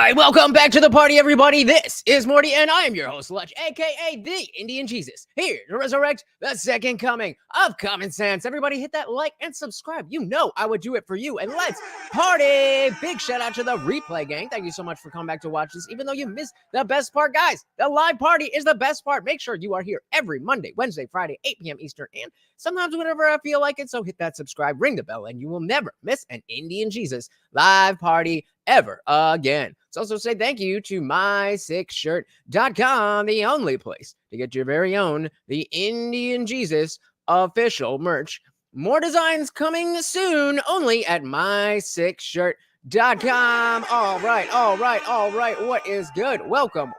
right, welcome back to the party, everybody. This is Morty, and I am your host, Lutch, aka the Indian Jesus, here to resurrect the second coming of common sense. Everybody hit that like and subscribe. You know I would do it for you, and let's party. Big shout out to the replay gang. Thank you so much for coming back to watch this, even though you missed the best part, guys. The live party is the best part. Make sure you are here every Monday, Wednesday, Friday, 8 p.m. Eastern, and sometimes whenever I feel like it. So hit that subscribe, ring the bell, and you will never miss an Indian Jesus live party ever again. Let's also say thank you to my6shirt.com, the only place to get your very own The Indian Jesus official merch. More designs coming soon, only at my6shirt.com. All right. What is good? Welcome.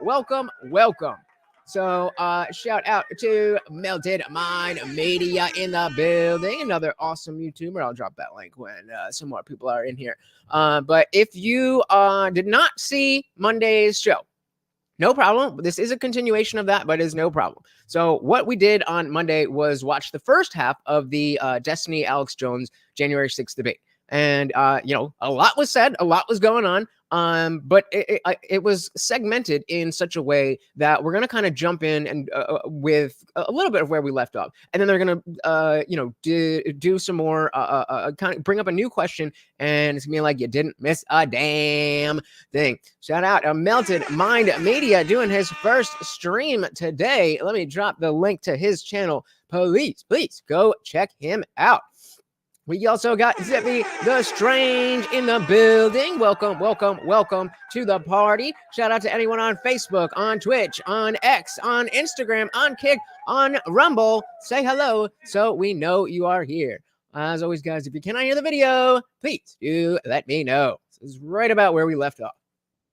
So, shout out to Melted Mind Media in the building, another awesome YouTuber. I'll drop that link when some more people are in here. But if you did not see Monday's show, no problem. This is a continuation of that, but it's no problem. So what we did on Monday was watch the first half of the Destiny Alex Jones January 6th debate. And, a lot was said, a lot was going on. But it was segmented in such a way that we're going to kind of jump in and with a little bit of where we left off. And then they're going to, do some more, kind of bring up a new question. And it's going to be like, you didn't miss a damn thing. Shout out to Melted Mind Media doing his first stream today. Let me drop the link to his channel. Please go check him out. We also got Zippy the Strange in the building. Welcome to the party. Shout out to anyone on Facebook, on Twitch, on X, on Instagram, on Kick, on Rumble. Say hello so we know you are here. As always, guys, if you cannot hear the video, please do let me know. This is right about where we left off.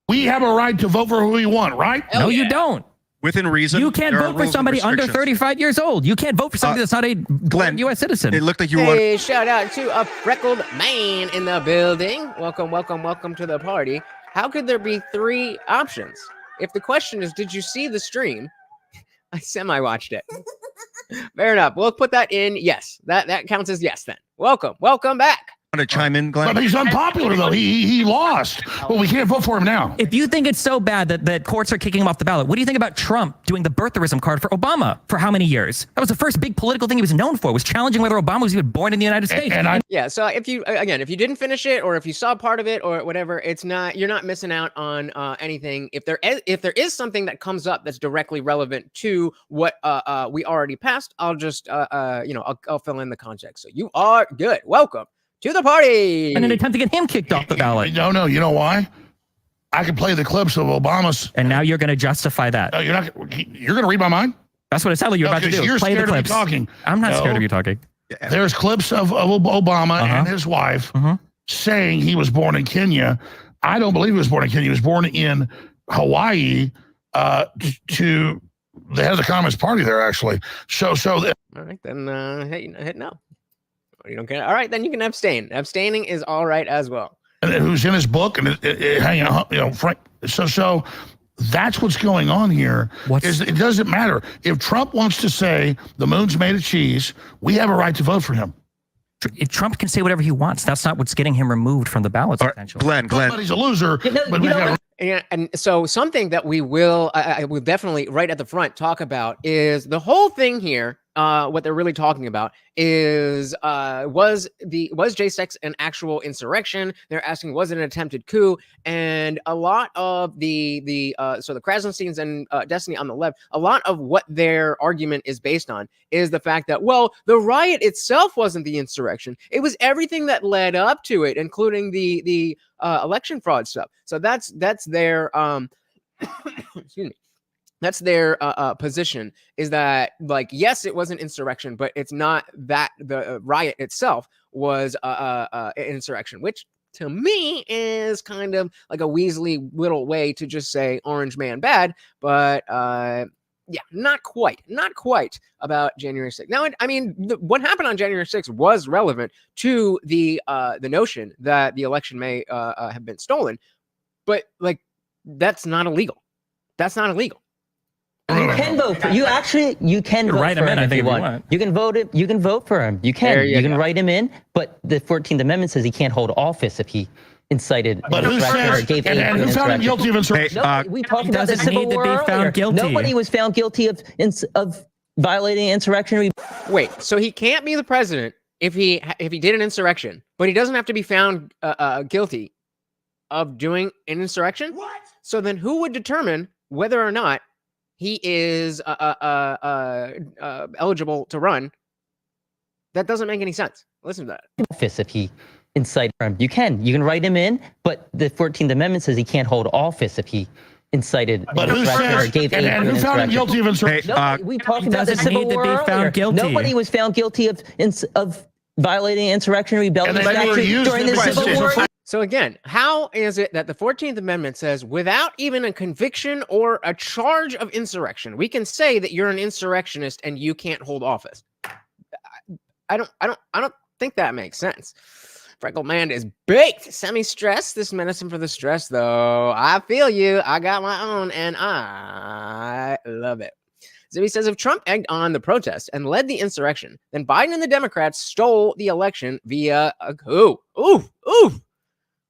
We have a right to vote for who we want, right? No, you don't. Within reason. You can't vote for somebody under 35 years old. You can't vote for somebody that's not a Glenn, U.S. citizen. It looked like you Hey, shout out to a freckled man in the building. Welcome to the party. How could there be three options? If the question is, did you see the stream? I semi-watched it. Fair enough. We'll put that in yes. That counts as yes then. Welcome back. Want to chime in, Glenn? But he's unpopular, though. He lost. Well, we can't vote for him now. If you think it's so bad that courts are kicking him off the ballot, what do you think about Trump doing the birtherism card for Obama for how many years? That was the first big political thing he was known for, was challenging whether Obama was even born in the United States. Yeah, so if you didn't finish it or if you saw part of it or whatever, you're not missing out on anything. If there is something that comes up that's directly relevant to what we already passed, I'll just I'll fill in the context. So you are good. Welcome to the party. And an attempt to get him kicked off the ballot. No, you know why? I can play the clips of Obama's. And now you're going to justify that. No, you're going to read my mind? That's what it sounded like you're about to do. You're Play scared the of me clips. talking. I'm not scared of you talking. There's clips of Obama and his wife saying he was born in Kenya. I don't believe he was born in Kenya. He was born in Hawaii to the head of the Communist Party there, actually. So all right, then hit no. You don't care. All right, then you can abstain. Abstaining is all right as well. And who's in his book and hanging out, Frank. So that's what's going on here. It doesn't matter if Trump wants to say the moon's made of cheese. We have a right to vote for him. If Trump can say whatever he wants, that's not what's getting him removed from the ballots. Potentially, Glenn, he's a loser. And so something that we will, I will definitely right at the front talk about is the whole thing here. What they're really talking about is was J6 an actual insurrection? They're asking, was it an attempted coup? And a lot of so the Krassensteins and Destiny on the left, a lot of what their argument is based on is the fact that, well, the riot itself wasn't the insurrection. It was everything that led up to it, including the election fraud stuff. So that's their excuse me. That's their position, is that, like, yes, it was an insurrection, but it's not that the riot itself was an insurrection, which to me is kind of like a Weasley little way to just say Orange Man bad. But yeah, not quite about January 6th. Now, I mean, what happened on January 6th was relevant to the notion that the election may have been stolen, but like that's not illegal. That's not illegal. You can vote for, you can vote write for him in, him I if think, you want. You can vote for him. You can write him in, but the 14th Amendment says he can't hold office if he incited But who insurrection or says, gave aid and to who found him insurrection. guilty of insurrection? Nobody, we talked about the doesn't Civil need to War be found earlier. guilty. Nobody was found guilty of violating insurrectionary. Wait, so he can't be the president if he did an insurrection, but he doesn't have to be found guilty of doing an insurrection? What? So then who would determine whether or not he is eligible to run? That doesn't make any sense. Listen to that. Office if he incited him. You can write him in, but the 14th Amendment says he can't hold office if he incited But who insurrection or says, gave aid and to who found him insurrection. guilty of insurrection? Nobody, we talked He about the doesn't Civil need to War be found earlier. guilty. Nobody was found guilty of violating insurrection or rebellion And they never statute used during the the Civil question. War. So again, how is it that the 14th Amendment says without even a conviction or a charge of insurrection, we can say that you're an insurrectionist and you can't hold office? I don't think that makes sense. Freckle Man is baked. Semi-stress. This medicine for the stress, though. I feel you. I got my own, and I love it. Zibby says, if Trump egged on the protest and led the insurrection, then Biden and the Democrats stole the election via a coup. Oof, oof.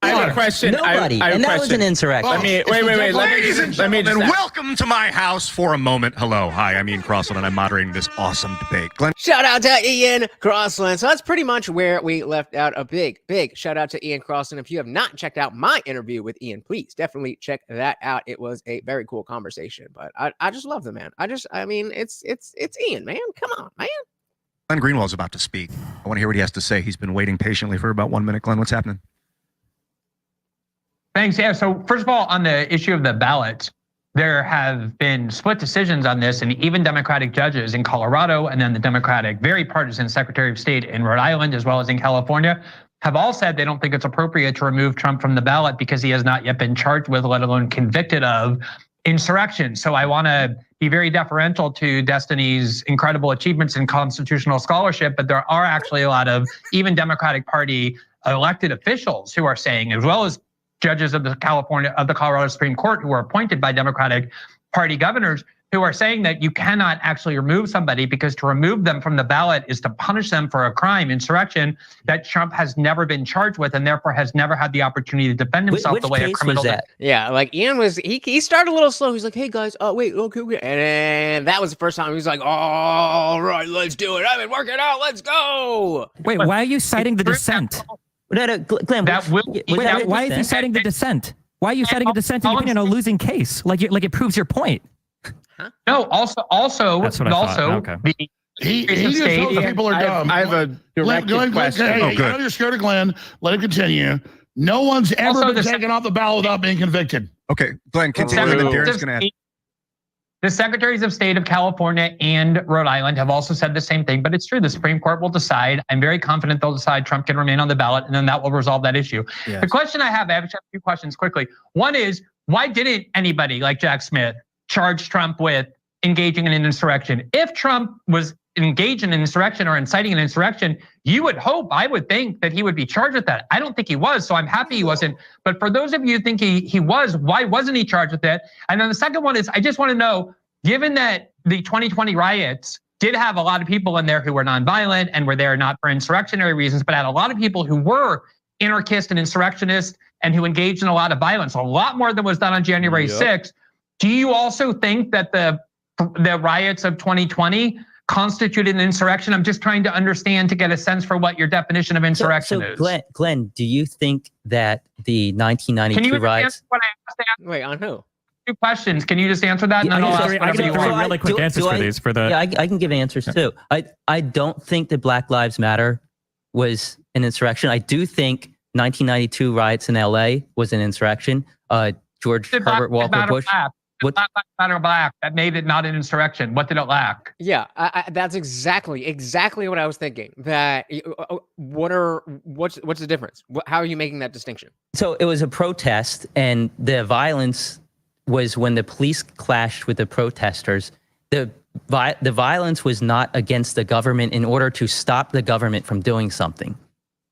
I have a question. Nobody, I have and a that was question. an insurrection. Let me wait. Ladies and Let me gentlemen, just welcome to my house for a moment. Hello, hi, I'm Ian Crossland, and I'm moderating this awesome debate. Glenn, Shout out to Ian Crossland. So that's pretty much where we left out. A big shout out to Ian Crossland. If you have not checked out my interview with Ian, please definitely check that out. It was a very cool conversation. But I just love the man. I mean, it's Ian, man. Come on, man. Glenn Greenwald's about to speak. I want to hear what he has to say. He's been waiting patiently for about 1 minute. Glenn, what's happening? Thanks. Yeah. So first of all, on the issue of the ballots, there have been split decisions on this, and even Democratic judges in Colorado and then the Democratic, very partisan Secretary of State in Rhode Island, as well as in California, have all said they don't think it's appropriate to remove Trump from the ballot because he has not yet been charged with, let alone convicted of, insurrection. So I want to be very deferential to Destiny's incredible achievements in constitutional scholarship, but there are actually a lot of even Democratic Party elected officials who are saying, as well as judges of the Colorado Supreme Court who were appointed by Democratic Party governors, who are saying that you cannot actually remove somebody because to remove them from the ballot is to punish them for a crime, insurrection, that Trump has never been charged with and therefore has never had the opportunity to defend himself Which the way a case criminal was that? Yeah, like Ian was, he started a little slow. He's like, hey guys, wait, okay. And that was the first time he was like, all right, let's do it. I've been working out. Let's go. Wait, why are you citing the dissent? No, Glenn, Why is he citing the dissent? Why are you citing a dissenting opinion on a losing case? Like it proves your point. No, also, That's what I thought. Okay. He just tells the people are dumb. I have a direct question. Hey, Oh, I good. know you're scared of Glenn. Let him continue. No one's ever Also, been taken off the ballot without being convicted. Okay, Glenn, continue. And then Darren's going to ask. The secretaries of state of California and Rhode Island have also said the same thing, but it's true. The Supreme Court will decide. I'm very confident they'll decide Trump can remain on the ballot, and then that will resolve that issue. Yes. The question I have a few questions quickly. One is, why didn't anybody like Jack Smith charge Trump with engaging in an insurrection? If Trump was engaged in an insurrection or inciting an insurrection, you would hope, I would think, that he would be charged with that. I don't think he was, so I'm happy he wasn't. But for those of you who think he was, why wasn't he charged with it? And then the second one is, I just want to know, given that the 2020 riots did have a lot of people in there who were nonviolent and were there not for insurrectionary reasons, but had a lot of people who were anarchist and insurrectionists and who engaged in a lot of violence, a lot more than was done on January 6th. Do you also think that the riots of 2020 constituted an insurrection? I'm just trying to understand to get a sense for what your definition of insurrection is. Glenn, do you think that the 1992 Can you riots? answer what I asked? Wait, on who? Two questions. Can you just answer that? And I then I'll can ask give whatever you want. really quick answers for these. Yeah, I can give answers too. I don't think that Black Lives Matter was an insurrection. I do think 1992 riots in LA was an insurrection. George Herbert Walker Bush. Black Lives Matter black. That made it not an insurrection. What did it lack? Yeah, that's exactly what I was thinking. That what's the difference? How are you making that distinction? So it was a protest, and the violence was when the police clashed with the protesters. The violence was not against the government in order to stop the government from doing something.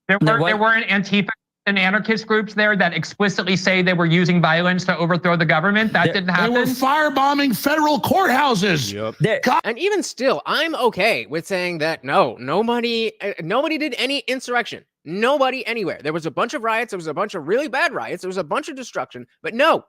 There weren't Antifa and anarchist groups there that explicitly say they were using violence to overthrow the government. That didn't happen. They were firebombing federal courthouses. Yep. And even still, I'm okay with saying that nobody did any insurrection. Nobody anywhere. There was a bunch of riots. There was a bunch of really bad riots. There was a bunch of destruction. But no,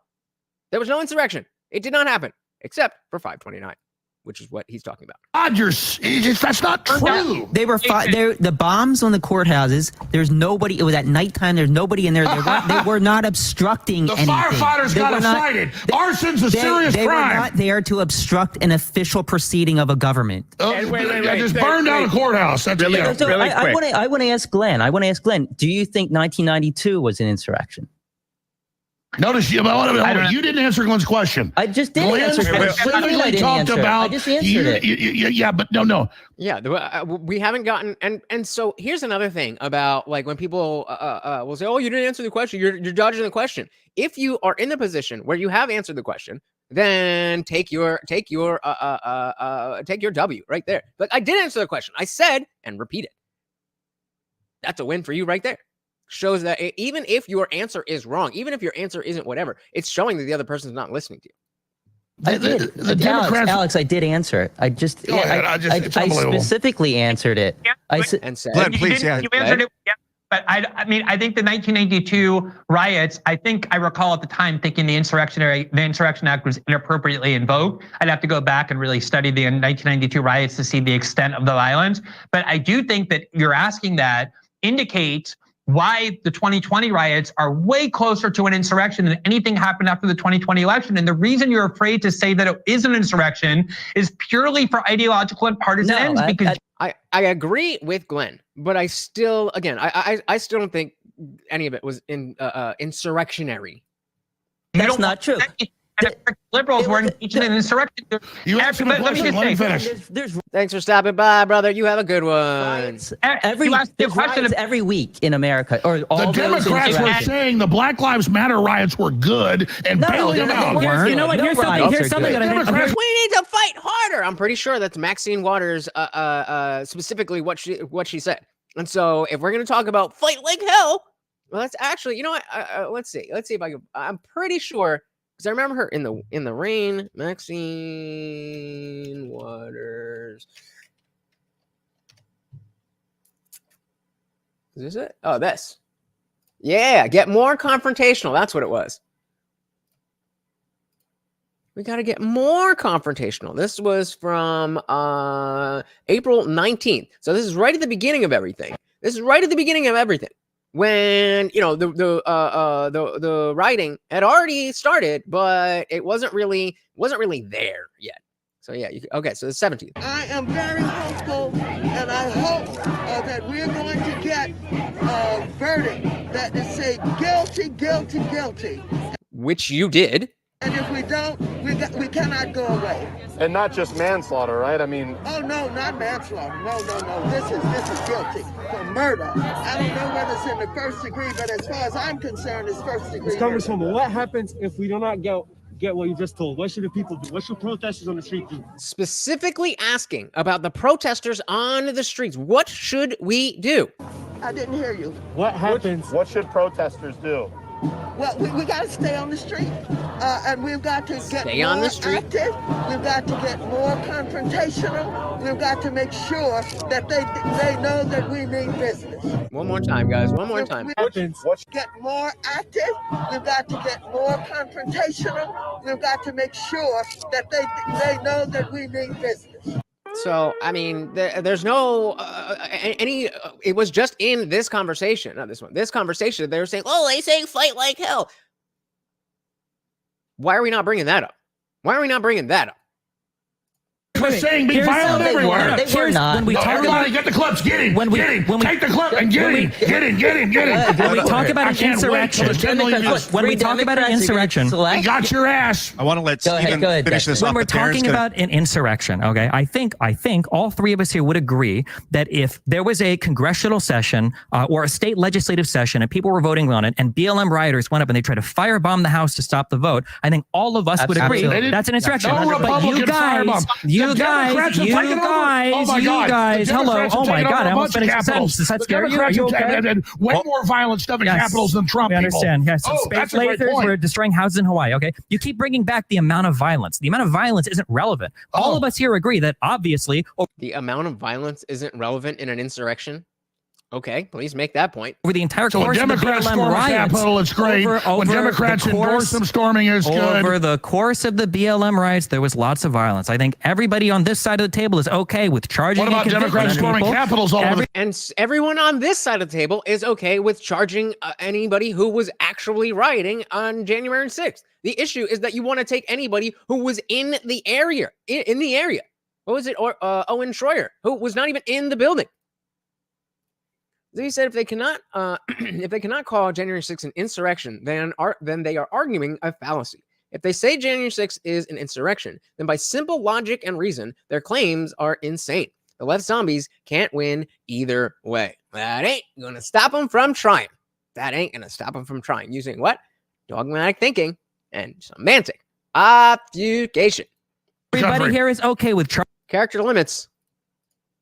there was no insurrection. It did not happen, except for 529, which is what he's talking about. That's not true. They were the bombs on the courthouses. There's nobody. It was at nighttime. There's nobody in there. They were not obstructing the anything. Firefighters got excited. Arson's a serious crime. They were not there to obstruct an official proceeding of a government. Just burn down a courthouse. That's really quick. I want to ask Glenn. Do you think 1992 was an insurrection? Notice you didn't answer Glenn's question. I just did answer it. Specifically talked about. I just answered it. Yeah, but no. Yeah, we haven't gotten and so here's another thing about like when people will say, "Oh, you didn't answer the question. You're dodging the question." If you are in the position where you have answered the question, then take your W right there. But I did answer the question. I said and repeat it. That's a win for you right there. Shows that even if your answer is wrong, even if your answer isn't whatever, it's showing that the other person's not listening to you. I did. Alex, I did answer it. I specifically answered it. I said, Glenn, please, you answered it. Yeah. But I think the 1992 riots, I recall at the time thinking the Insurrection Act was inappropriately invoked. I'd have to go back and really study the 1992 riots to see the extent of the violence. But I do think that you're asking that indicates why the 2020 riots are way closer to an insurrection than anything happened after the 2020 election. And the reason you're afraid to say that it is an insurrection is purely for ideological and partisan ends. Because I agree with Glenn, but I still, again, I still don't think any of it was insurrectionary. That's not true. Liberals were engaged in an insurrection. You asked him a question. Let me finish. Thanks for stopping by, brother. You have a good one. There's riots every week in America. Or all the Democrats were saying the Black Lives Matter riots were good and bailing them out. You know what? Here's something that I think. We need to fight harder. I'm pretty sure that's Maxine Waters, specifically what she said. And so if we're going to talk about fight like hell, well, that's actually, you know what? Let's see if I can. I'm pretty sure. Because I remember her in the rain, Maxine Waters. Is this it? Oh, this. Yeah, get more confrontational. That's what it was. We got to get more confrontational. This was from April 19th. So this is right at the beginning of everything. When the writing had already started, but it wasn't really there yet. So yeah, okay. So the 17th. I am very hopeful, and I hope that we're going to get a verdict that is say guilty, guilty, guilty. Which you did. And if we don't, we cannot go away. And not just manslaughter, right? I mean. Oh no, not manslaughter. No. This is guilty for murder. I don't know whether it's in the first degree, but as far as I'm concerned, it's first degree. Congresswoman, what happens if we do not get what you just told? What should the people do? What should protesters on the street do? Specifically asking about the protesters on the streets. What should we do? I didn't hear you. What happens? What should protesters do? Well, we got to stay on the street, and we've got to get more active. We've got to get more confrontational. We've got to make sure that they know that we mean business. One more time, guys. One more time. Get more active. We've got to get more confrontational. We've got to make sure that they know that we mean business. So, I mean, there's no it was just in this conversation, not this one. This conversation, they were saying, "Oh, they say fight like hell." Why are we not bringing that up? We're saying be violent everywhere. They were not. When we everybody get the clips. Get him. Take the clip and get him. When we talk about an insurrection, we got your ass. I want to let Stephen finish this when up. We're talking about an insurrection, okay? I think all three of us here would agree that if there was a congressional session or a state legislative session and people were voting on it and BLM rioters went up and they tried to firebomb the House to stop the vote, I think all of us would agree that's an insurrection. No Republican firebomb. You guys, hello. Oh my God, I almost finished the sentence. Does that scare you? Are you okay? Way more violent stuff in capitals than Trump. We understand. Yes, space lasers. We're destroying houses in Hawaii. Okay, you keep bringing back the amount of violence. The amount of violence isn't relevant. All of us here agree that obviously the amount of violence isn't relevant in an insurrection. Okay, please make that point. Over the entire So when course of the Democrats BLM storm the riots, Capitol, it's great. When Democrats endorse them storming, it's good. Over the course of the BLM riots, there was lots of violence. I think everybody on this side of the table is okay with charging. What about and Democrats storming people. Capitols all over? And everyone on this side of the table is okay with charging anybody who was actually rioting on January 6th. The issue is that you want to take anybody who was in the area, in the area. What was it? Or Owen Schroyer, who was not even in the building. So he said if they cannot call January 6th an insurrection, then they are arguing a fallacy. If they say January 6th is an insurrection, then by simple logic and reason, their claims are insane. The left zombies can't win either way. That ain't going to stop them from trying. That ain't going to stop them from trying. Using what? Dogmatic thinking and semantic obfuscation. Everybody here is okay with character limits.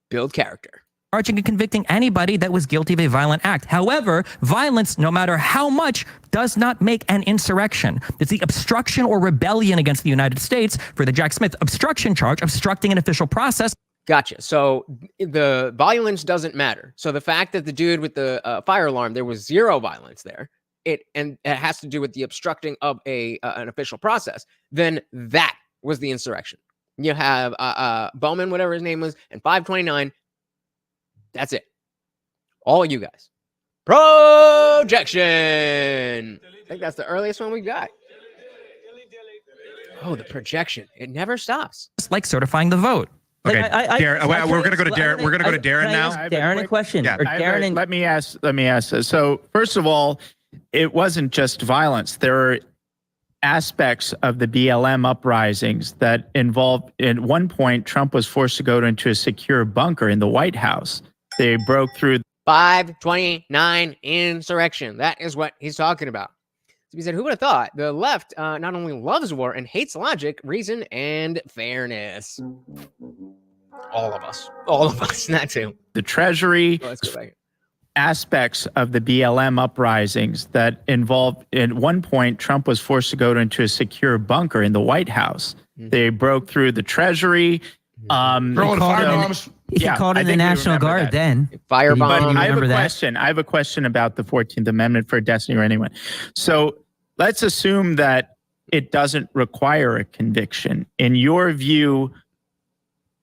Build character. Charging and convicting anybody that was guilty of a violent act. However, violence, no matter how much, does not make an insurrection. It's the obstruction or rebellion against the United States for the Jack Smith obstruction charge, obstructing an official process. Gotcha. So the violence doesn't matter. So the fact that the dude with the fire alarm, there was zero violence there, it has to do with the obstructing of an official process, then that was the insurrection. You have Bowman, whatever his name was, and 529. That's it. All you guys. Projection. I think that's the earliest one we got. Oh, the projection. It never stops. It's like certifying the vote. Okay, Daren, we're going to go to Daren. We're going to go to Daren now. Darren, a question. Yeah. Or Darren, Let me ask this. So first of all, it wasn't just violence. There are aspects of the BLM uprisings that involved, at one point, Trump was forced to go into a secure bunker in the White House. They broke through 529 insurrection. That is what he's talking about. So he said, who would have thought the left not only loves war and hates logic, reason, and fairness? All of us, not too. The Treasury. Let's go back. Aspects of the BLM uprisings that involved, at one point, Trump was forced to go into a secure bunker in the White House. They broke through the Treasury. Throwing firebombs. He called in the National Guard then. Firebomb. I have a question. I have a question about the 14th Amendment for Destiny or anyone. So let's assume that it doesn't require a conviction. In your view,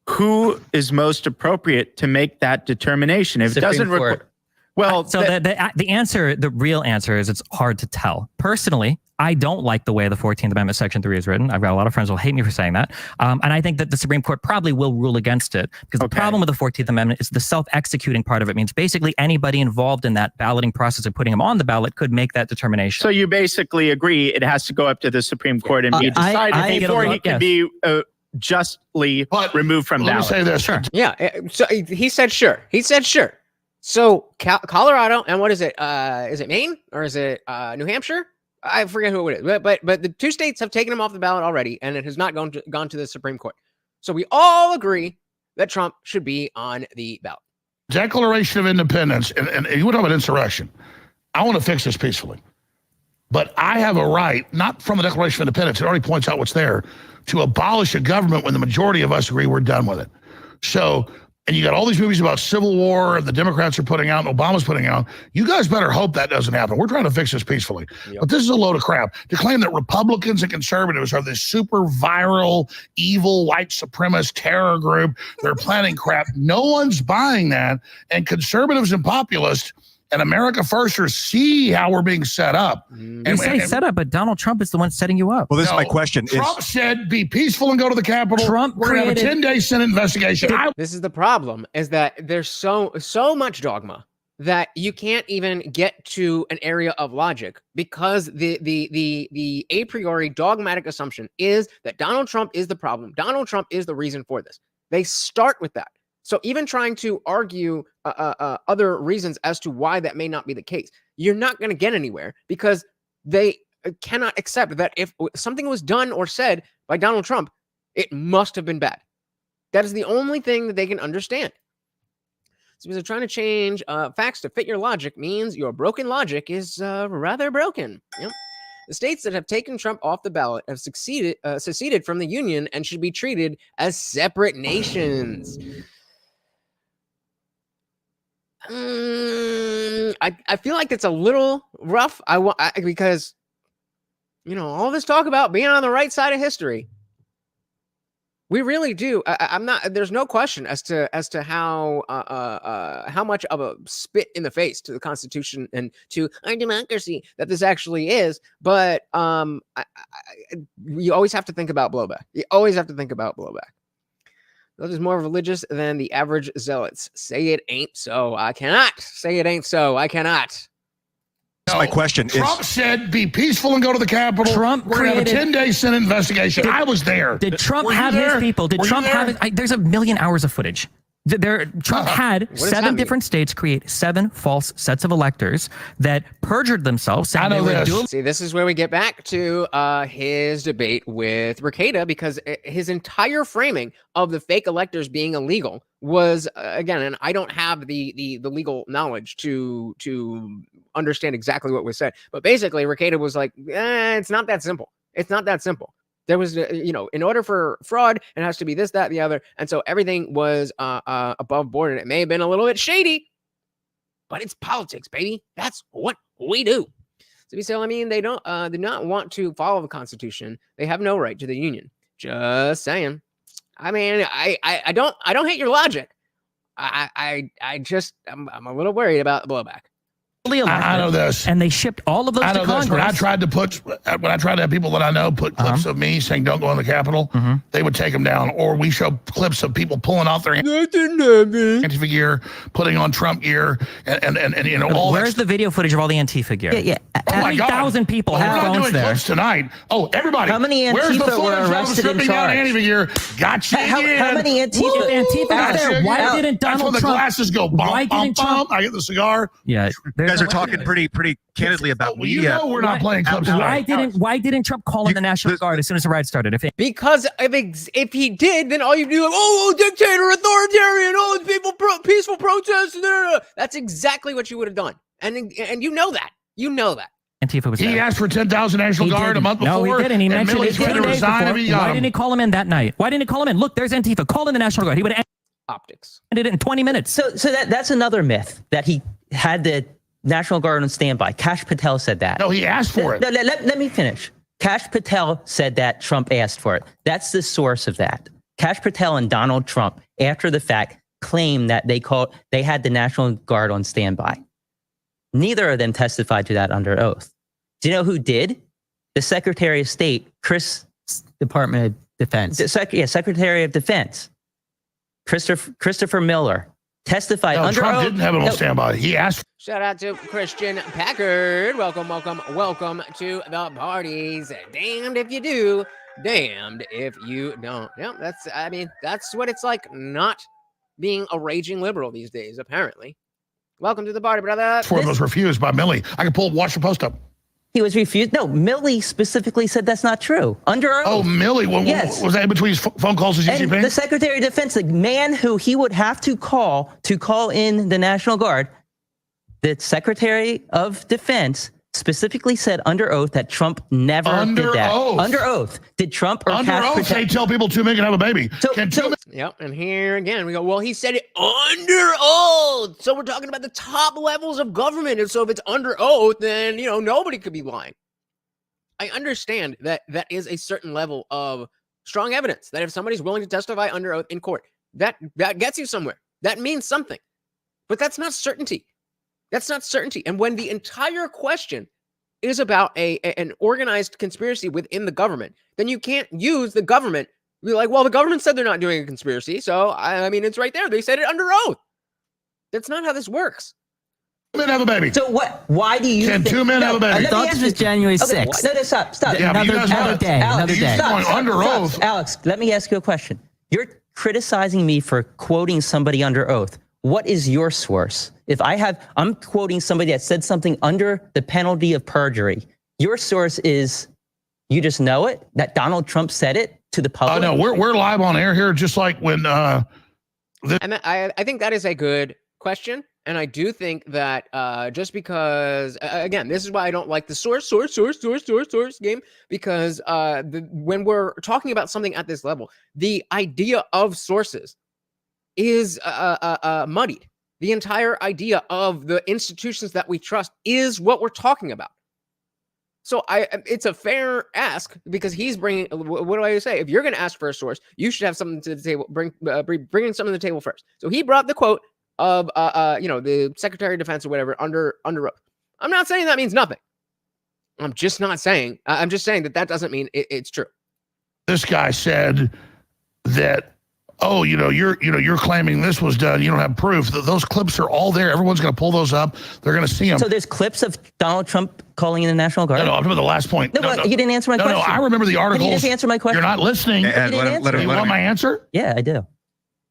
who is most appropriate to make that determination? If it doesn't require, well, so the answer, the real answer is it's hard to tell. Personally, I don't like the way the 14th Amendment Section 3 is written. I've got a lot of friends who will hate me for saying that. And I think that the Supreme Court probably will rule against it because the problem with the 14th Amendment is the self-executing part of it means basically anybody involved in that balloting process of putting them on the ballot could make that determination. So you basically agree it has to go up to the Supreme Court and be decided before he can be justly removed from ballot. Let me say this. Sure. Yeah. So he said sure. So Colorado and what is it? Is it Maine or is it New Hampshire? I forget who it is. But the two states have taken him off the ballot already, and it has not gone to the Supreme Court. So we all agree that Trump should be on the ballot. Declaration of Independence, and you want to talk about insurrection. I want to fix this peacefully. But I have a right, not from the Declaration of Independence, it already points out what's there, to abolish a government when the majority of us agree we're done with it. So, and you got all these movies about Civil War and the Democrats are putting out and Obama's putting out. You guys better hope that doesn't happen. We're trying to fix this peacefully. Yep. But this is a load of crap. To claim that Republicans and conservatives are this super viral, evil, white supremacist terror group, they're planning crap. No one's buying that. And conservatives and populists and America Firsters see how we're being set up. You say set up, but Donald Trump is the one setting you up. Well, this is my question. Trump said be peaceful and go to the Capitol. Trump we're going to have a 10-day Senate investigation. This is the problem, is that there's so much dogma that you can't even get to an area of logic because the a priori dogmatic assumption is that Donald Trump is the problem. Donald Trump is the reason for this. They start with that. So even trying to argue other reasons as to why that may not be the case, you're not going to get anywhere because they cannot accept that if something was done or said by Donald Trump, it must have been bad. That is the only thing that they can understand. So because they're trying to change facts to fit your logic means your broken logic is rather broken. Yep. The states that have taken Trump off the ballot have seceded from the Union and should be treated as separate nations. I feel like it's a little rough. Because, you know, all this talk about being on the right side of history, we really do. I'm not. There's no question as to how much of a spit in the face to the Constitution and to our democracy that this actually is. But you always have to think about blowback. You always have to think about blowback. That is more religious than the average zealots. Say it ain't so. I cannot. Say it ain't so. I cannot. No, my question Trump said be peaceful and go to the Capitol. Trump We're going to have a 10-day Senate investigation. I was there. Did Trump Were you have there? his people? Did Were you Trump there? have it? There's a million hours of footage. Trump had does that 7 mean? different states create 7 false sets of electors that perjured themselves. Saying they were doing. See, this is where we get back to his debate with Rekieta, because his entire framing of the fake electors being illegal was, again, and I don't have the legal knowledge to understand exactly what was said, but basically Rekieta was like, it's not that simple. It's not that simple. There was, in order for fraud, it has to be this, that, the other. And so everything was above board, and it may have been a little bit shady, but it's politics, baby. That's what we do. So, I mean, they do not want to follow the Constitution. They have no right to the Union. Just saying. I mean, I don't hate your logic. I'm a little worried about the blowback. I know this. And they shipped all of those to Congress. When I tried to have people that I know put clips of me saying don't go in the Capitol, they would take them down. Or we show clips of people pulling off their Antifa gear, putting on Trump gear, and all. Where's the video footage of all the Antifa gear? Yeah. Oh my God. 3,000 people have We're not phones doing there. clips tonight. Oh, everybody. How many where's the Antifa were footage of arrested and stripping down charged? Antifa gear? Gotcha How many Antifa? If Antifa was there, why didn't That's when Donald the Trump? glasses go bump, bump, bump. I get the cigar. Yeah, You guys are talking pretty candidly about Well, you media. know we're not playing clips tonight. Why didn't Trump call in the National Guard as soon as the riot started? Because if he did, then all you'd be like, dictator, authoritarian, peaceful protests. That's exactly what you would have done, and you know that. You know that. Antifa was He there. asked for 10,000 National Guard a month before. No, he didn't. He mentioned Milley it threatened 10 to days resign if before. he got Why him. didn't he call him in that night? Why didn't he call him in? Look, there's Antifa. Call in the National Guard. He would have Optics. ended it in 20 minutes. So that's another myth that he had the National Guard on standby. Kash Patel said that. No, he asked for it. No, let me finish. Kash Patel said that Trump asked for it. That's the source of that. Kash Patel and Donald Trump, after the fact, claimed that they had the National Guard on standby. Neither of them testified to that under oath. Do you know who did? The Secretary of State, Department of Defense. Secretary of Defense, Christopher Miller, testified No, under Trump oath. didn't have it on standby. He asked. Shout out to Christian Packard. Welcome to the parties. Damned if you do, damned if you don't. Yep, that's what it's like not being a raging liberal these days, apparently. Welcome to the party, brother. For him was refused by Milley. I can watch the post up. He was refused. No, Milley specifically said that's not true. Under oath. Oh, Milley. Yes. Was that in between his phone calls to Xi And Jinping? the Secretary of Defense, the man who he would have to call in the National Guard, the Secretary of Defense specifically said under oath that Trump never did that. Oath. Under oath. Did Trump or Under Kash oath, they tell people 2 men can have a baby. Yep, and here again we go, well, he said it under oath. So we're talking about the top levels of government. And so if it's under oath, then, nobody could be lying. I understand that is a certain level of strong evidence, that if somebody's willing to testify under oath in court, that gets you somewhere. That means something. But that's not certainty. That's not certainty. And when the entire question is about an organized conspiracy within the government, then you can't use the government. Be like, well, the government said they're not doing a conspiracy. So, I mean, it's right there. They said it under oath. That's not how this works. 2 men have a baby. So what? Why do you Can 2 men have a baby? I thought this was January 6th. No, stop. Yeah, but you guys Another day. Another day. Going under oath. Alex, let me ask you a question. You're criticizing me for quoting somebody under oath. What is your source? If I'm quoting somebody that said something under the penalty of perjury. Your source is, you just know it, that Donald Trump said it to the public? No, we're live on air here, just like when... And I think that is a good question. And I do think that just because, again, this is why I don't like the source game, because when we're talking about something at this level, the idea of sources is muddied. The entire idea of the institutions that we trust is what we're talking about. So it's a fair ask because he's bringing. What do I say? If you're going to ask for a source, you should have something to the table. Bringing something to the table first. So he brought the quote of the Secretary of Defense or whatever under oath. I'm not saying that means nothing. I'm just not saying. I'm just saying that doesn't mean it's true. This guy said that. Oh, you're claiming this was done. You don't have proof. Those clips are all there. Everyone's going to pull those up. They're going to see them. So there's clips of Donald Trump calling in the National Guard? No, I'm talking about the last point. No, you didn't answer my question. No, I remember the articles. You just answer my question. You're not listening. You want my answer? Yeah, I do.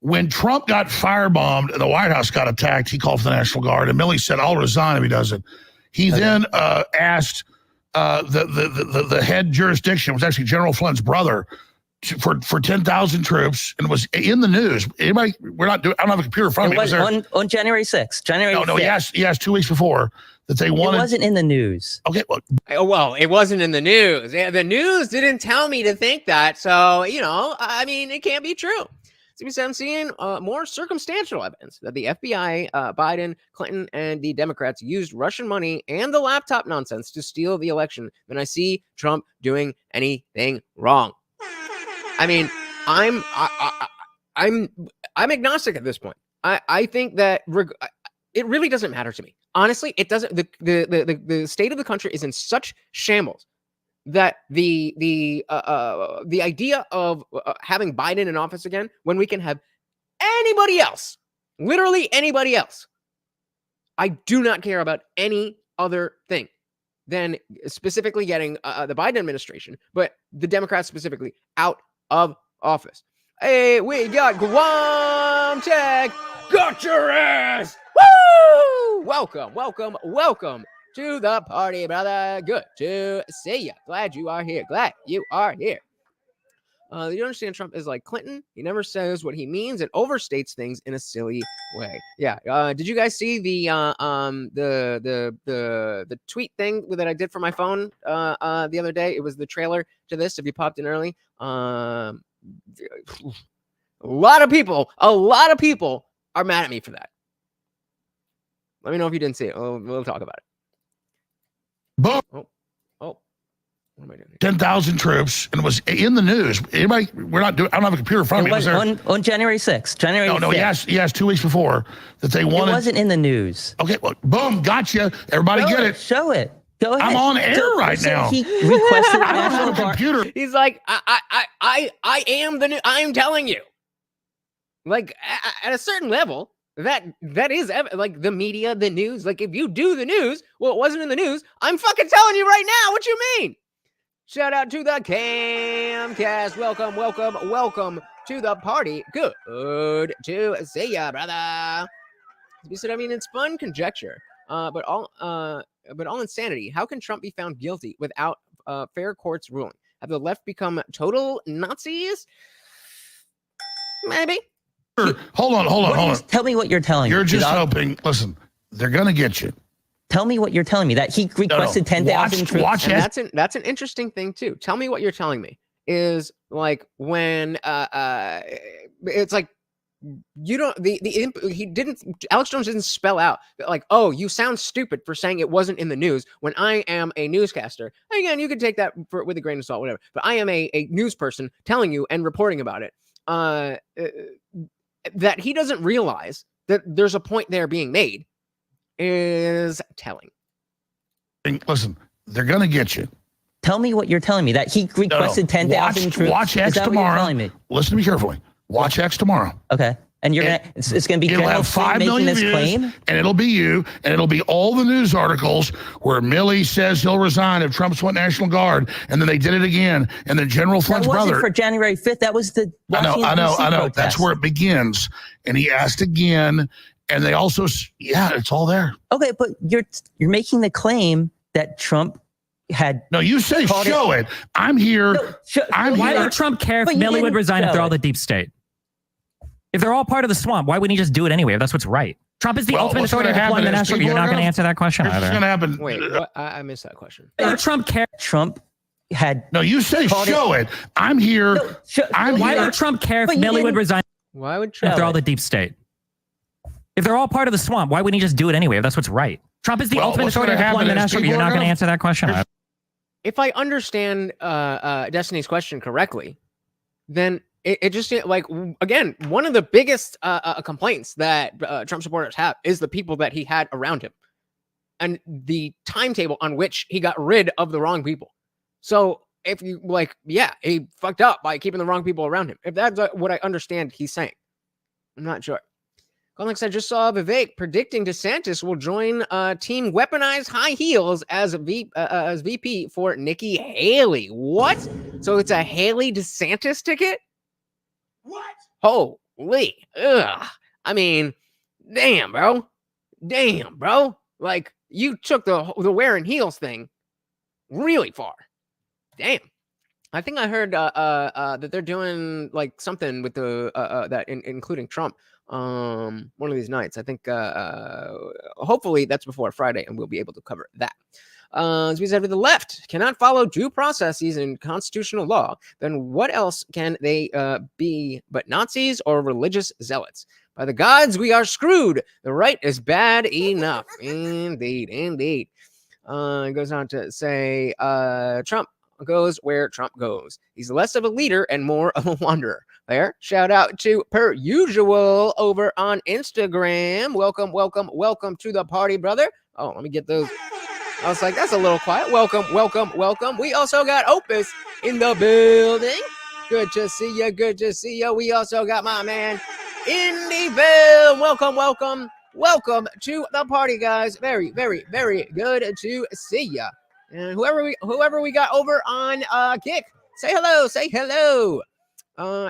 When Trump got firebombed and the White House got attacked, he called for the National Guard. And Milley said, I'll resign if he doesn't. He then asked the head jurisdiction, was actually General Flynn's brother, for 10,000 troops, and was in the news. Anybody? We're not doing. I don't have a computer in front of me. On January 6th. No. He asked 2 weeks before that they wanted. It wasn't in the news. Okay. Well, it wasn't in the news. Yeah, the news didn't tell me to think that. So it can't be true. So I'm seeing more circumstantial evidence that the FBI, Biden, Clinton, and the Democrats used Russian money and the laptop nonsense to steal the election than I see Trump doing anything wrong. I mean, I'm agnostic at this point. I think that it really doesn't matter to me. Honestly, it doesn't. The state of the country is in such shambles that the idea of having Biden in office again, when we can have anybody else, literally anybody else, I do not care about any other thing than specifically getting the Biden administration, but the Democrats specifically out of office. Hey, we got Guam Tech. Got your ass. Woo! Welcome to the party, brother. Good to see you. Glad you are here. You understand Trump is like Clinton. He never says what he means and overstates things in a silly way. Yeah. Did you guys see the tweet thing that I did for my phone the other day? It was the trailer to this. If you popped in early, a lot of people are mad at me for that. Let me know if you didn't see it. We'll talk about it. Boom. Oh. What am I doing here? 10,000 troops, and it was in the news. Anybody? We're not doing. I don't have a computer in front of me. On January 6th. No. He asked 2 weeks before that they wanted. It wasn't in the news. Okay. Well, boom. Gotcha. Everybody get it. Show it. Go ahead. I'm on air right now. He requested the I don't have National a Guard. computer. He's like, I am the new. I'm telling you. Like at a certain level, that is like the media, the news. Like if you do the news, well, it wasn't in the news. I'm fucking telling you right now. What you mean? Shout out to the Camcast. Welcome to the party. Good to see ya, brother. He said, I mean, it's fun conjecture, but all insanity. How can Trump be found guilty without fair court's ruling? Have the left become total Nazis? Maybe. Hold on. Tell me what you're telling me. You're just hoping. Listen, they're gonna get you. Tell me what you're telling me. That he requested 10,000 troops. Watch it. That's an interesting thing too. Tell me what you're telling me is like when it's like you don't Alex Jones didn't spell out like, oh, you sound stupid for saying it wasn't in the news when I am a newscaster. Again, you can take that with a grain of salt, whatever. But I am a news person telling you and reporting about it. That he doesn't realize that there's a point there being made is telling. Listen, they're gonna get you. Tell me what you're telling me. That he requested 10,000 troops. Watch X tomorrow. Listen to me carefully. Watch X tomorrow. Okay. And you're it's gonna be it'll have 5 million this views, claim? and it'll be you, and it'll be all the news articles where Milley says he'll resign if Trump's went National Guard, and then they did it again, and then General Flynn's brother. That wasn't for January 5th. That was the I know. protest. That's where it begins. And he asked again, and they also, it's all there. Okay, but you're making the claim that Trump had. No, you say show it. I'm here. No, why would Trump care if Milley would resign if they're all the deep state? If they're all part of the swamp, why wouldn't he just do it anyway? If that's what's right. Trump is the ultimate authority to deploy the national. You're not going to answer that question either. What's going to happen? Wait, what? I missed that question. Trump care. Trump had. No, you say show it. I'm here. Why would Trump care if Milley would resign? Why would Trump? If they're all the deep state? If they're all part of the swamp, why wouldn't he just do it anyway if that's what's right? Trump is the ultimate what's authority gonna deploying the happen is national. You're people not are going to gonna- answer that question. If I understand Destiny's question correctly, then it just like, again, one of the biggest complaints that Trump supporters have is the people that he had around him and the timetable on which he got rid of the wrong people. So if you like, yeah, he fucked up by keeping the wrong people around him. If that's what I understand he's saying, I'm not sure. Alex, I just saw Vivek predicting DeSantis will join Team Weaponized High Heels as VP for Nikki Haley. What? So it's a Haley DeSantis ticket? What? Holy. Ugh. I mean, damn, bro. Damn, bro. Like, you took the wearing heels thing really far. Damn. I think I heard that they're doing like something with the that including Trump one of these nights. I think hopefully that's before Friday and we'll be able to cover that. As we said, with the left cannot follow due processes in constitutional law, then what else can they be but Nazis or religious zealots? By the gods, we are screwed. The right is bad enough. Indeed, indeed. It goes on to say, Trump goes where Trump goes. He's less of a leader and more of a wanderer. There, shout out to per usual over on Instagram. Welcome, welcome, welcome to the party, brother. Oh, let me get those. I was like, that's a little quiet. Welcome, welcome, welcome. We also got Opus in the building. Good to see you. Good to see you. We also got my man Indyville. Welcome, welcome, welcome to the party, guys. Very, very, very good to see you. And whoever we got over on Kick, say hello, say hello.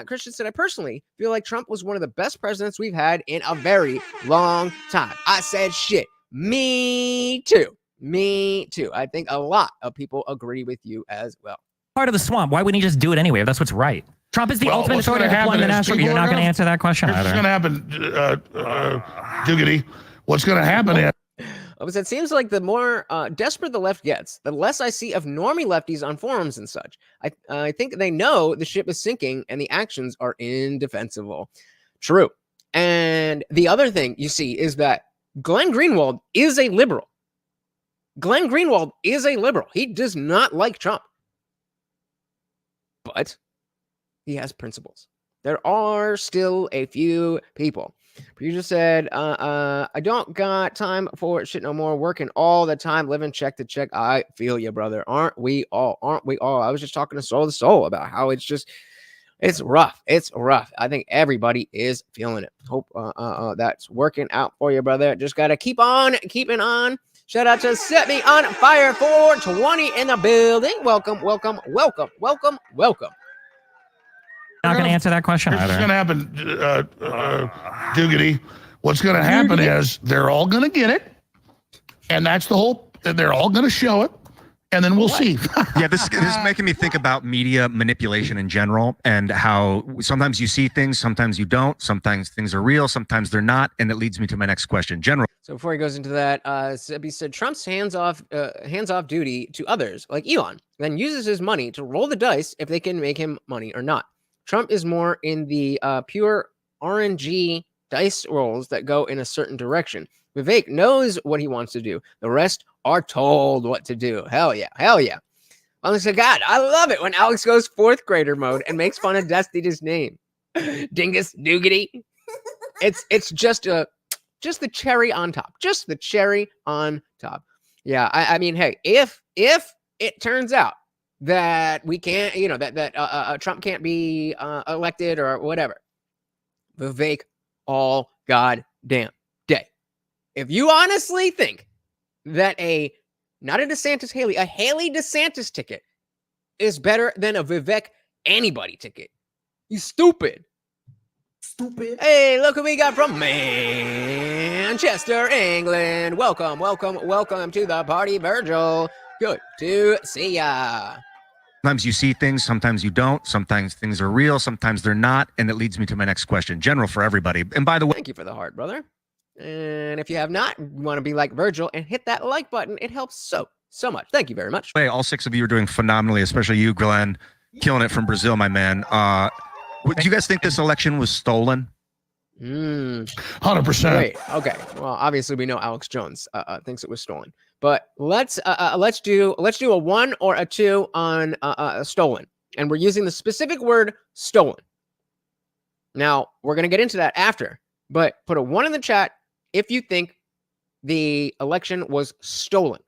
Christian said, I personally feel like Trump was one of the best presidents we've had in a very long time. I said shit. Me too. Me too. I think a lot of people agree with you as well. Part of the swamp. Why wouldn't he just do it anyway if that's what's right? Trump is the ultimate authority deploying the national. You're not going to answer that question either. What's going to happen, Diggity? What's going to happen is It seems like the more desperate the left gets, the less I see of normie lefties on forums and such. I think they know the ship is sinking and the actions are indefensible. True. And the other thing you see is that Glenn Greenwald is a liberal. Glenn Greenwald is a liberal. He does not like Trump. But he has principles. There are still a few people. You just said, I don't got time for shit no more. Working all the time, living check to check. I feel you, brother. Aren't we all? Aren't we all? I was just talking to Soul to Soul about how it's rough. It's rough. I think everybody is feeling it. Hope that's working out for you, brother. Just got to keep on keeping on. Shout out to Set Me on Fire 420 in the building. Welcome, welcome, welcome, welcome, welcome. Not going to answer that question either. What's going to happen, Diggity? What's going to happen is they're all going to get it, and that's the whole. They're all going to show it, and then we'll see. Yeah, this is making me think about media manipulation in general and how sometimes you see things, sometimes you don't, sometimes things are real, sometimes they're not, and it leads me to my next question. General. So before he goes into that, he said Trump's hands-off duty to others, like Elon, then uses his money to roll the dice if they can make him money or not. Trump is more in the pure RNG dice rolls that go in a certain direction. Vivek knows what he wants to do. The rest are told what to do. Hell yeah. Hell yeah. Alex said, God, I love it when Alex goes fourth grader mode and makes fun of Destiny's name. Dingus Doogity. It's just the cherry on top. Just the cherry on top. Yeah, I mean, hey, if it turns out that we can't, that Trump can't be elected or whatever, Vivek all goddamn day. If you honestly think that not a DeSantis Haley, a Haley DeSantis ticket is better than a Vivek anybody ticket, you stupid. Stupid. Hey, look who we got from Manchester, England. Welcome, welcome, welcome to the party, Virgil. Good to see ya. Sometimes you see things, sometimes you don't, sometimes things are real, sometimes they're not, and it leads me to my next question. General for everybody. And by the way, thank you for the heart, brother. And if you have not, you want to be like Virgil and hit that like button. It helps so much. Thank you very much. Hey, all 6 of you are doing phenomenally, especially you, Glenn, killing it from Brazil, my man. Do you guys think this election was stolen? 100%. Wait, okay. Well, obviously we know Alex Jones thinks it was stolen, but let's do a 1 or a 2 on stolen, and we're using the specific word stolen. Now we're gonna get into that after, but put a 1 in the chat if you think the election was stolen.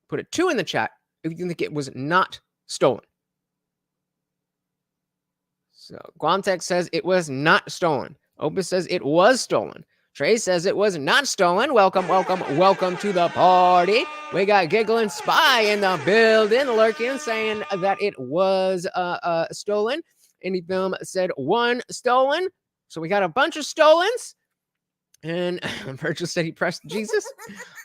Put a 2 in the chat if you think it was not stolen. So Guamtech says it was not stolen. Opus says it was stolen. Trey says it was not stolen. Welcome, welcome, welcome to the party. We got Giggling Spy in the building, lurking, saying that it was stolen. Indie Film said 1 stolen. So we got a bunch of stolens. And Virgil said he pressed Jesus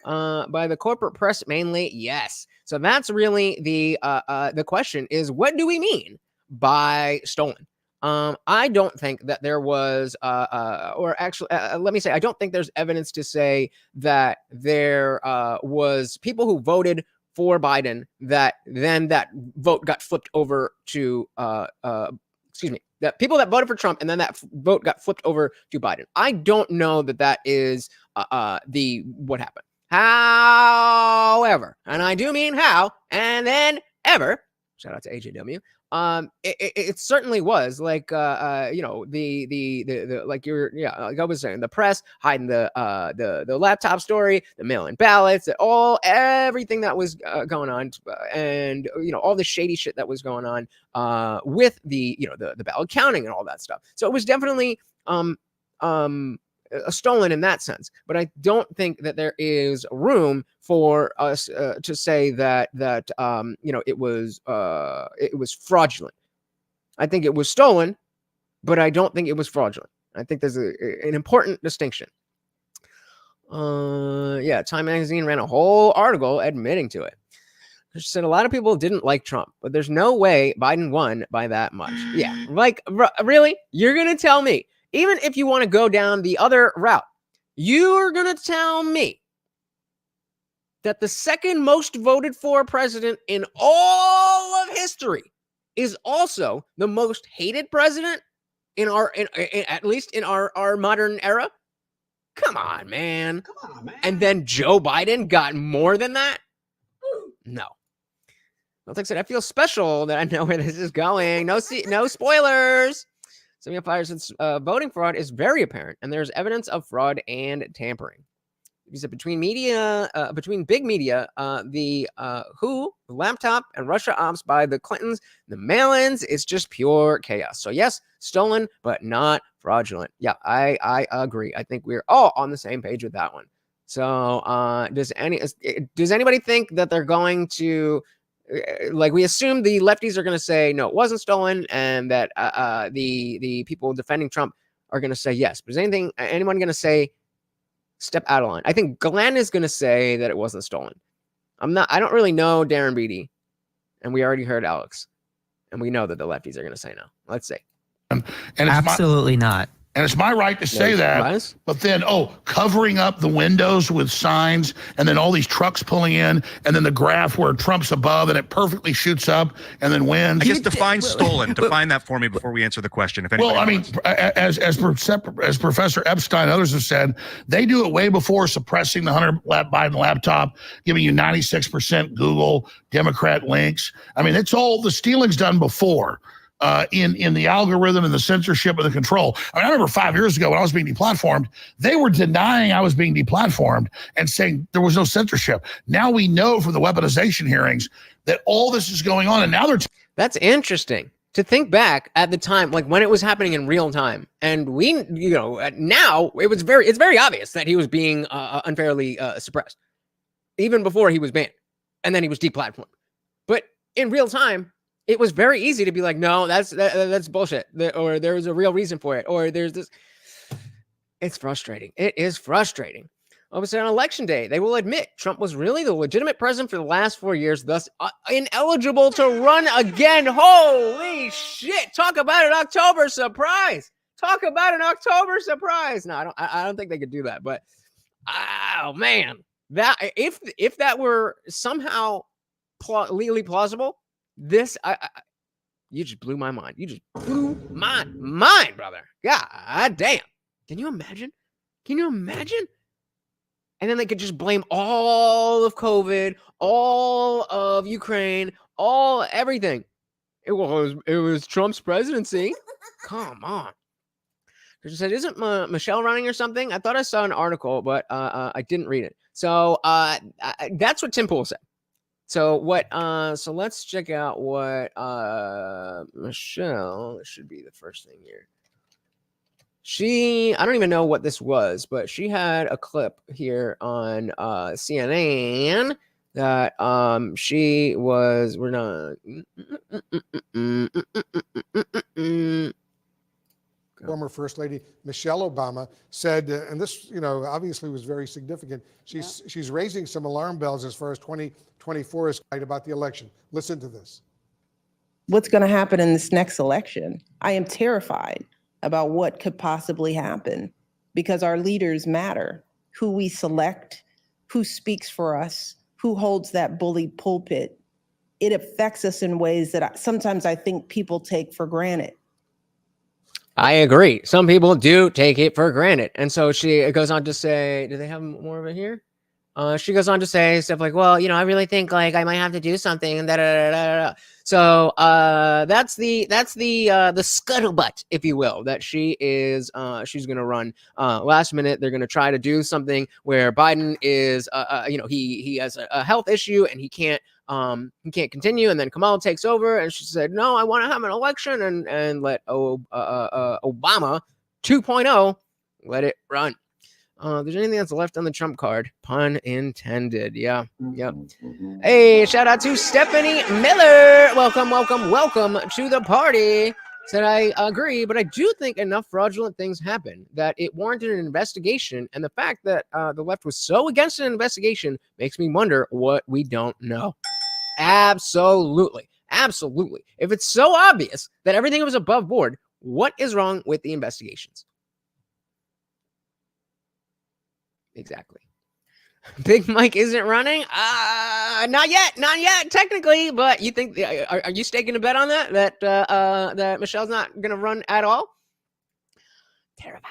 by the corporate press mainly. Yes. So that's really the question is, what do we mean by stolen? I don't think that there was, or actually, let me say, I don't think there's evidence to say that there was people who voted for Biden that then that vote got flipped over to, that people that voted for Trump and then that vote got flipped over to Biden. I don't know that that is what happened. However, and I do mean how, and then ever, shout out to AJW. It certainly was like the like like I was saying, the press hiding the laptop story, the mail-in ballots, everything that was going on, and all the shady shit that was going on with the ballot counting and all that stuff. So it was definitely stolen in that sense, but I don't think that there is room for us to say that it was fraudulent. I think it was stolen, but I don't think it was fraudulent. I think there's an important distinction. Time Magazine ran a whole article admitting to it. She said a lot of people didn't like Trump, but there's no way Biden won by that much. Yeah, like really, you're gonna tell me? Even if you want to go down the other route, you're going to tell me that the second most voted for president in all of history is also the most hated president in at least in our modern era? Come on, man. And then Joe Biden got more than that? No. Like I said, I feel special that I know where this is going. No spoilers. Samuel Fire says voting fraud is very apparent, and there's evidence of fraud and tampering. He said between big media, the WHO, the laptop, and Russia ops by the Clintons, the mail-ins, it's just pure chaos. So yes, stolen, but not fraudulent. Yeah, I agree. I think we're all on the same page with that one. So does anybody think that they're going to? Like we assume the lefties are going to say no, it wasn't stolen, and that the people defending Trump are going to say yes. But is anyone going to say step out of line? I think Glenn is going to say that it wasn't stolen. I don't really know Daren Beattie, and we already heard Alex, and we know that the lefties are going to say no. Let's see. And absolutely not. And it's my right to say that, but then, covering up the windows with signs, and then all these trucks pulling in, and then the graph where Trump's above, and it perfectly shoots up, and then wins. I guess define stolen. Define that for me before we answer the question. If well, I mean, as Professor Epstein and others have said, they do it way before suppressing the Hunter Biden laptop, giving you 96% Google Democrat links. I mean, it's all the stealing's done before. In the algorithm and the censorship and the control. I remember 5 years ago when I was being deplatformed, they were denying I was being deplatformed and saying there was no censorship. Now we know from the weaponization hearings that all this is going on, and now they're... That's interesting to think back at the time, like when it was happening in real time. And we, now it's very obvious that he was being unfairly suppressed, even before he was banned, and then he was deplatformed. But in real time, it was very easy to be like, no, that's bullshit, or there was a real reason for it, or there's this. It's frustrating. It is frustrating. Obviously, on election day, they will admit Trump was really the legitimate president for the last 4 years, thus ineligible to run again. Holy shit! Talk about an October surprise. Talk about an October surprise. No, I don't think they could do that. But oh man, that if that were somehow legally plausible. This, you just blew my mind. You just blew my mind, brother. God damn. Can you imagine? Can you imagine? And then they could just blame all of COVID, all of Ukraine, everything. It was Trump's presidency. Come on. She said, "Isn't Michelle running or something?" I thought I saw an article, but I didn't read it. So that's what Tim Pool said. So what? So let's check out what Michelle. This should be the first thing here. I don't even know what this was, but she had a clip here on CNN that we're not. Former First Lady Michelle Obama said, and this, obviously was very significant. She's raising some alarm bells as far as 2024 is about the election. Listen to this. What's going to happen in this next election? I am terrified about what could possibly happen because our leaders matter. Who we select, who speaks for us, who holds that bully pulpit. It affects us in ways that sometimes I think people take for granted. I agree. Some people do take it for granted. And so she goes on to say, do they have more of it here? She goes on to say stuff like, well, I really think like I might have to do something and da da da da da. So that's the scuttlebutt, if you will, that she's gonna run. Last minute, they're gonna try to do something where Biden is he has a health issue and he can't continue, and then Kamala takes over, and she said, no, I want to have an election and let Obama 2.0 let it run. There's anything that's left on the Trump card, pun intended. Yeah. Yep. Hey, shout out to Stephanie Miller. Welcome to the party. Said I agree, but I do think enough fraudulent things happened that it warranted an investigation. And the fact that the left was so against an investigation makes me wonder what we don't know. Absolutely. If it's so obvious that everything was above board, what is wrong with the investigations? Exactly. Big Mike isn't running? Not yet, technically, but you think, are you staking a bet on that Michelle's not going to run at all? Terrified.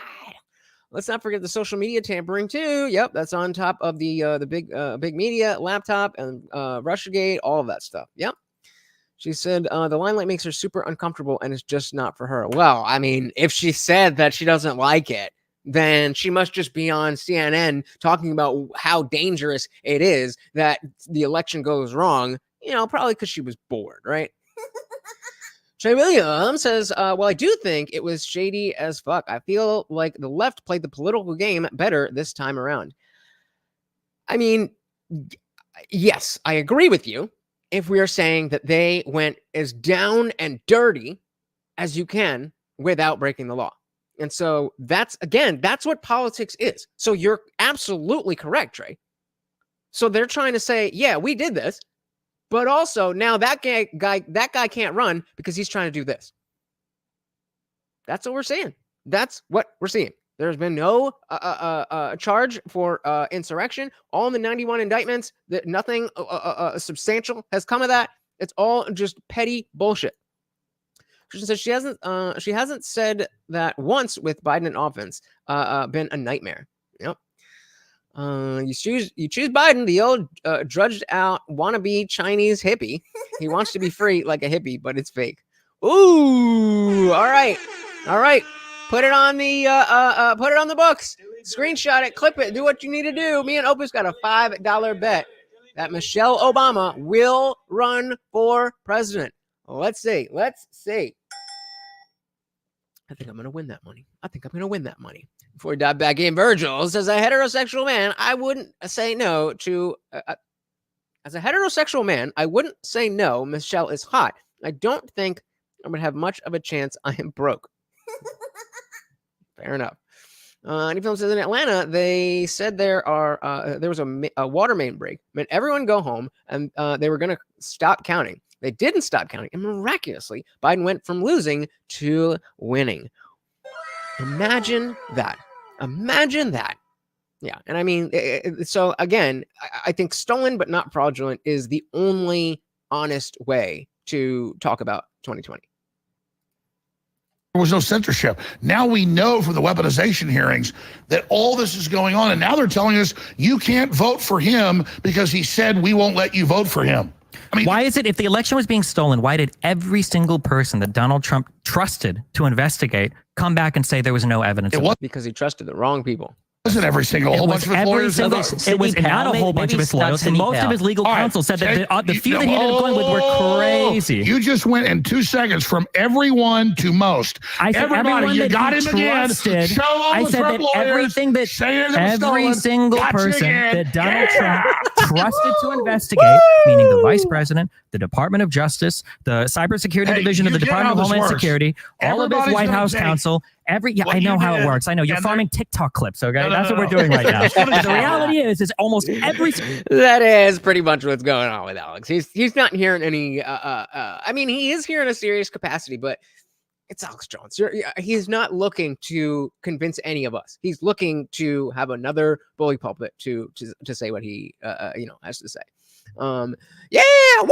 Let's not forget the social media tampering too. Yep, that's on top of the big media laptop and Russiagate, all of that stuff. Yep. She said the limelight makes her super uncomfortable and it's just not for her. Well, I mean, if she said that she doesn't like it, then she must just be on CNN talking about how dangerous it is that the election goes wrong, probably because she was bored, right? Trey Williams says, well, I do think it was shady as fuck. I feel like the left played the political game better this time around. I mean, yes, I agree with you if we are saying that they went as down and dirty as you can without breaking the law. And so that's what politics is. So you're absolutely correct, Trey. So they're trying to say, yeah, we did this, but also now that guy can't run because he's trying to do this. That's what we're saying. There's been no charge for insurrection. All the 91 indictments, that nothing substantial has come of that. It's all just petty bullshit. She says she hasn't said that once with Biden in office been a nightmare. Yep. You choose Biden, the old drudged out wannabe Chinese hippie. He wants to be free like a hippie, but it's fake. Ooh, all right. Put it on the books. Screenshot it, clip it, do what you need to do. Me and Opus got a $5 bet that Michelle Obama will run for president. Let's see. I think I'm going to win that money. Before we dive back in, Virgil says, as a heterosexual man, I wouldn't say no to... as a heterosexual man, I wouldn't say no, Michelle is hot. I don't think I'm going to have much of a chance. I am broke. Fair enough. Any film says in Atlanta, they said there was a water main break. Meant everyone go home, and they were going to stop counting. They didn't stop counting, and miraculously, Biden went from losing to winning. Imagine that. Yeah, and I mean, so again, I think stolen but not fraudulent is the only honest way to talk about 2020. there was no censorship. Now we know from the weaponization hearings that all this is going on, and now they're telling us you can't vote for him because he said we won't let you vote for him. I mean, why is it, if the election was being stolen, why did every single person that Donald Trump trusted to investigate come back and say there was no evidence? It was because he trusted the wrong people. Wasn't every single whole bunch of his lawyers? It was not a whole bunch of his lawyers, and most of his legal counsel said that the few that he ended up going with were crazy. You just went in 2 seconds from everyone to most. I said everybody, you got him again. I said that everything that every single person that Donald Trump trusted to investigate, meaning the vice president, the Department of Justice, the cybersecurity division of the Department of Homeland Security, all of his White House counsel. I know how it works. I know you're farming TikTok clips. Okay, that's what we're doing right now. The reality is almost every. That is pretty much what's going on with Alex. He's not here in any. I mean, he is here in a serious capacity, but it's Alex Jones. He's not looking to convince any of us. He's looking to have another bully pulpit to say what he has to say. Yeah, woo!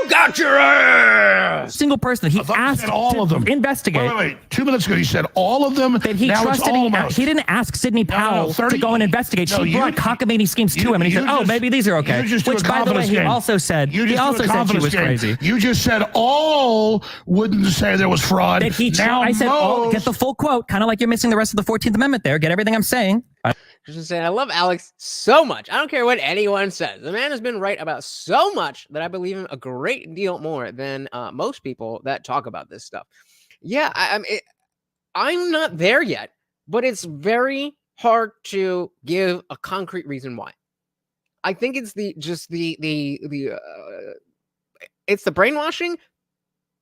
Got your ass! Single person that he asked all of them investigate. Wait. 2 minutes ago, he said all of them. That he trusted. He didn't ask Sidney Powell to go and investigate. She brought cockamamie schemes to him, and he said, "Oh, maybe these are okay." Which, by the way, he also said. He also said she was crazy. You just said all wouldn't say there was fraud. That he. I said all. Get the full quote. Kind of like you're missing the rest of the 14th Amendment there. Get everything I'm saying. Just saying, I love Alex so much. I don't care what anyone says. The man has been right about so much that I believe him a great deal more than most people that talk about this stuff. Yeah, I'm not there yet, but it's very hard to give a concrete reason why. I think it's it's the brainwashing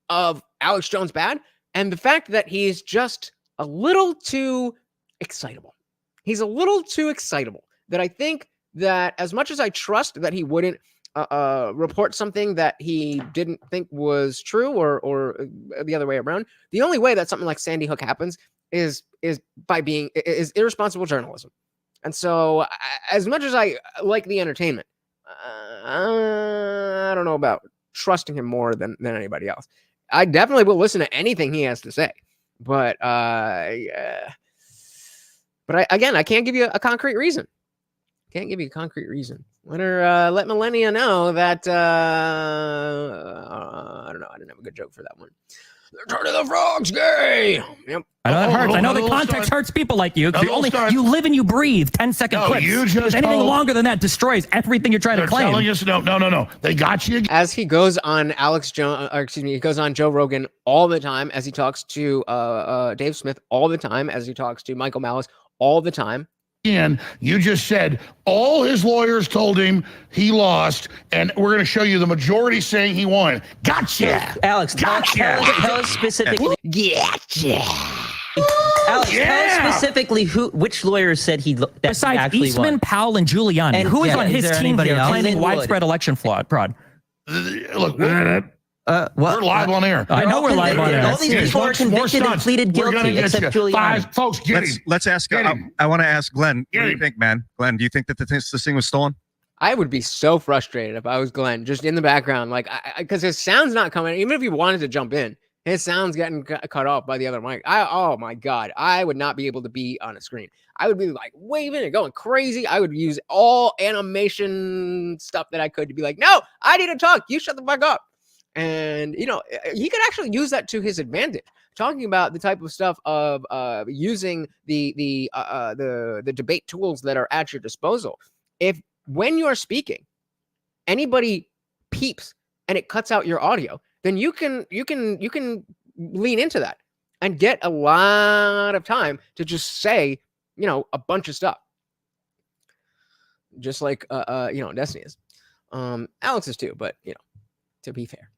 of Alex Jones bad, and the fact that he's just a little too excitable. He's a little too excitable, that I think that as much as I trust that he wouldn't report something that he didn't think was true or the other way around, the only way that something like Sandy Hook happens is by being irresponsible journalism. And so as much as I like the entertainment, I don't know about trusting him more than anybody else. I definitely will listen to anything he has to say, but I can't give you a concrete reason. Can't give you a concrete reason. Let millennia know that I don't know. I didn't have a good joke for that one. They're turning the frogs gay. Yep. I know that hurts. I know the context hurts people like you. You live and you breathe 10-second clips. Anything longer than that destroys everything you're trying to claim. Telling us no. They got you. As he goes on he goes on Joe Rogan all the time, as he talks to Dave Smith all the time, as he talks to Michael Malice all the time. And you just said all his lawyers told him he lost, and we're going to show you the majority saying he won. Gotcha, Alex. Gotcha. Tell us specifically. Gotcha. Alex, tell us specifically which lawyers said that besides actually Eastman, won. Powell, and Giuliani. And who is on his team here claiming widespread election fraud? Look, we're live on air. I know we're live on air. All these people are convicted and pleaded guilty, except Giuliani. Folks, let's ask. I want to ask Glenn. What do you think, man? Glenn, do you think that this thing was stolen? I would be so frustrated if I was Glenn, just in the background, like, because his sound's not coming. Even if he wanted to jump in, his sound's getting cut off by the other mic. Oh my God, I would not be able to be on a screen. I would be like waving and going crazy. I would use all animation stuff that I could to be like, no, I need to talk. You shut the fuck up. And, he could actually use that to his advantage. Talking about the type of stuff of using the debate tools that are at your disposal. If when you're speaking, anybody peeps and it cuts out your audio, then you can lean into that and get a lot of time to just say, a bunch of stuff. Just like Destiny is. Alex is too, but to be fair.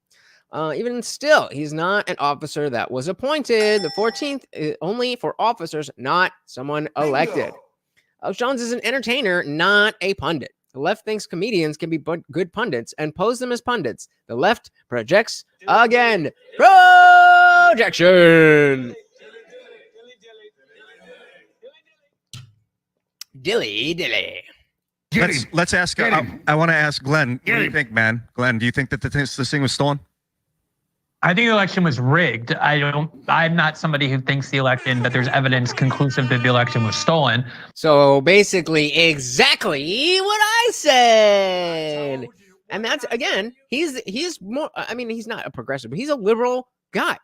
Even still, he's not an officer that was appointed. The 14th is only for officers, not someone elected. Alex Jones is an entertainer, not a pundit. The left thinks comedians can be good pundits and pose them as pundits. The left projects again. Projection. Dilly. Let's ask. I want to ask Glenn. What do you think, man? Glenn, do you think that this thing was stolen? I think the election was rigged. I'm not somebody who thinks that there's evidence conclusive that the election was stolen. So basically exactly what I said. And that's, again, he's more, I mean, he's not a progressive, but he's a liberal guy.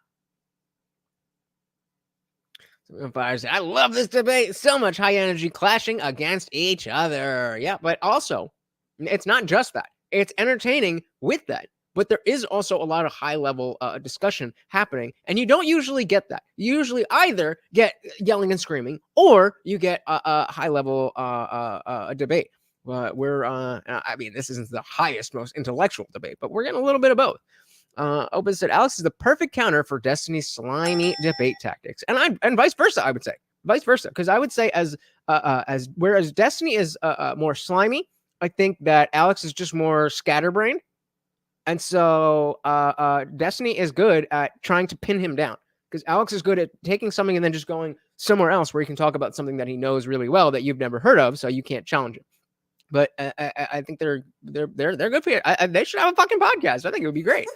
I love this debate so much. High energy clashing against each other. Yeah, but also it's not just that. It's entertaining with that. But there is also a lot of high-level discussion happening, and you don't usually get that. You usually either get yelling and screaming, or you get a high-level debate. I mean, this isn't the highest, most intellectual debate, but we're getting a little bit of both. Open said, Alex is the perfect counter for Destiny's slimy debate tactics, and vice versa. I would say vice versa, because I would say as whereas Destiny is more slimy, I think that Alex is just more scatterbrained. And so Destiny is good at trying to pin him down, because Alex is good at taking something and then just going somewhere else where he can talk about something that he knows really well that you've never heard of, so you can't challenge him. But I think they're good for you. They should have a fucking podcast. I think it would be great.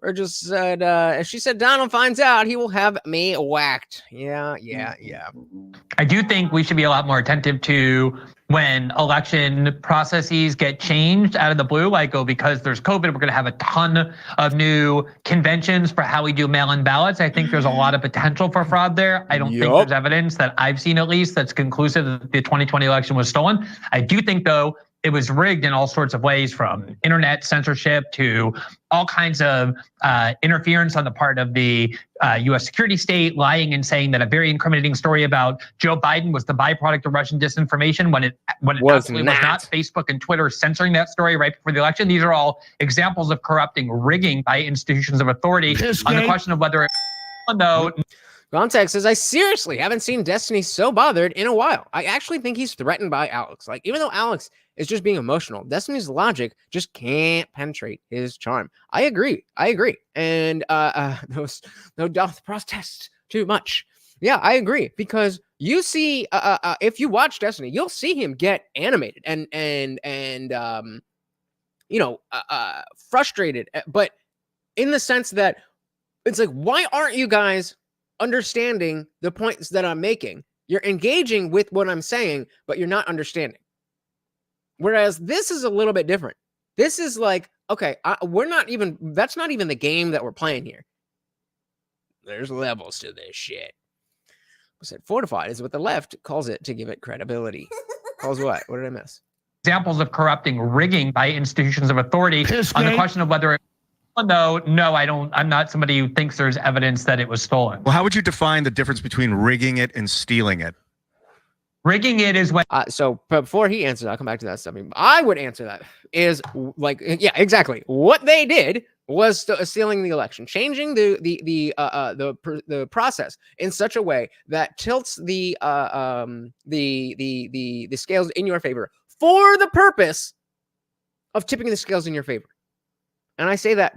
Or just said, if she said Donald finds out, he will have me whacked. Yeah. I do think we should be a lot more attentive to when election processes get changed out of the blue, like, because there's COVID, we're going to have a ton of new conventions for how we do mail-in ballots. I think there's a lot of potential for fraud there. I don't think there's evidence that I've seen, at least, that's conclusive that the 2020 election was stolen. I do think, though, it was rigged in all sorts of ways, from internet censorship to all kinds of interference on the part of the U.S. security state, lying and saying that a very incriminating story about Joe Biden was the byproduct of Russian disinformation when it absolutely was not. Facebook and Twitter censoring that story right before the election. These are all examples of corrupting rigging by institutions of authority. On the question of whether Contact says, I seriously haven't seen Destiny so bothered in a while. I actually think he's threatened by Alex. Like, even though Alex is just being emotional, Destiny's logic just can't penetrate his charm. I agree. And those no doth protest too much. Yeah, I agree, because you see, if you watch Destiny, you'll see him get animated and frustrated, but in the sense that it's like, why aren't you guys understanding the points that I'm making? You're engaging with what I'm saying, but you're not understanding. Whereas this is a little bit different. This is like, okay, that's not even the game that we're playing here. There's levels to this shit. I said fortified is what the left calls it to give it credibility. Calls what? What did I miss? Examples of corrupting rigging by institutions of authority. On the question of whether No, I don't. I'm not somebody who thinks there's evidence that it was stolen. Well, how would you define the difference between rigging it and stealing it? Rigging it is when. So before he answers, I'll come back to that stuff. I would answer that is like, yeah, exactly. What they did was stealing the election, changing the process in such a way that tilts the scales in your favor for the purpose of tipping the scales in your favor. And I say that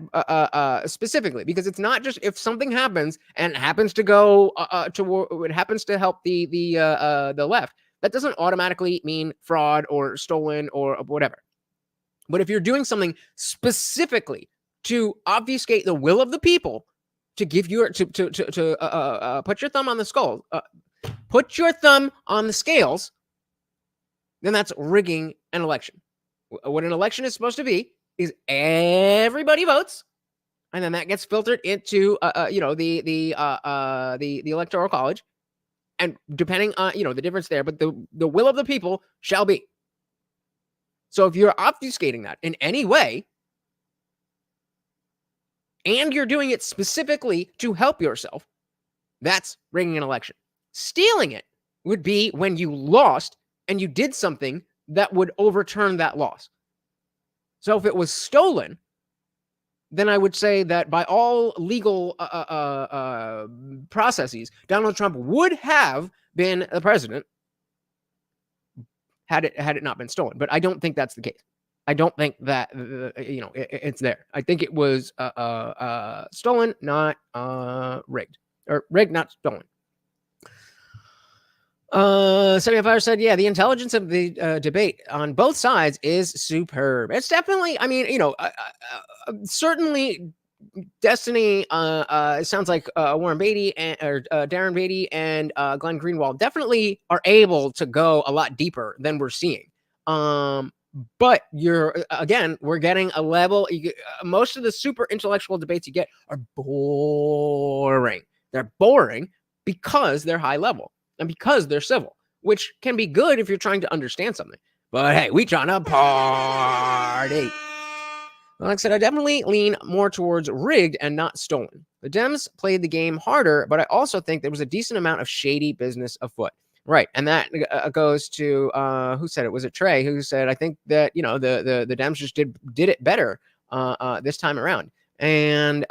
specifically because it's not just if something happens and it happens to go it happens to help the left. That doesn't automatically mean fraud or stolen or whatever. But if you're doing something specifically to obfuscate the will of the people, to give your put your thumb on the skull, put your thumb on the scales, then that's rigging an election. What an election is supposed to be is everybody votes, and then that gets filtered into the electoral college, and depending on the difference there, but the will of the people shall be. So if you're obfuscating that in any way, and you're doing it specifically to help yourself, that's rigging an election. Stealing it would be when you lost and you did something that would overturn that loss. So if it was stolen, then I would say that by all legal processes, Donald Trump would have been the president had it not been stolen. But I don't think that's the case. I don't think that it's there. I think it was stolen, not rigged, or rigged, not stolen. 75 said, yeah, the intelligence of the debate on both sides is superb. It's definitely, I mean, certainly Destiny, it sounds like Warren Beattie or Daren Beattie and Glenn Greenwald definitely are able to go a lot deeper than we're seeing. But we're getting a level. Most of the super intellectual debates you get are boring. They're boring because they're high level and because they're civil, which can be good if you're trying to understand something. But hey, we trying to party. Like I said, I definitely lean more towards rigged and not stolen. The Dems played the game harder, but I also think there was a decent amount of shady business afoot. Right, and that goes to who said it? Was it Trey who said? I think that the Dems just did it better this time around, and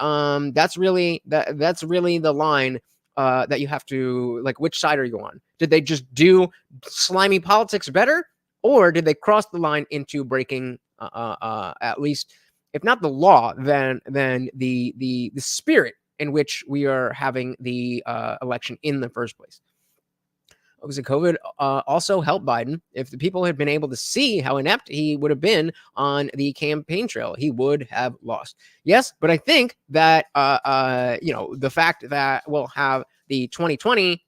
that's really the line that you have to like. Which side are you on? Did they just do slimy politics better, or did they cross the line into breaking at least? If not the law, then the spirit in which we are having the election in the first place. Obviously, COVID also helped Biden. If the people had been able to see how inept he would have been on the campaign trail, he would have lost. Yes, but I think that the fact that we'll have the 2020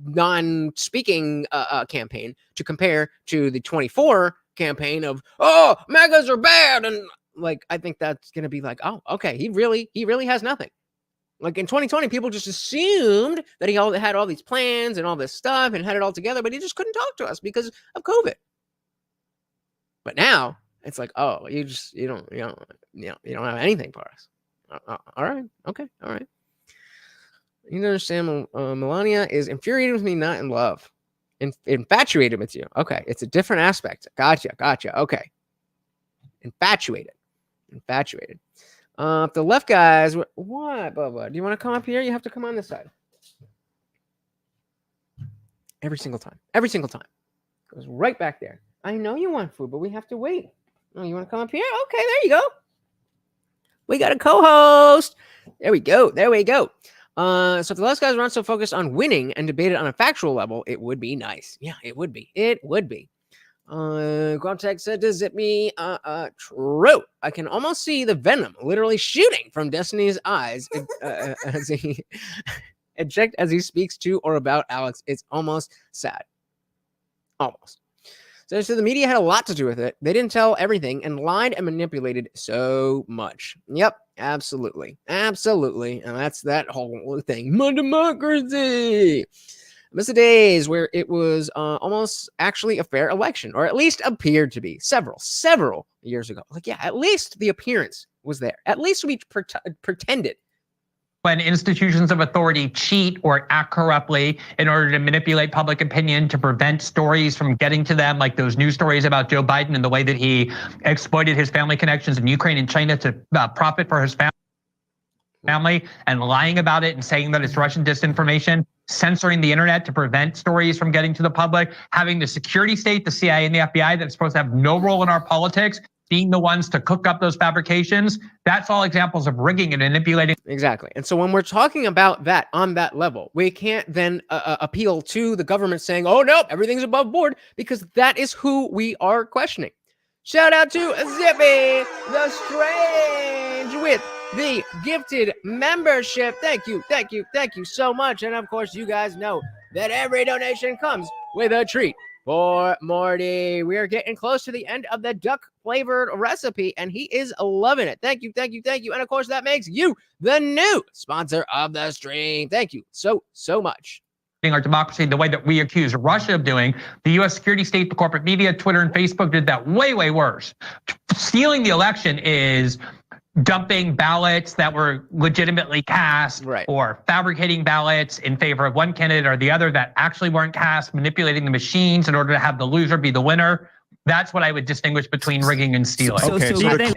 non-speaking campaign to compare to the 24 campaign of MAGAs are bad and. Like, I think that's going to be like, oh, okay, he really has nothing. Like in 2020, people just assumed that he had all these plans and all this stuff and had it all together, but he just couldn't talk to us because of COVID. But now it's like, oh, you don't have anything for us. All right, okay, all right. You understand? Melania is infuriated with me, not in love, infatuated with you. Okay, it's a different aspect. Gotcha. Okay, infatuated. If the left guys, what, Bubba? Do you want to come up here? You have to come on this side. Every single time. Goes right back there. I know you want food, but we have to wait. Oh, you want to come up here? Okay, there you go. We got a co-host. There we go. So if the left guys weren't so focused on winning and debated on a factual level, it would be nice. Yeah, it would be. Gromtech said, does it me? True. I can almost see the venom literally shooting from Destiny's eyes as he eject as he speaks to or about Alex. It's almost sad. Almost. So the media had a lot to do with it. They didn't tell everything and lied and manipulated so much. Yep, absolutely. And that's that whole thing. My democracy. I miss the days where it was almost actually a fair election, or at least appeared to be several years ago. Like, yeah, at least the appearance was there. At least we pretended. When institutions of authority cheat or act corruptly in order to manipulate public opinion to prevent stories from getting to them, like those news stories about Joe Biden and the way that he exploited his family connections in Ukraine and China to profit for his family and lying about it and saying that it's Russian disinformation, censoring the internet to prevent stories from getting to the public, having the security state, the CIA and the FBI that's supposed to have no role in our politics, being the ones to cook up those fabrications. That's all examples of rigging and manipulating. Exactly. And so when we're talking about that on that level, we can't then appeal to the government saying, oh, no, everything's above board, because that is who we are questioning. Shout out to Zippy the Strange with the gifted membership. Thank you so much. And of course, you guys know that every donation comes with a treat for Morty. We are getting close to the end of the duck flavored recipe, and he is loving it. Thank you. And of course, that makes you the new sponsor of the stream. Thank you so much. Our democracy the way that we accuse Russia of doing. The U.S. security state, the corporate media, Twitter and Facebook did that way worse. Stealing the election is dumping ballots that were legitimately cast, right, or fabricating ballots in favor of one candidate or the other that actually weren't cast, manipulating the machines in order to have the loser be the winner. That's what I would distinguish between rigging and stealing.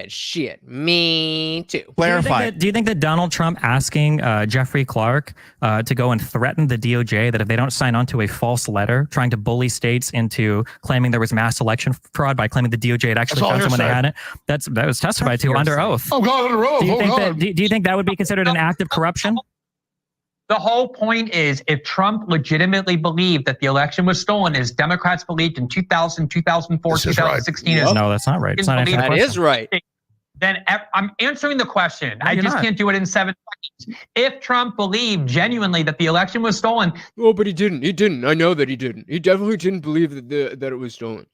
Shit, me too. Clarify. Do you think that Donald Trump asking Jeffrey Clark to go and threaten the DOJ that if they don't sign on to a false letter trying to bully states into claiming there was mass election fraud by claiming the DOJ had actually found someone that had it? That was testified to under oath. Oh God, under oath. Do you think that would be considered an act of corruption? The whole point is, if Trump legitimately believed that the election was stolen, as Democrats believed in 2000, 2004, 2016, no, that's not right. It's not that is right. then I'm answering the question. No, I you're just not. can't do it in 7 seconds. If Trump believed genuinely that the election was stolen. Oh, but he didn't. He didn't. I know that he didn't. He definitely didn't believe that it was stolen.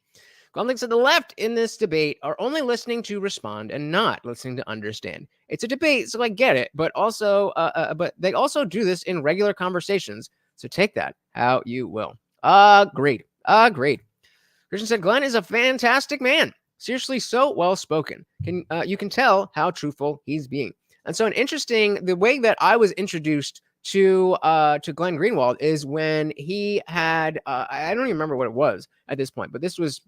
Colleagues at the left in this debate are only listening to respond and not listening to understand. It's a debate, so I get it, but but they also do this in regular conversations. So take that how you will. Agreed. Christian said, Glenn is a fantastic man. Seriously, so well spoken. You can tell how truthful he's being. And so, the way that I was introduced to Glenn Greenwald is when he had I don't even remember what it was at this point, but this was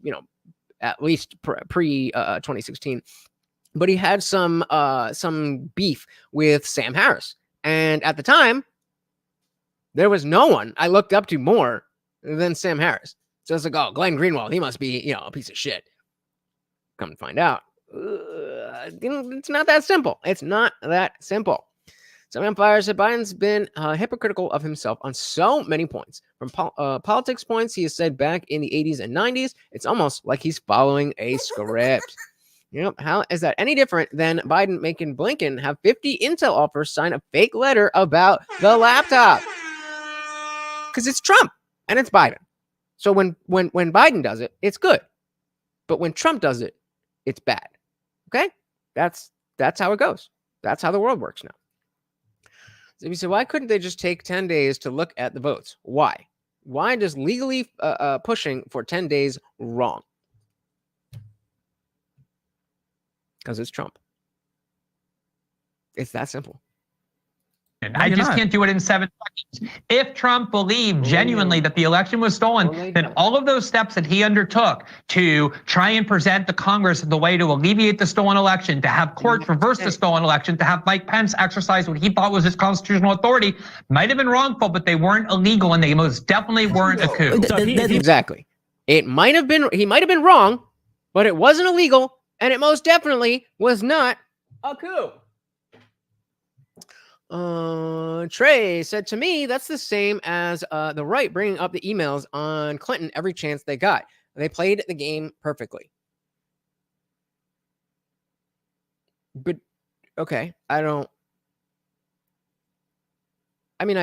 at least pre 2016. But he had some beef with Sam Harris, and at the time, there was no one I looked up to more than Sam Harris. So it's like, oh, Glenn Greenwald, he must be a piece of shit. Come to find out, it's not that simple. It's not that simple. Some empires said Biden's been hypocritical of himself on so many points. From politics points, he has said back in the 80s and 90s, it's almost like he's following a script. How is that any different than Biden making Blinken have 50 intel offers sign a fake letter about the laptop? Because it's Trump and it's Biden. So when Biden does it, it's good. But when Trump does it, it's bad. Okay? That's how it goes. That's how the world works now. So you say, why couldn't they just take 10 days to look at the votes? Why? Why does legally pushing for 10 days wrong? Because it's Trump. It's that simple. I just can't do it in 7 seconds. If Trump believed genuinely that the election was stolen, then all of those steps that he undertook to try and present the Congress the way to alleviate the stolen election, to have courts reverse the stolen election, to have Mike Pence exercise what he thought was his constitutional authority, might have been wrongful, but they weren't illegal, and they most definitely weren't a coup. Exactly. He might have been wrong, but it wasn't illegal, and it most definitely was not a coup. Trey said, to me, that's the same as the right bringing up the emails on Clinton every chance they got. They played the game perfectly. But okay, I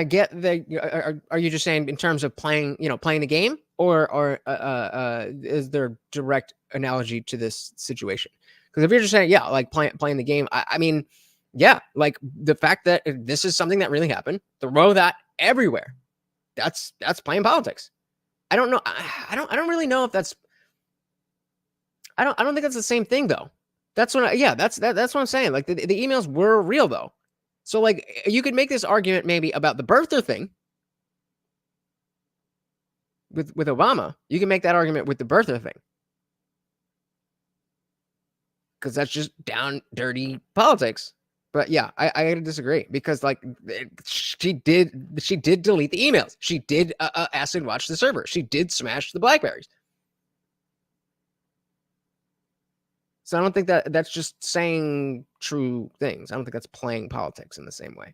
get the. Are you just saying in terms of playing the game, or is there direct analogy to this situation? Because if you're just saying, like playing the game, I mean. Yeah, like the fact that this is something that really happened, throw that everywhere. That's playing politics. I don't know. I don't really know if that's. I don't think that's the same thing though. That's what. That's what I'm saying. Like the emails were real though. So like you could make this argument maybe about the birther thing with Obama. You can make that argument with the birther thing. Because that's just down dirty politics. But yeah, I gotta disagree because like she did delete the emails. She did acid watch the server. She did smash the BlackBerries. So I don't think that's just saying true things. I don't think that's playing politics in the same way.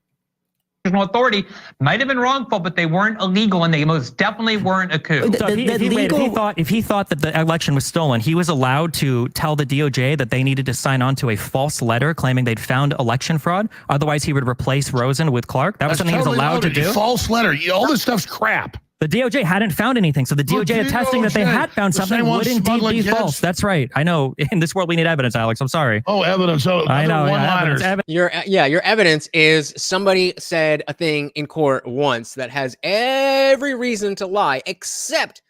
Authority might have been wrongful, but they weren't illegal, and they most definitely weren't a coup. So if he thought that the election was stolen, he was allowed to tell the DOJ that they needed to sign on to a false letter claiming they'd found election fraud. Otherwise, he would replace Rosen with Clark. That was something he was allowed to do. False letter. All this stuff's crap. The DOJ hadn't found anything, so the DOJ attesting that they had found something would indeed be false. That's right. I know. In this world, we need evidence, Alex. I'm sorry. Oh, evidence. Oh, I know. Your evidence is somebody said a thing in court once that has every reason to lie, except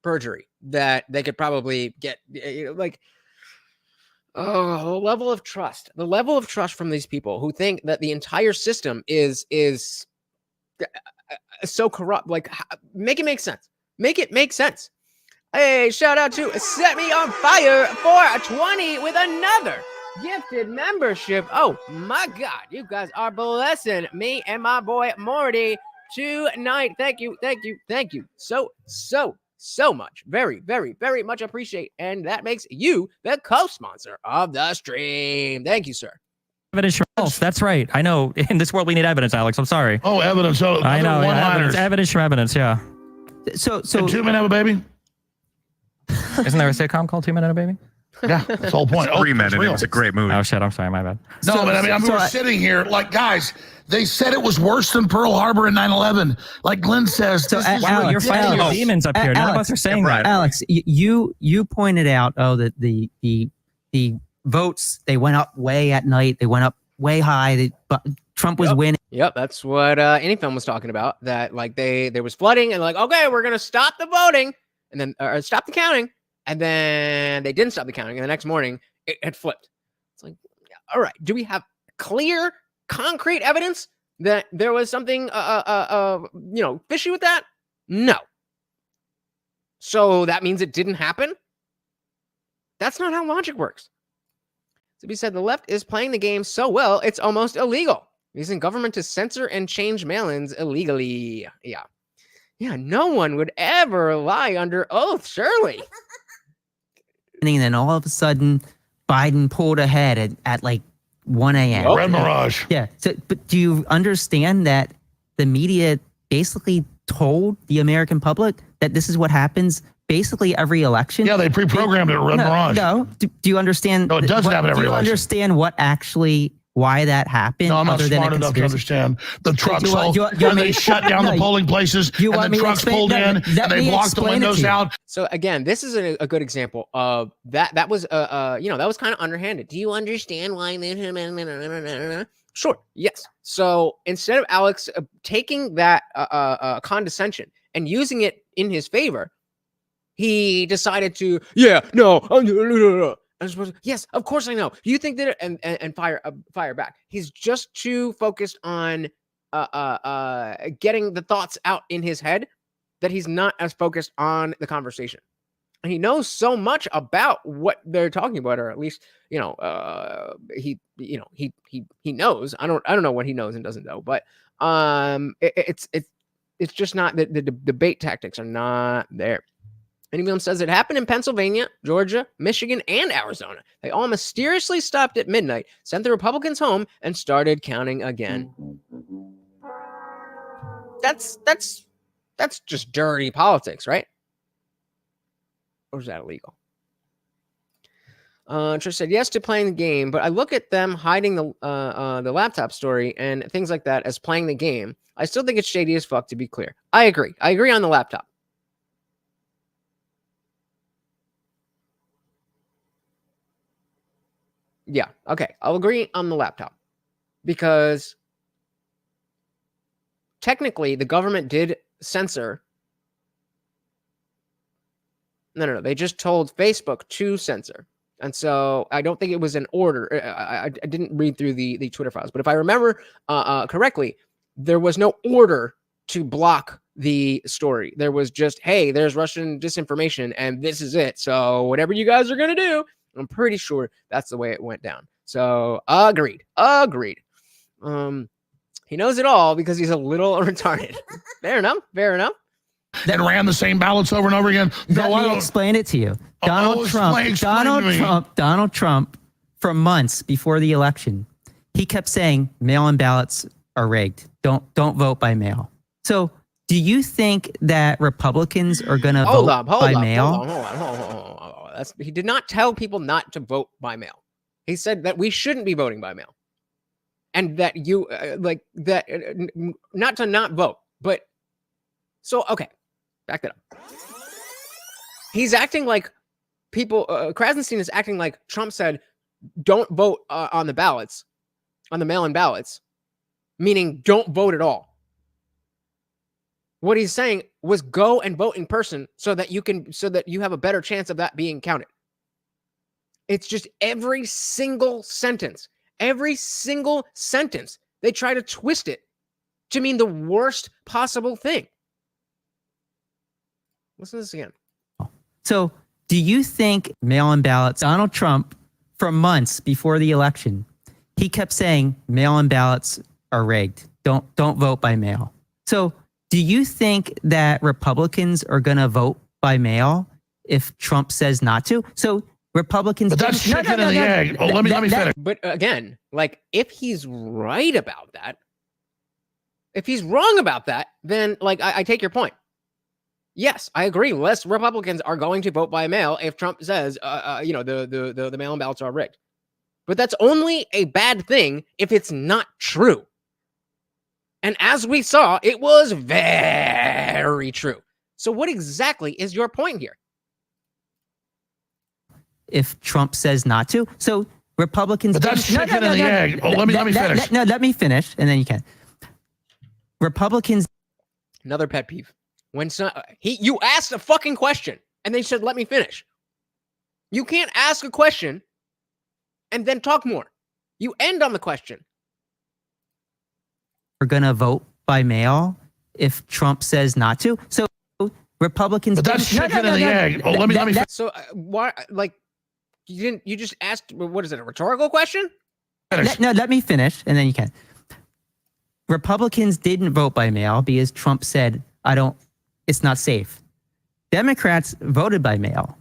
perjury. That they could probably get the level of trust from these people who think that the entire system is so corrupt. Like, make it make sense. Make it make sense. Hey, shout out to Set Me On Fire for 20 with another gifted membership. Oh my God, you guys are blessing me and my boy Morty tonight. Thank you so much. Very, very, very much appreciate. And that makes you the co-sponsor of the stream. Thank you, sir. Evidence from false. That's right. I know. In this world, we need evidence, Alex. I'm sorry. Oh, evidence. Oh, I know. Evidence from evidence. Yeah. So 2 Men Have a Baby. Isn't there a sitcom called 2 Men and a Baby? Yeah, that's the whole point. It's 3 it's minutes. real. It's a great movie. Oh shit! I'm sorry, my bad. No, but I mean, we're sitting here like, guys, they said it was worse than Pearl Harbor and 9/11. Like Glenn says, So, this is Wow, you're fighting your Alex, demons up here. None of us are saying that. Alex, you pointed out, that the votes, they went up way at night. They went up way high. But Trump was winning. Yep, that's what Anyfilm was talking about. That like there was flooding and like, okay, we're gonna stop the voting and then or stop the counting, and then they didn't stop the counting, and the next morning it had flipped. It's like, all right, do we have clear, concrete evidence that there was something fishy with that? No. So that means it didn't happen? That's not how logic works. So he said the left is playing the game so well, it's almost illegal. Using government to censor and change mail-ins illegally. Yeah. Yeah, no one would ever lie under oath, surely. And then all of a sudden, Biden pulled ahead at like 1 a.m. Red Mirage. Yeah. So, but do you understand that the media basically told the American public that this is what happens basically every election? Yeah, they pre-programmed it. Red Mirage. No. Do you understand? No, it doesn't happen every election. Do you understand what actually why that happened? No, I'm not smart enough to understand. The trucks they shut down the polling places, and the trucks pulled in, and they blocked the windows out. So again, this is a good example of that. That was that was kind of underhanded. Do you understand why? Sure. Yes. So instead of Alex taking that condescension and using it in his favor, he decided to, yes, of course I know. You think that, and fire back. He's just too focused on getting the thoughts out in his head that he's not as focused on the conversation. And he knows so much about what they're talking about, or at least he knows. I don't know what he knows and doesn't know, but it's just not the debate tactics are not there. Anyone says it happened in Pennsylvania, Georgia, Michigan, and Arizona. They all mysteriously stopped at midnight, sent the Republicans home, and started counting again. That's just dirty politics, right? Or is that illegal? Trish said yes to playing the game, but I look at them hiding the laptop story and things like that as playing the game. I still think it's shady as fuck, to be clear. I agree. I agree on the laptop. Yeah, okay. I'll agree on the laptop. Because technically, the government did censor. No. They just told Facebook to censor. And so I don't think it was an order. I didn't read through the Twitter files. But if I remember correctly, there was no order to block the story. There was just, hey, there's Russian disinformation, and this is it. So whatever you guys are going to do, I'm pretty sure that's the way it went down. So agreed. He knows it all because he's a little retarded. Fair enough. That ran the same ballots over and over again. Let me explain it to you. Donald Trump, for months before the election, he kept saying mail-in ballots are rigged. Don't vote by mail. So do you think that Republicans are going to vote by mail? Hold on. He did not tell people not to vote by mail. He said that we shouldn't be voting by mail, and that you not to not vote. But so okay, back that up. He's acting like people. Krassenstein is acting like Trump said, "Don't vote on the ballots, on the mail-in ballots," meaning don't vote at all. What he's saying was go and vote in person so that you have a better chance of that being counted. It's just every single sentence, they try to twist it to mean the worst possible thing. Listen to this again. So do you think mail-in ballots, Donald Trump, for months before the election, he kept saying mail-in ballots are rigged. Don't vote by mail. So do you think that Republicans are going to vote by mail if Trump says not to? So Republicans. But that's chicken and the egg. Oh, let me finish. But again, like if he's right about that, if he's wrong about that, then like I take your point. Yes, I agree. Less Republicans are going to vote by mail if Trump says, the mail-in ballots are rigged. But that's only a bad thing if it's not true. And as we saw, it was very true. So what exactly is your point here? If Trump says not to. So Republicans... But that's chicken and the egg. Oh, let me finish. No, let me finish, and then you can. Republicans... Another pet peeve. When you asked a fucking question, and they said, let me finish. You can't ask a question and then talk more. You end on the question. We're going to vote by mail if Trump says not to. So Republicans... But that's chicken and the egg. Oh, let me finish. So why, like, you just asked, what is it, a rhetorical question? Let me finish, and then you can. Republicans didn't vote by mail because Trump said, it's not safe. Democrats voted by mail.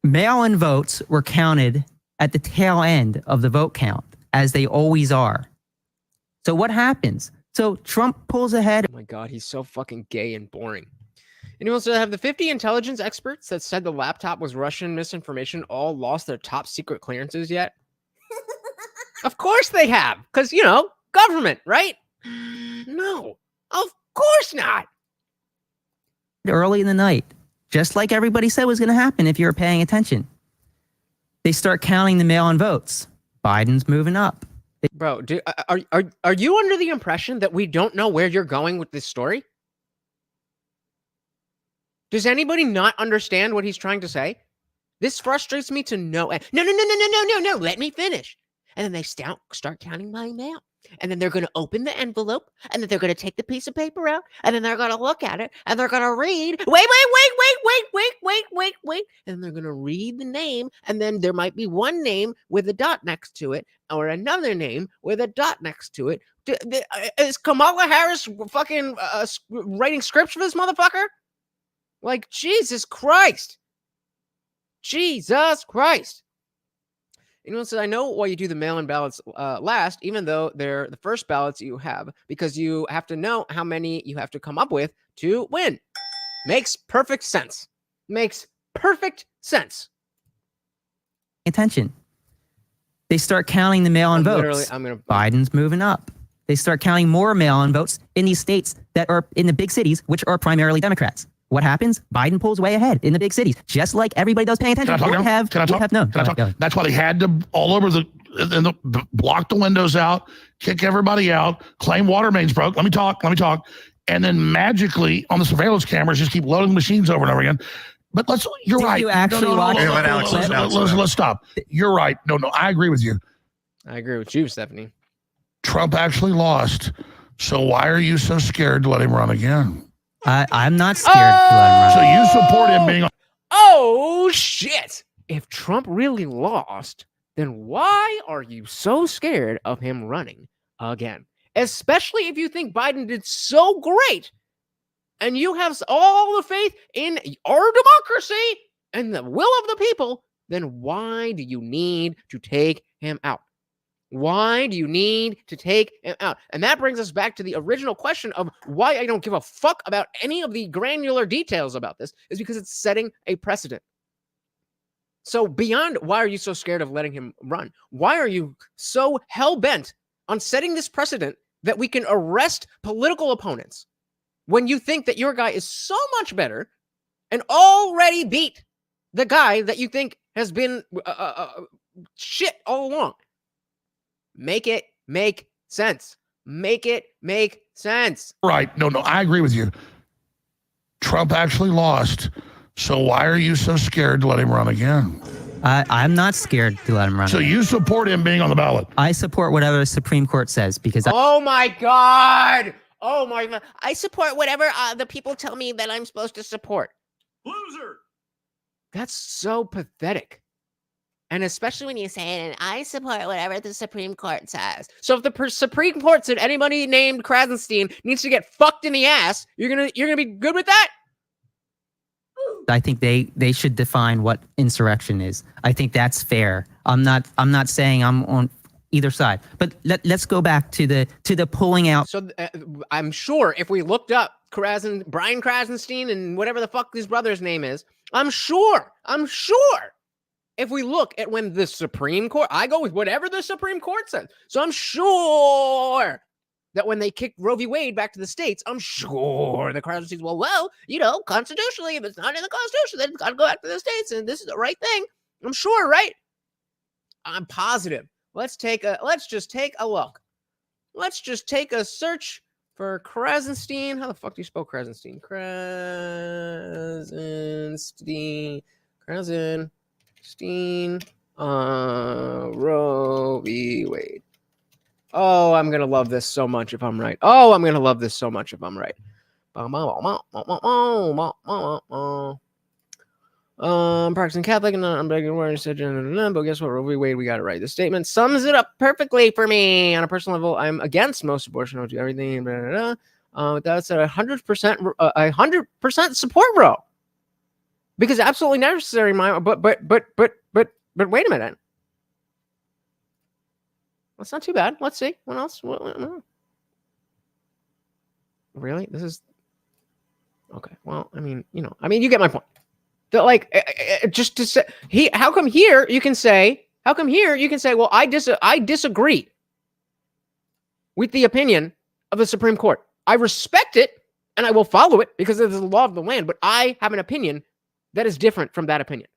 Mail-in votes were counted at the tail end of the vote count, as they always are. So what happens? So Trump pulls ahead. Oh my God, he's so fucking gay and boring. And he also have the 50 intelligence experts that said the laptop was Russian misinformation all lost their top secret clearances yet? Of course they have, because, government, right? No, of course not. Early in the night, just like everybody said was going to happen if you were paying attention. They start counting the mail-in votes. Biden's moving up. Bro, are you under the impression that we don't know where you're going with this story? Does anybody not understand what he's trying to say? This frustrates me to no end. No, let me finish. And then they start counting by mail. And then they're going to open the envelope, and then they're going to take the piece of paper out, and then they're going to look at it, and they're going to read, wait. And then they're going to read the name, and then there might be one name with a dot next to it, or another name with a dot next to it. Is Kamala Harris fucking writing scripts for this motherfucker? Like, Jesus Christ. Jesus Christ. So I know why you do the mail-in ballots last, even though they're the first ballots you have, because you have to know how many you have to come up with to win. Makes perfect sense. Makes perfect sense. Attention. They start counting the mail-in votes. Biden's moving up. They start counting more mail-in votes in these states that are in the big cities, which are primarily Democrats. What happens? Biden pulls way ahead in the big cities, just like everybody does paying attention. Can I talk? That's why they had to all over block the windows out, kick everybody out, claim water mains broke. Let me talk. And then magically on the surveillance cameras, just keep loading machines over and over again. But you're right. You actually let's stop. You're right. No, I agree with you. I agree with you, Stephanie. Trump actually lost. So why are you so scared to let him run again? I'm not scared to let him run. So you support him being... Oh, shit. If Trump really lost, then why are you so scared of him running again? Especially if you think Biden did so great and you have all the faith in our democracy and the will of the people, then why do you need to take him out? Why do you need to take him out? And that brings us back to the original question of why I don't give a fuck about any of the granular details about this, is because it's setting a precedent. So beyond why are you so scared of letting him run? Why are you so hell-bent on setting this precedent that we can arrest political opponents when you think that your guy is so much better and already beat the guy that you think has been shit all along? Make it make sense. Make it make sense. Right. No, I agree with you. Trump actually lost. So why are you so scared to let him run again? I'm not scared to let him run. So you support him being on the ballot? I support whatever the Supreme Court says because... Oh my God. Oh my God. I support whatever the people tell me that I'm supposed to support. Loser. That's so pathetic. And especially when you say it, and I support whatever the Supreme Court says. So if the Supreme Court said anybody named Krassenstein needs to get fucked in the ass, you're gonna be good with that? I think they should define what insurrection is. I think that's fair. I'm not saying I'm either side. But let's go back to the pulling out. So I'm sure if we looked up Brian Krassenstein and whatever the fuck his brother's name is, I'm sure if we look at when the Supreme Court, I go with whatever the Supreme Court says. So I'm sure that when they kicked Roe v. Wade back to the states, I'm sure the Krassensteins, well, you know, constitutionally, if it's not in the Constitution, then it's got to go back to the states, and this is the right thing. I'm sure, right? I'm positive. Let's just take a look. Let's just take a search for Krassenstein. How the fuck do you spell Krassenstein? Krassenstein, Roe v. Wade. Oh, I'm going to love this so much if I'm right. Practicing Catholic and I'm begging word said, but guess what? Roe v. Wade, we got it right. The statement sums it up perfectly for me. On a personal level, I'm against most abortion. I'll do everything. That's 100% support Roe because it's absolutely necessary. But wait a minute. That's not too bad. Let's see what else. Really, this is okay. Well, I mean, you get my point. That just to say, how come here you can say, well, I disagree with the opinion of the Supreme Court. I respect it and I will follow it because it is the law of the land, but I have an opinion that is different from that opinion.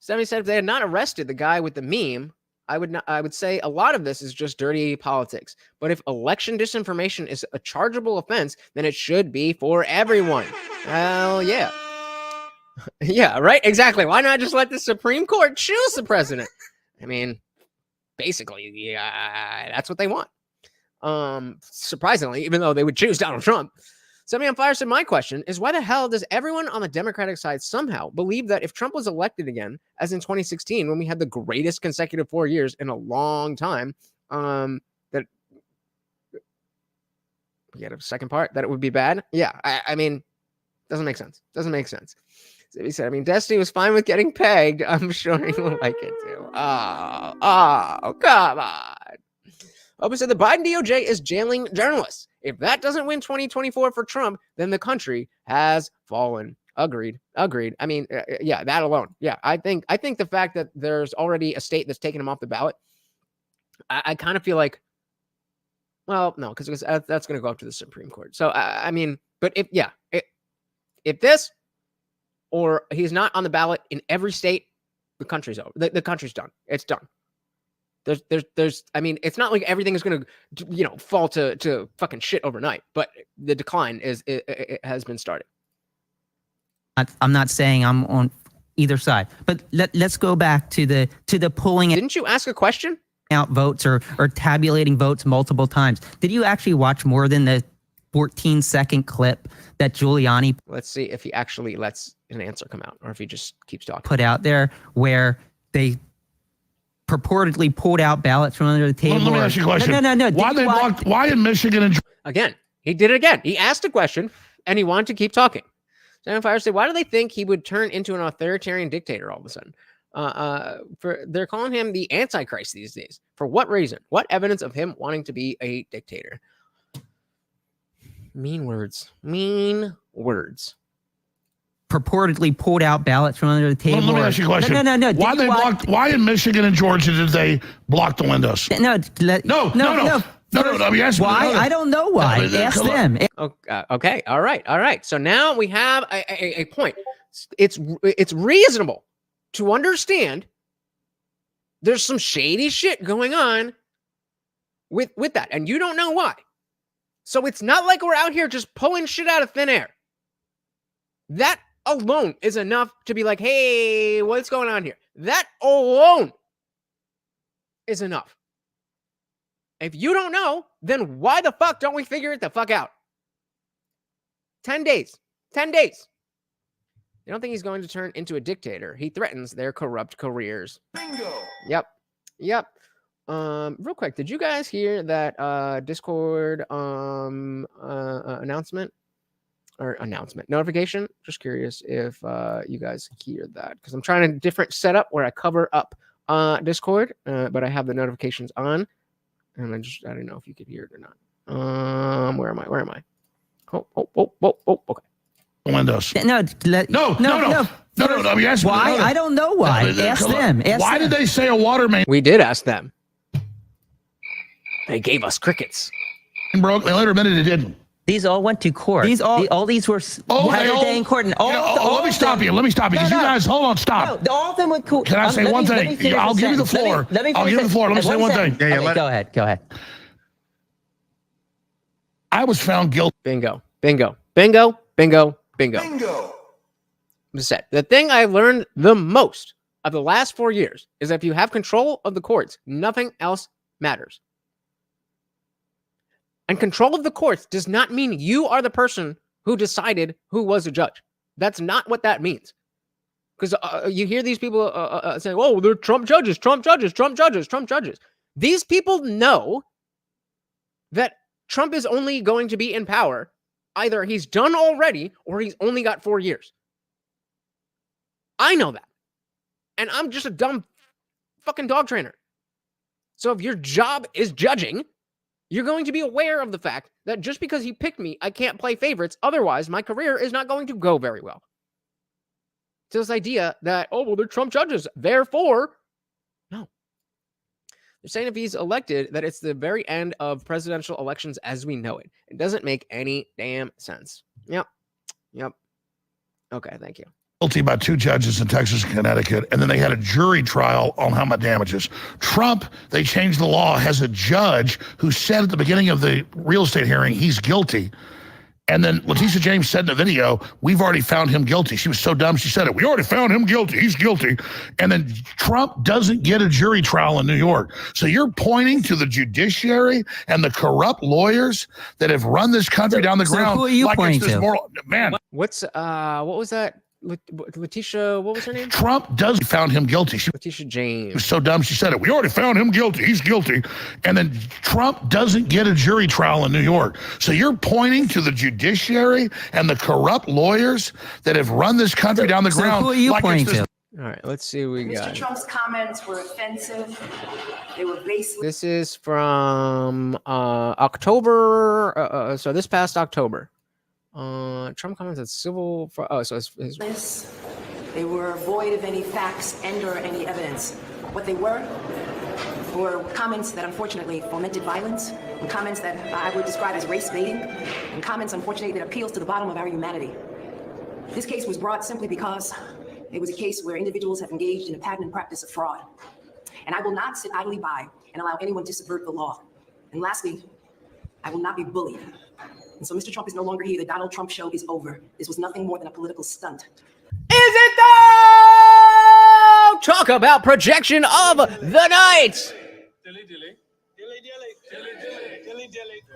Somebody said if they had not arrested the guy with the meme, I would say a lot of this is just dirty politics. But if election disinformation is a chargeable offense, then it should be for everyone. Hell yeah. Yeah, right? Exactly. Why not just let the Supreme Court choose the president? I mean, basically, yeah, that's what they want. Surprisingly, even though they would choose Donald Trump. Somebody on fire said, my question is why the hell does everyone on the Democratic side somehow believe that if Trump was elected again, as in 2016, when we had the greatest consecutive 4 years in a long time, that we had a second part, that it would be bad? Yeah, I mean, doesn't make sense. So he said, I mean, Destiny was fine with getting pegged. I'm sure he will like it too. Oh, come on. Open said the Biden DOJ is jailing journalists. If that doesn't win 2024 for Trump, then the country has fallen. Agreed. I mean, yeah, that alone. Yeah, I think the fact that there's already a state that's taken him off the ballot, I kind of feel like, well, no, because that's going to go up to the Supreme Court. So, I mean, but if this or he's not on the ballot in every state, the country's over. The country's done. It's done. There's I mean, it's not like everything is going to, fall to fucking shit overnight, but the decline it has been started. I'm not saying I'm on either side, but let's go back to the pulling. Didn't you ask a question? Out votes or tabulating votes multiple times. Did you actually watch more than the 14-second clip that Giuliani? Let's see if he actually lets an answer come out or if he just keeps talking. Put out there where they purportedly pulled out ballots from under the table. Let me ask you a question. No. Why in Michigan and again? He did it again. He asked a question and he wanted to keep talking. Sam Fire said, "Why do they think he would turn into an authoritarian dictator all of a sudden? They're calling him the Antichrist these days. For what reason? What evidence of him wanting to be a dictator?" Mean words. Purportedly pulled out ballots from under the table. Let me ask you a question. No. Why in Michigan and Georgia did they block the windows? No. I mean, why? I don't know why. Ask them. Okay. All right. So now we have a point. It's reasonable to understand there's some shady shit going on with that, and you don't know why. So it's not like we're out here just pulling shit out of thin air. That alone is enough to be like, hey, what's going on here? That alone is enough. If you don't know, then why the fuck don't we figure it the fuck out? 10 days. You don't think he's going to turn into a dictator? He threatens their corrupt careers. Bingo. Yep. Real quick, did you guys hear that Discord announcement or announcement notification. Just curious if you guys hear that, because I'm trying a different setup where I cover up Discord, but I have the notifications on, and I don't know if you could hear it or not. Where am I? Oh, okay. Windows. No. Let me ask why? I don't know why. Ask them. Why did they say a water main We did ask them. They gave us crickets. broke? They later admitted it didn't. These all went to court. All these were had a day in court. And let me stop you. Because you guys, hold on, stop. No, all of them went court. Can I say one thing? I'll give you the floor. I'll give you the floor. Let me say one thing. Yeah, go ahead. I was found guilty. Bingo. The thing I learned the most of the last 4 years is that if you have control of the courts, nothing else matters. And control of the courts does not mean you are the person who decided who was a judge. That's not what that means. Because you hear these people saying, oh, they're Trump judges. These people know that Trump is only going to be in power. Either he's done already or he's only got 4 years. I know that. And I'm just a dumb fucking dog trainer. So if your job is judging, you're going to be aware of the fact that just because he picked me, I can't play favorites. Otherwise, my career is not going to go very well. So this idea that, oh, well, they're Trump judges, therefore, no. They're saying if he's elected, that it's the very end of presidential elections as we know it. It doesn't make any damn sense. Yep. Okay, thank you. Guilty by 2 judges in Texas and Connecticut, and then they had a jury trial on how much damages. Trump, they changed the law, has a judge who said at the beginning of the real estate hearing he's guilty. And then Letitia James said in the video, we've already found him guilty. She was so dumb, she said it. We already found him guilty. He's guilty. And then Trump doesn't get a jury trial in New York. So you're pointing to the judiciary and the corrupt lawyers that have run this country down the ground. Who are you pointing to? Man. What was that? Letitia, what was her name? Trump found him guilty. Letitia James. She was so dumb, she said it. We already found him guilty. He's guilty. And then Trump doesn't get a jury trial in New York. So you're pointing to the judiciary and the corrupt lawyers that have run this country down the ground. Who are you pointing to? All right, let's see what we got. Mr. Trump's comments were offensive. They were racist. This is from October. So this past October. Trump comments that civil. They were void of any facts and/or any evidence. What they were comments that unfortunately fomented violence, and comments that I would describe as race baiting, and comments unfortunately that appeals to the bottom of our humanity. This case was brought simply because it was a case where individuals have engaged in a pattern and practice of fraud. And I will not sit idly by and allow anyone to subvert the law. And lastly, I will not be bullied. And so Mr. Trump is no longer here. The Donald Trump show is over. This was nothing more than a political stunt. Is it though? Talk about projection of the night.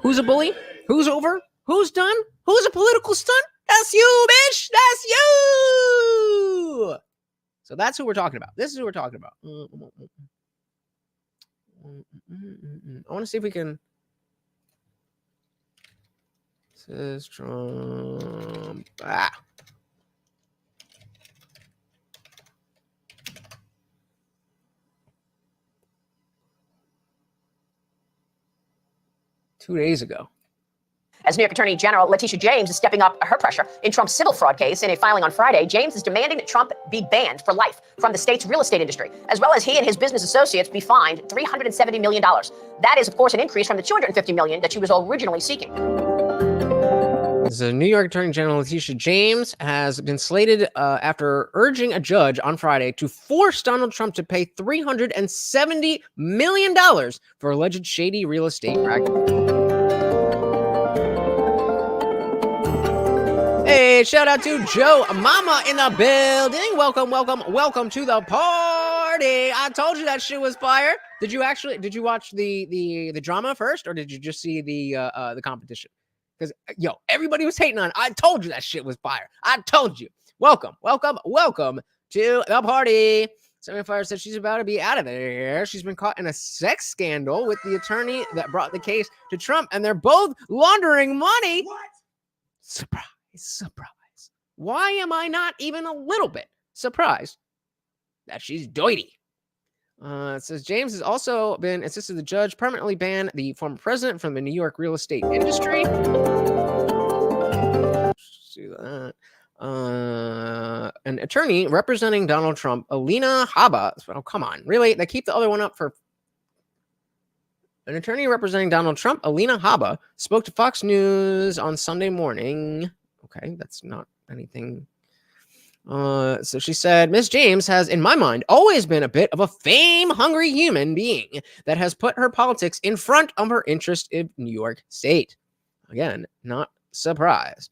Who's a bully? Who's over? Who's done? Who's a political stunt? That's you, bitch. That's you. So that's who we're talking about. This is who we're talking about. I want to see if we can. Says Trump. Ah. Two days ago. As New York Attorney General Letitia James is stepping up her pressure in Trump's civil fraud case. In a filing on Friday, James is demanding that Trump be banned for life from the state's real estate industry, as well as he and his business associates be fined $370 million. That is, of course, an increase from the $250 million that she was originally seeking. The New York Attorney General Letitia James has been slated after urging a judge on Friday to force Donald Trump to pay $370 million for alleged shady real estate practices. Hey, shout out to Joe Mama in the building. Welcome to the party. I told you that shit was fire. Did you watch the drama first, or did you just see the competition? Because everybody was hating on it. I told you that shit was fire. I told you. Welcome to the party. Sammy Fire says she's about to be out of there. She's been caught in a sex scandal with the attorney that brought the case to Trump, and they're both laundering money. What? Surprise. surprised. Why am I not even a little bit surprised that she's doity? It says James has also been insisted the judge permanently ban the former president from the New York real estate industry. See that. An attorney representing Donald Trump, Alina Habba. Oh, come on. Really? They keep the other one up for... An attorney representing Donald Trump, Alina Habba, spoke to Fox News on Sunday morning. Okay, that's not anything... So she said, Miss James has, in my mind, always been a bit of a fame-hungry human being that has put her politics in front of her interest in New York State. Again, not surprised.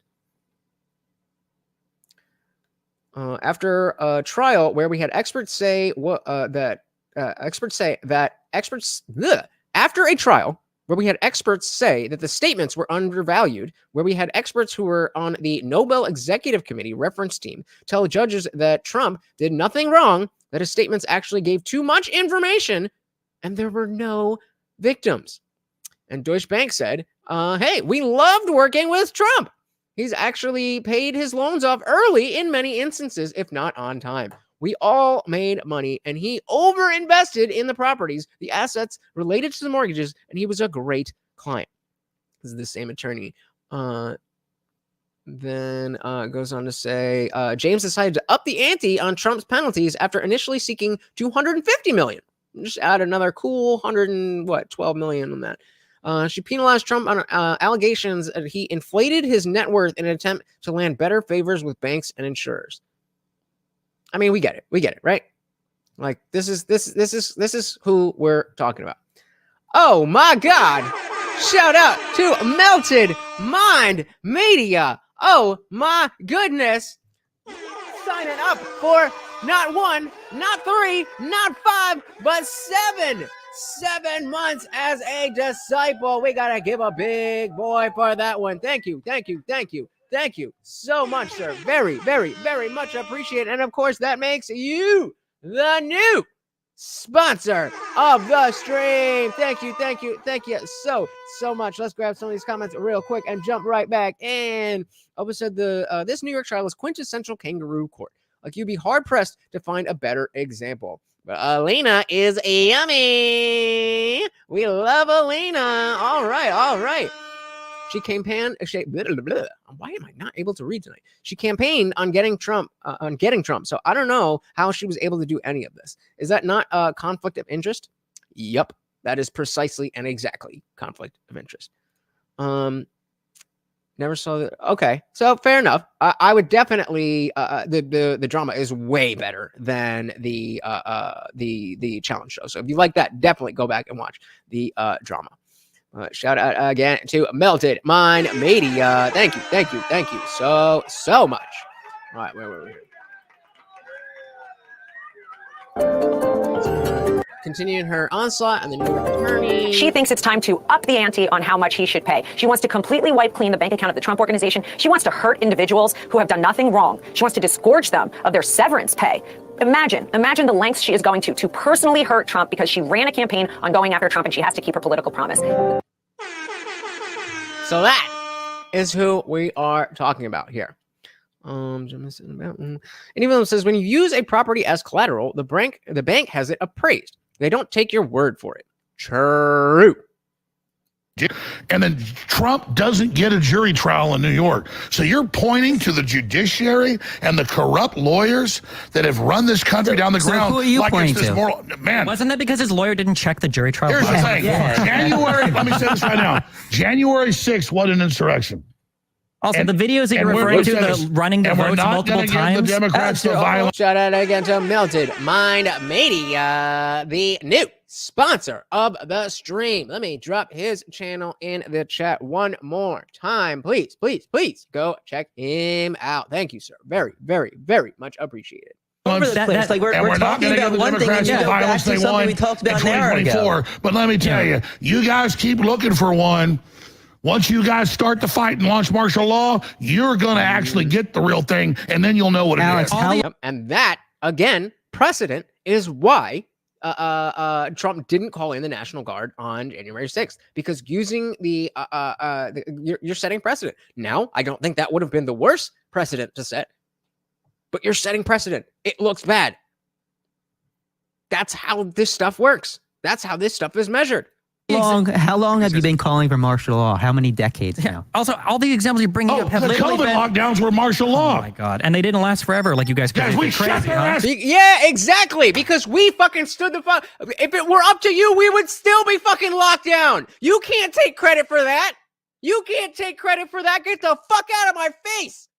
After a trial where we had experts say after a trial where we had experts say that the statements were undervalued, where we had experts who were on the Nobel Executive Committee reference team tell judges that Trump did nothing wrong, that his statements actually gave too much information, and there were no victims. And Deutsche Bank said, hey, we loved working with Trump. He's actually paid his loans off early in many instances, if not on time. We all made money, and he overinvested in the properties, the assets related to the mortgages, and he was a great client. This is the same attorney. Then goes on to say, James decided to up the ante on Trump's penalties after initially seeking $250 million. Just add another cool 12 million on that. She penalized Trump on allegations that he inflated his net worth in an attempt to land better favors with banks and insurers. I mean, we get it. We get it, right? Like this is who we're talking about. Oh my God. Shout out to Melted Mind Media. Oh my goodness. Signing up for not 1, not 3, not 5, but 7 months as a disciple. We gotta give a big boy for that one. Thank you. Thank you. Thank you. Thank you so much, sir. Very, very, very much appreciated. And of course, that makes you the new sponsor of the stream. Thank you, thank you, thank you so much. Let's grab some of these comments real quick and jump right back. And Oba said this New York trial is quintessential kangaroo court. Like you'd be hard pressed to find a better example. But Alina is yummy. We love Alina. All right, all right. She campaigned. Why am I not able to read tonight? She campaigned on getting Trump. So I don't know how she was able to do any of this. Is that not a conflict of interest? Yep, that is precisely and exactly conflict of interest. Never saw that. Okay, so fair enough. I would definitely. The drama is way better than the challenge show. So if you like that, definitely go back and watch the drama. Shout out again to Melted Mind Media. Thank you, thank you, thank you so much. All right, where were we? Continuing her onslaught on the New York attorney. She thinks it's time to up the ante on how much he should pay. She wants to completely wipe clean the bank account of the Trump organization. She wants to hurt individuals who have done nothing wrong. She wants to disgorge them of their severance pay. Imagine the lengths she is going to personally hurt Trump because she ran a campaign on going after Trump and she has to keep her political promise. So that is who we are talking about here. And even says when you use a property as collateral, the bank has it appraised. They don't take your word for it. True. And then Trump doesn't get a jury trial in New York. So you're pointing to the judiciary and the corrupt lawyers that have run this country down the ground. Who are you like pointing it's this to? moral, man. Wasn't that because his lawyer didn't check the jury trial? Here's the thing. January, let me say this right now. January 6th, what an insurrection. Also, the videos that you're referring to, the running the votes multiple times. The Democrats the violence. Shout out again to Melted Mind Media, the new sponsor of the stream. Let me drop his channel in the chat one more time. Please, please, please go check him out. Thank you, sir. Very, very, very much appreciated. Over the place. Like we're talking about one thing and you go back to something we talked about an hour ago. But let me tell you, you guys keep looking for one. Once you guys start the fight and launch martial law, you're going to actually get the real thing, and then you'll know what it is. And that, again, precedent is why Trump didn't call in the National Guard on January 6th because using you're setting precedent. Now, I don't think that would have been the worst precedent to set, but you're setting precedent. It looks bad. That's how this stuff works. That's how this stuff is measured. How long have you been calling for martial law? How many decades now? Also, all the examples you're bringing up have the literally COVID lockdowns were martial law. Oh my God. And they didn't last forever like you guys we crazy, shut their ass. Yeah, exactly. Because we fucking stood the fuck. If it were up to you, we would still be fucking locked down. You can't take credit for that. You can't take credit for that. Get the fuck out of my face.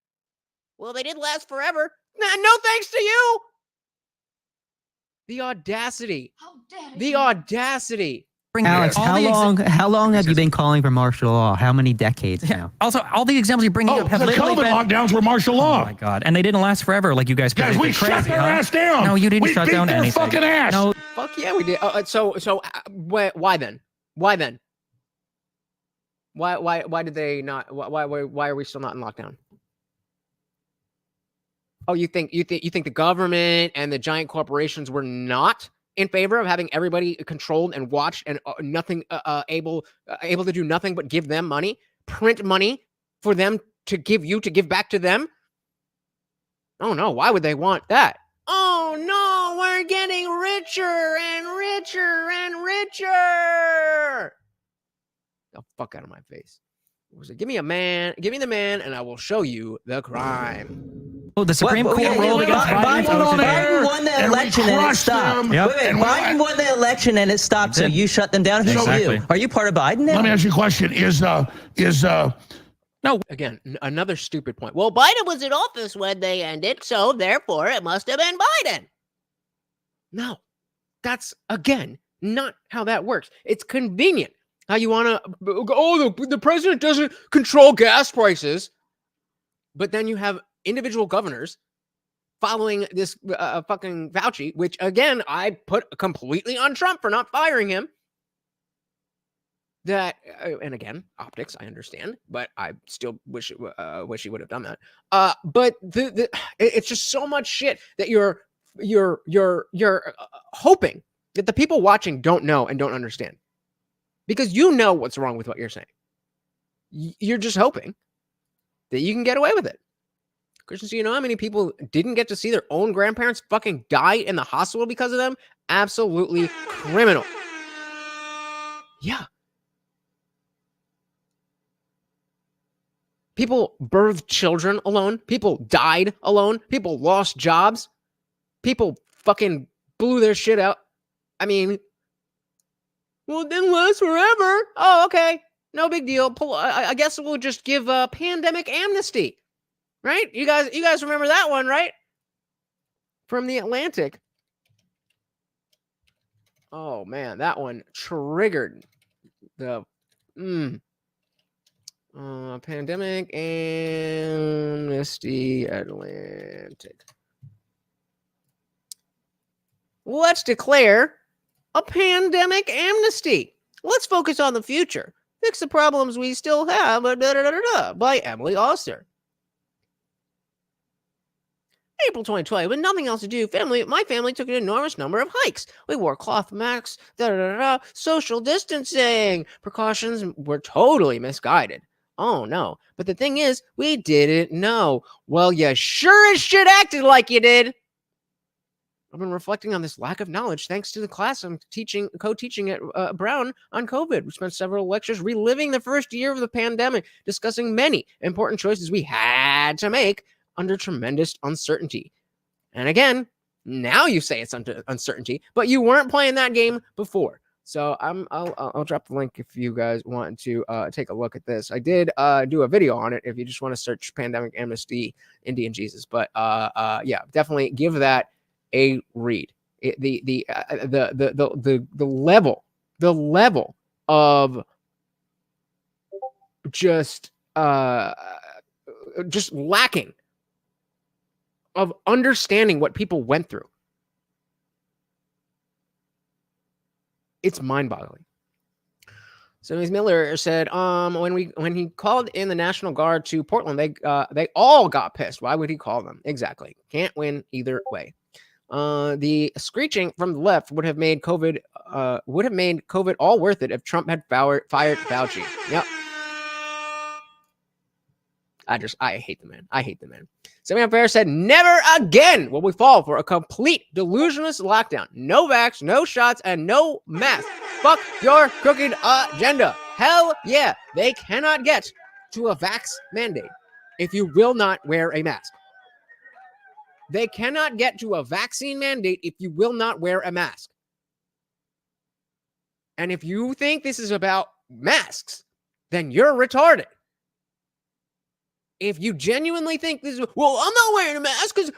Well, they didn't last forever. No thanks to you. The audacity. How dare the audacity. Alex, how long have you been calling for martial law? How many decades now? Also, all the examples you're bringing up have the literally COVID lockdowns were martial law. Oh my God. And they didn't last forever like you guys we crazy, shut their ass down. No, you didn't shut down their anything. fucking ass. No. Fuck yeah, we did. Why then? Why then? Why did they not? Why are we still not in lockdown? Oh, you think the government and the giant corporations were not in favor of having everybody controlled and watched and nothing able to do nothing but give them money, print money for them to give back to them? Oh no, why would they want that? Oh no, we're getting richer and richer and richer. The fuck out of my face. Give me the man, and I will show you the crime. Oh, the Supreme Court ruled against Biden won the election and it stopped. Biden won the election and it stopped, so you shut them down. Exactly. Are you part of Biden now? Let me ask you a question. No, again, another stupid point. Well, Biden was in office when they ended, so therefore it must have been Biden. No, that's, again, not how that works. It's convenient how you want to, the president doesn't control gas prices, but then you have individual governors following this fucking Fauci, which, again, I put completely on Trump for not firing him. That and again, optics, I understand, but I still wish he would have done that. But it's just so much shit that you're hoping that the people watching don't know and don't understand, because you know what's wrong with what you're saying. You're just hoping that you can get away with it. Christian, so you know how many people didn't get to see their own grandparents fucking die in the hospital because of them? Absolutely criminal. Yeah. People birthed children alone. People died alone. People lost jobs. People fucking blew their shit out. I mean, well, it didn't last forever. Oh, okay. No big deal. I guess we'll just give a pandemic amnesty. Right? You guys remember that one, right? From the Atlantic. Oh, man. That one triggered the... pandemic amnesty Atlantic. Let's declare a pandemic amnesty. Let's focus on the future. Fix the problems we still have. By Emily Oster. April 2020, with nothing else to do, my family took an enormous number of hikes. We wore cloth masks, social distancing. Precautions were totally misguided. Oh, no. But the thing is, we didn't know. Well, you sure as shit acted like you did. I've been reflecting on this lack of knowledge thanks to the class I'm co-teaching at Brown on COVID. We spent several lectures reliving the first year of the pandemic, discussing many important choices we had to make under tremendous uncertainty. And again, now you say it's under uncertainty, but you weren't playing that game before. So I'll drop the link if you guys want to take a look at this. I did do a video on it if you just want to search pandemic amnesty Indian Jesus. But yeah, definitely give that a read. The level of just lacking of understanding what people went through. It's mind-boggling. So Ms. Miller said, when he called in the National Guard to Portland, they all got pissed. Why would he call them? Exactly. Can't win either way. The screeching from the left would have made COVID all worth it if Trump had fired Fauci. Yep. I hate the man. I hate the man. Sammy Fair said, never again will we fall for a complete delusionless lockdown. No vax, no shots, and no mask. Fuck your crooked agenda. Hell yeah. They cannot get to a vax mandate if you will not wear a mask. They cannot get to a vaccine mandate if you will not wear a mask. And if you think this is about masks, then you're retarded. If you genuinely think this is, well, I'm not wearing a mask because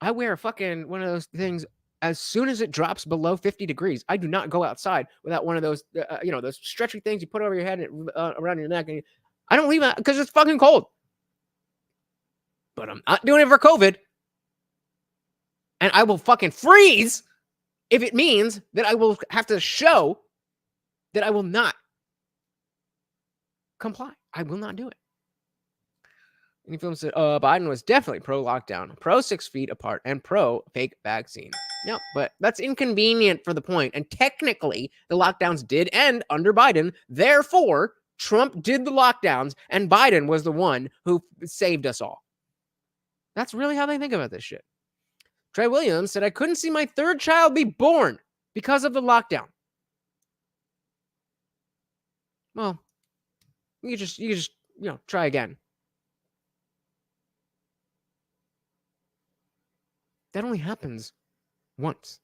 I wear a fucking one of those things as soon as it drops below 50 degrees. I do not go outside without one of those, those stretchy things you put over your head and around your neck. And I don't leave it because it's fucking cold. But I'm not doing it for COVID. And I will fucking freeze if it means that I will have to show that I will not comply. I will not do it. And he films said, Biden was definitely pro-lockdown, pro 6 feet apart, and pro-fake vaccine. No, but that's inconvenient for the point. And technically, the lockdowns did end under Biden. Therefore, Trump did the lockdowns, and Biden was the one who saved us all. That's really how they think about this shit. Trey Williams said, I couldn't see my third child be born because of the lockdown. Well, you just try again. That only happens once.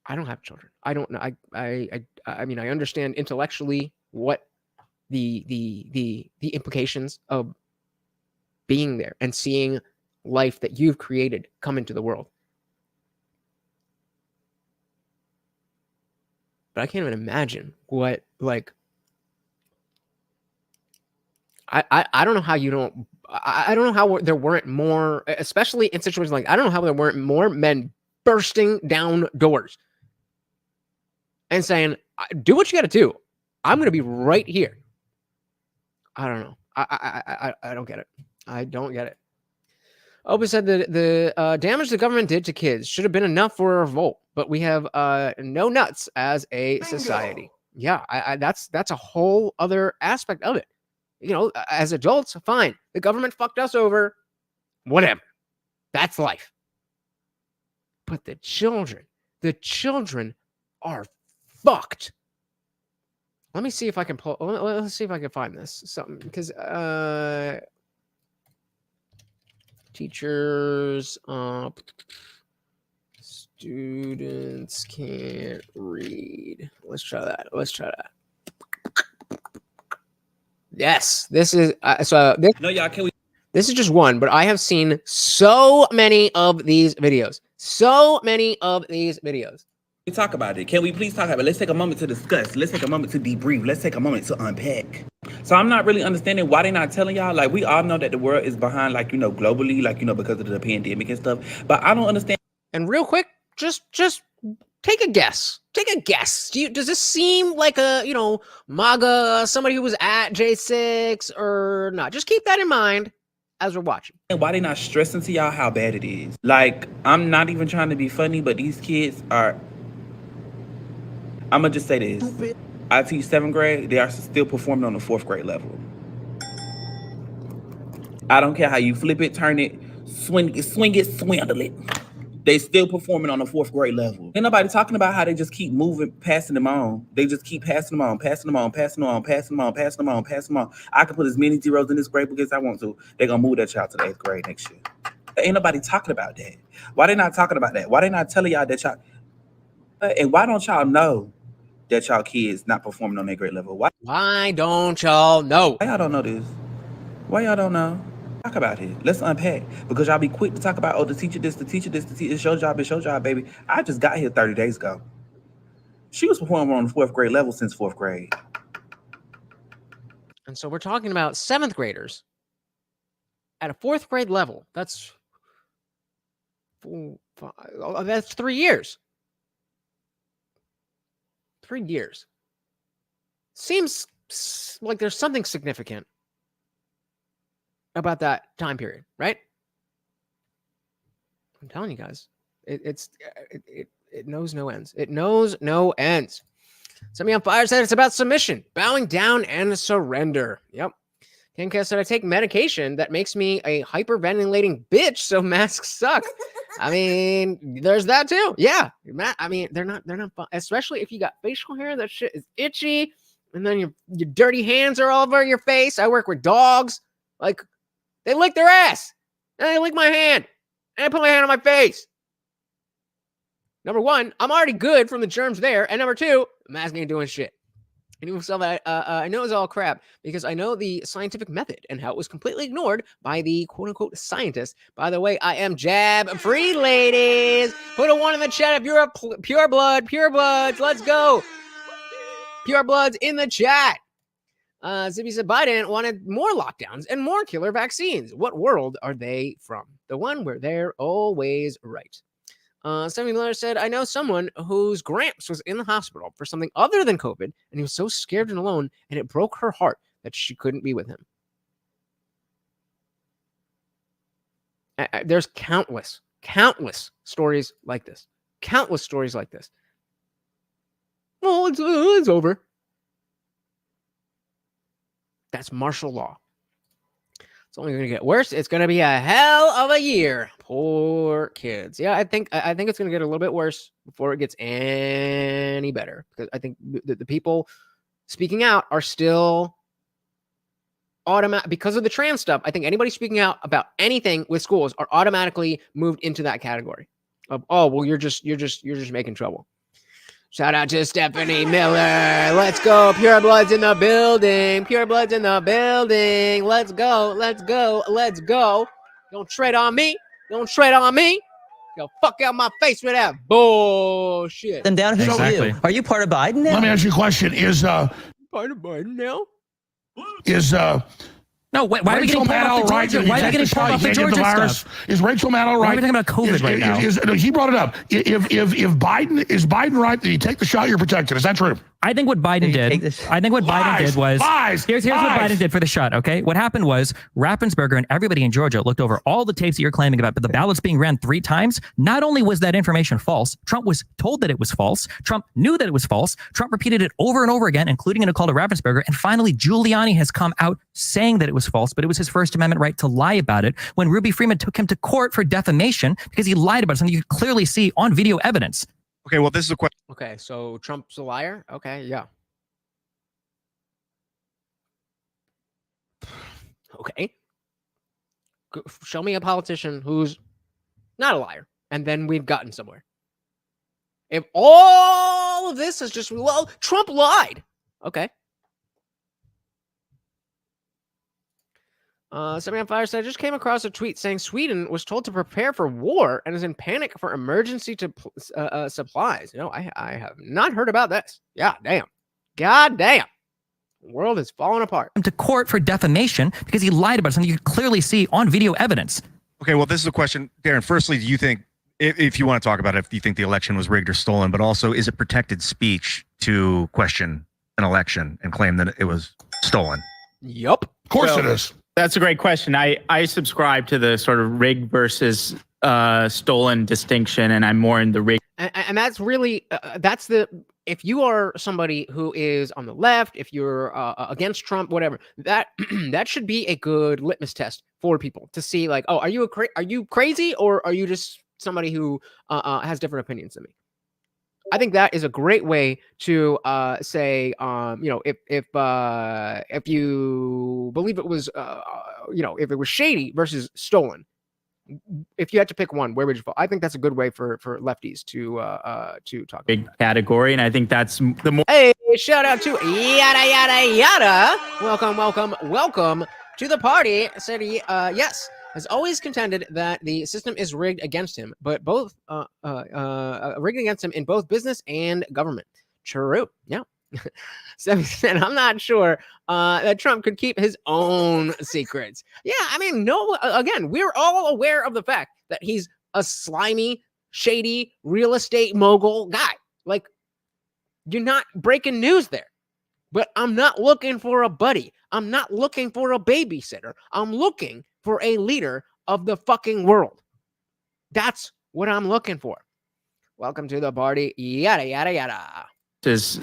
I don't have children. I don't know. I mean, I understand intellectually what the implications of being there and seeing life that you've created come into the world. But I can't even imagine what, like, I don't know how you don't, I don't know how there weren't more, especially in situations like, I don't know how there weren't more men bursting down doors and saying, do what you got to do. I'm going to be right here. I don't know. I don't get it. I don't get it. Open said that the damage the government did to kids should have been enough for a revolt, but we have no nuts as a society. Yeah, that's a whole other aspect of it. You know, as adults, fine. The government fucked us over. Whatever. That's life. But the children are fucked. Let me see if I can pull. Let's see if I can find this something because teachers, students can't read. Let's try that. Yes, this is so. No, y'all, can we? This is just one, but I have seen so many of these videos. We talk about it. Can we please talk about it? Let's take a moment to discuss. Let's take a moment to debrief. Let's take a moment to unpack. So I'm not really understanding why they're not telling y'all. Like, we all know that the world is behind, like, you know, globally, like, you know, because of the pandemic and stuff. But I don't understand. And real quick, just take a guess. Does this seem like a, MAGA, somebody who was at J6 or not? Just keep that in mind as we're watching. And why they not stressing to y'all how bad it is? Like, I'm not even trying to be funny, but these kids are, I'm going to just say this. I teach 7th grade. They are still performing on the 4th grade level. I don't care how you flip it, turn it, swing it, swindle it. They still performing on the 4th grade level. Ain't nobody talking about how they just keep moving, passing them on. They just keep passing them on. I can put as many zeros in this grade book as I want to. They're going to move that child to the 8th grade next year. Ain't nobody talking about that. Why they not talking about that? Why they not telling y'all that y'all... And why don't y'all know that y'all kids not performing on their grade level? Why don't y'all know? Why y'all don't know this? Why y'all don't know? Talk about it. Let's unpack. Because y'all be quick to talk about, oh, the teacher this, it's your job, baby. I just got here 30 days ago. She was performing on the 4th grade level since 4th grade. And so we're talking about 7th graders at a 4th grade level. That's 3 years. 3 years. Seems like there's something significant about that time period, right? I'm telling you guys, it knows no ends. It knows no ends. Somebody on fire said it's about submission, bowing down, and surrender. Yep. Kenka said I take medication that makes me a hyperventilating bitch, so masks suck. I mean, there's that too. Yeah, I mean, they're not fun, especially if you got facial hair. That shit is itchy, and then your dirty hands are all over your face. I work with dogs, like they lick their ass, and they lick my hand, and I put my hand on my face. Number one, I'm already good from the germs there, and number two, the mask ain't doing shit. And you saw that I know it's all crap because I know the scientific method and how it was completely ignored by the quote-unquote scientists. By the way, I am jab-free, ladies. Put a 1 in the chat if you're a pure bloods. Let's go. Pure bloods in the chat. Zippy said Biden wanted more lockdowns and more killer vaccines. What world are they from? The one where they're always right. Sammy Miller said, I know someone whose Gramps was in the hospital for something other than COVID, and he was so scared and alone, and it broke her heart that she couldn't be with him. There's countless stories like this. Countless stories like this. Well, it's over. That's martial law. It's only going to get worse. It's going to be a hell of a year. Poor kids. Yeah, I think it's going to get a little bit worse before it gets any better. Because I think the people speaking out are still automatic because of the trans stuff. I think anybody speaking out about anything with schools are automatically moved into that category of, oh, well, you're just making trouble. Shout out to Stephanie Miller. Let's go. Pure Bloods in the building. Pure Bloods in the building. Let's go. Let's go. Let's go. Don't tread on me. Don't tread on me. Yo, fuck out my face with that bullshit. Them down. Who's Exactly. you? Are you part of Biden now? Let me ask you a question. Is Part of Biden now? No, why are we Rachel getting Maddow off the right? Georgia? Why are we getting off the Georgia stuff? Is Rachel Maddow right? Why are we talking about COVID right now? No, he brought it up. If Biden is Biden right that you take the shot, you're protected. Is that true? I think what Biden did. I think what Biden did was here's what Biden did for the shot. Okay, what happened was Raffensperger and everybody in Georgia looked over all the tapes that you're claiming about, but the ballots being ran 3 times. Not only was that information false, Trump was told that it was false. Trump knew that it was false. Trump repeated it over and over again, including in a call to Raffensperger. And finally, Giuliani has come out saying that it was false, but it was his First Amendment right to lie about it. When Ruby Freeman took him to court for defamation because he lied about something you could clearly see on video evidence. Okay, well, this is a question. Okay, so Trump's a liar? Okay, yeah. Okay. Show me a politician who's not a liar, and then we've gotten somewhere. If all of this is just, well, Trump lied. Okay. Somebody on fire said, I just came across a tweet saying Sweden was told to prepare for war and is in panic for emergency supplies. You know, I have not heard about this. Yeah, damn. God damn. The world is falling apart. To court for defamation because he lied about something you could clearly see on video evidence. Okay, well, this is a question. Daren, firstly, do you think, if you want to talk about it, if you think the election was rigged or stolen, but also is it protected speech to question an election and claim that it was stolen? Yup. Of course it is. That's a great question. I subscribe to the sort of rigged versus stolen distinction, and I'm more in the rigged. And that's really, that's the, if you are somebody who is on the left, if you're against Trump, whatever, that that should be a good litmus test for people to see, like, oh, are you crazy, or are you just somebody who has different opinions than me? I think that is a great way to say, you know, if you believe it was, you know, if it was shady versus stolen. If you had to pick one, where would you fall? I think that's a good way for lefties to talk. Big category, and I think that's the more. Hey, shout out to yada yada yada. Welcome to the party. Said he, yes, has always contended that the system is rigged against him, but both rigged against him in both business and government. True, yeah. So said, I'm not sure that Trump could keep his own secrets. Yeah, I mean, no, again, we're all aware of the fact that he's a slimy, shady, real estate mogul guy. Like, you're not breaking news there. But I'm not looking for a buddy. I'm not looking for a babysitter. I'm looking for a leader of the fucking world. That's what I'm looking for. Welcome to the party. Yada, yada, yada. Is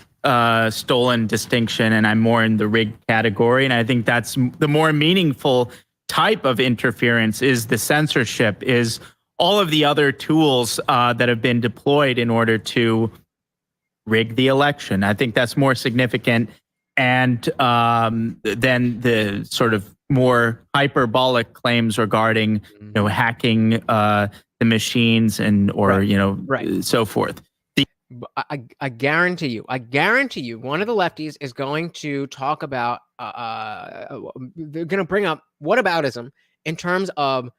stolen distinction, and I'm more in the rigged category. And I think that's the more meaningful type of interference is the censorship, is all of the other tools that have been deployed in order to rig the election. I think that's more significant and than the sort of more hyperbolic claims regarding hacking the machines and so forth. I guarantee you, one of the lefties is going to talk about, they're going to bring up whataboutism in terms of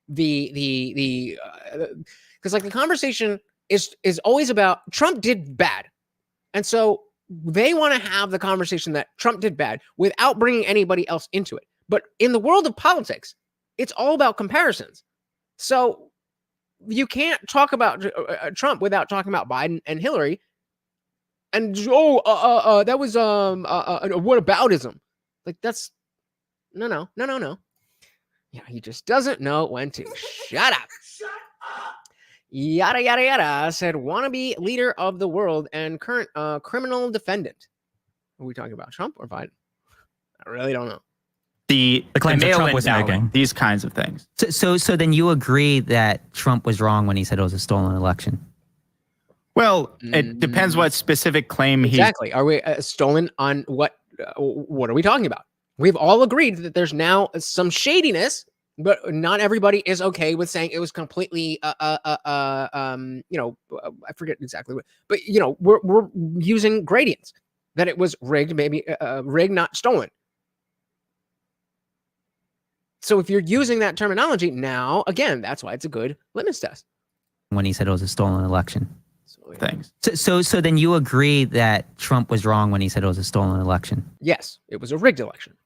because like the conversation is always about Trump did bad. And so they want to have the conversation that Trump did bad without bringing anybody else into it. But in the world of politics, it's all about comparisons. So you can't talk about Trump without talking about Biden and Hillary. And that was whataboutism. Like that's no. Yeah, he just doesn't know when to shut up. Yada yada yada said wannabe leader of the world and current criminal defendant. Are we talking about Trump or Biden? I really don't know. The claims that Trump mail-in was ballot, making. these kinds of things. So then you agree that Trump was wrong when he said it was a stolen election? Well, it depends what specific claim exactly. Are we stolen on what? What are we talking about? We've all agreed that there's now some shadiness, but not everybody is okay with saying it was completely, I forget exactly what, but we're using gradients that it was rigged, maybe rigged, not stolen. So if you're using that terminology now, again, that's why it's a good litmus test. When he said it was a stolen election. Thanks. So then you agree that Trump was wrong when he said it was a stolen election? Yes, it was a rigged election.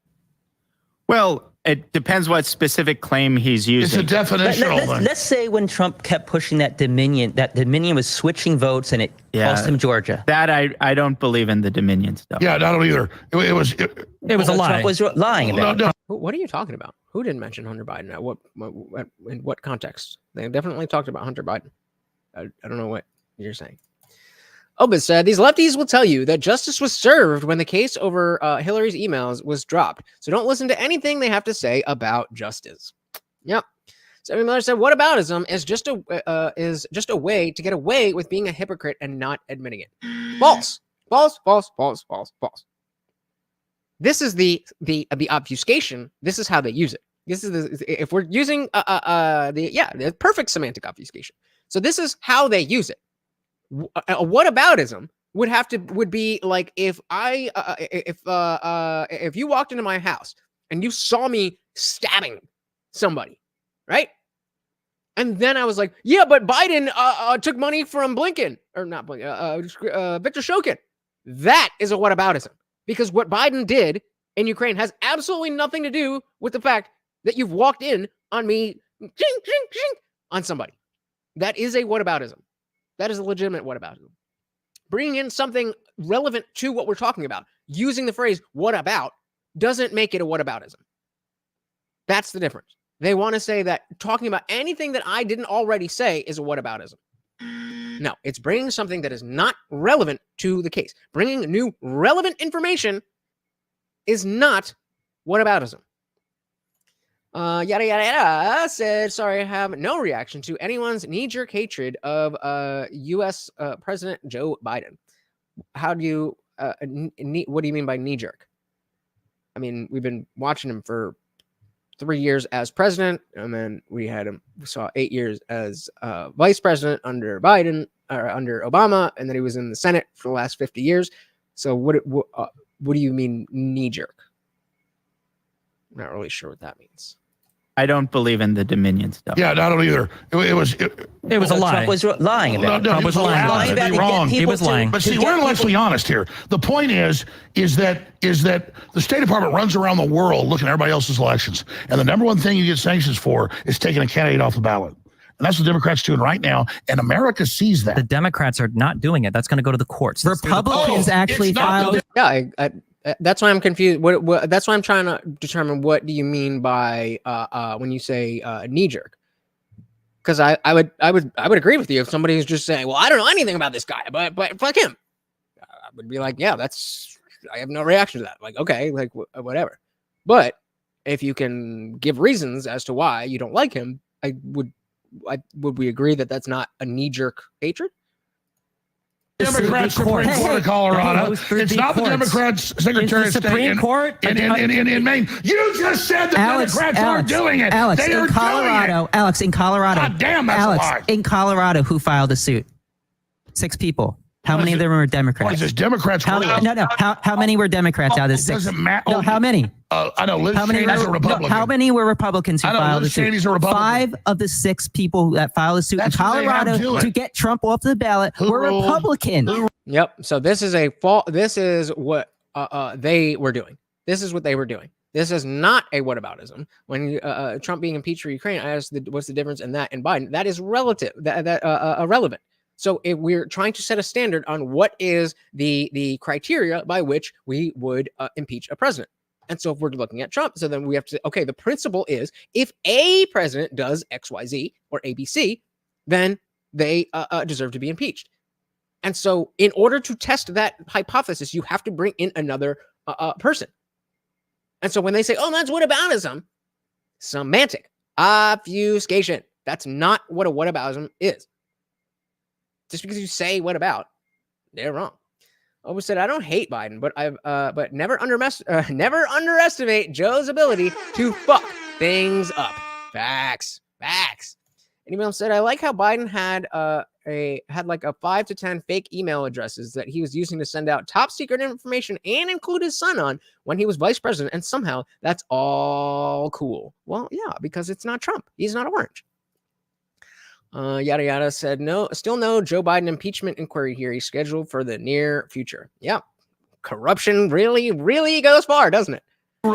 Well, it depends what specific claim he's using. It's a definitional thing. Let's say when Trump kept pushing that Dominion was switching votes and it cost him Georgia. That I don't believe in the Dominion stuff. Yeah, I don't either. It was a lie. Trump was lying about it. What are you talking about? Who didn't mention Hunter Biden? In what context? They definitely talked about Hunter Biden. I don't know what you're saying. Obis said, these lefties will tell you that justice was served when the case over Hillary's emails was dropped. So don't listen to anything they have to say about justice. Yep. Sammy Miller said, whataboutism is just a way to get away with being a hypocrite and not admitting it. False. False, false, false, false, false. This is the obfuscation. This is how they use it. This is if we're using the perfect semantic obfuscation. So this is how they use it. Whataboutism would be like if you walked into my house and you saw me stabbing somebody, right? And then I was like, yeah, but Biden took money from Blinken, or not Blinken, Victor Shokin. That is a whataboutism, because what Biden did in Ukraine has absolutely nothing to do with the fact that you've walked in on me on somebody. That is a whataboutism. That is a legitimate whataboutism. Bringing in something relevant to what we're talking about, using the phrase "what about" doesn't make it a whataboutism. That's the difference. They want to say that talking about anything that I didn't already say is a whataboutism. No, it's bringing something that is not relevant to the case. Bringing new relevant information is not whataboutism. Yada yada yada said, sorry, I have no reaction to anyone's knee-jerk hatred of U.S. President Joe Biden. How do you what do you mean by knee-jerk? I mean, we've been watching him for 3 years as president, and then we saw 8 years as vice president under Biden or under Obama, and then he was in the Senate for the last 50 years. So what do you mean knee-jerk? I'm not really sure what that means. I don't believe in the Dominion stuff. Yeah, I don't either. It was a lie. Trump was lying about it. Trump was lying. Wrong. He was lying. But see, we're intellectually honest here. The point is that the State Department runs around the world looking at everybody else's elections, and the number one thing you get sanctions for is taking a candidate off the ballot. And that's what Democrats are doing right now, and America sees that. The Democrats are not doing it. That's going to go to the courts. Republicans actually filed. Yeah, That's why I'm confused. What? That's why I'm trying to determine what do you mean by when you say knee jerk? Because I would agree with you if somebody is just saying, well, I don't know anything about this guy, but fuck him. I would be like, yeah, I have no reaction to that. Like, okay, like whatever. But if you can give reasons as to why you don't like him, would we agree that that's not a knee jerk hatred? Democrats Supreme Court of Colorado. It's not the Democrats Secretary of State Supreme Court in Maine. You just said the Democrats aren't doing it. Alex, they are in Colorado. Alex, in Colorado. God damn, that's Alex, a lie. in Colorado, who filed a suit? 6 people. How many of them were Democrats? What is this, Democrats? How many were Democrats out of the 6? Doesn't matter. No, how many? I know Liz Cheney's a Republican. How many were Republicans who filed a suit? Cheney's a Republican. 5 of the 6 people that filed a suit in Colorado to get Trump off the ballot were Republican. Yep. So this is This is what they were doing. This is what they were doing. This is not a whataboutism. When Trump being impeached for Ukraine, I asked what's the difference in that and Biden. That is relative. That irrelevant. So if we're trying to set a standard on what is the criteria by which we would impeach a president. And so if we're looking at Trump, so then we have to say, okay, the principle is if a president does XYZ or ABC, then they deserve to be impeached. And so in order to test that hypothesis, you have to bring in another person. And so when they say, oh, that's whataboutism, semantic obfuscation. That's not what a whataboutism is. Just because you say what about, they're wrong. Always said, I don't hate Biden, but never underestimate Joe's ability to fuck things up. Facts. And email said, I like how Biden had like a 5 to 10 fake email addresses that he was using to send out top secret information and include his son on when he was vice president. And somehow that's all cool. Well, yeah, because it's not Trump. He's not orange. Yada yada said still no Joe Biden impeachment inquiry hearing scheduled for the near future. Yeah, corruption really goes far, doesn't it?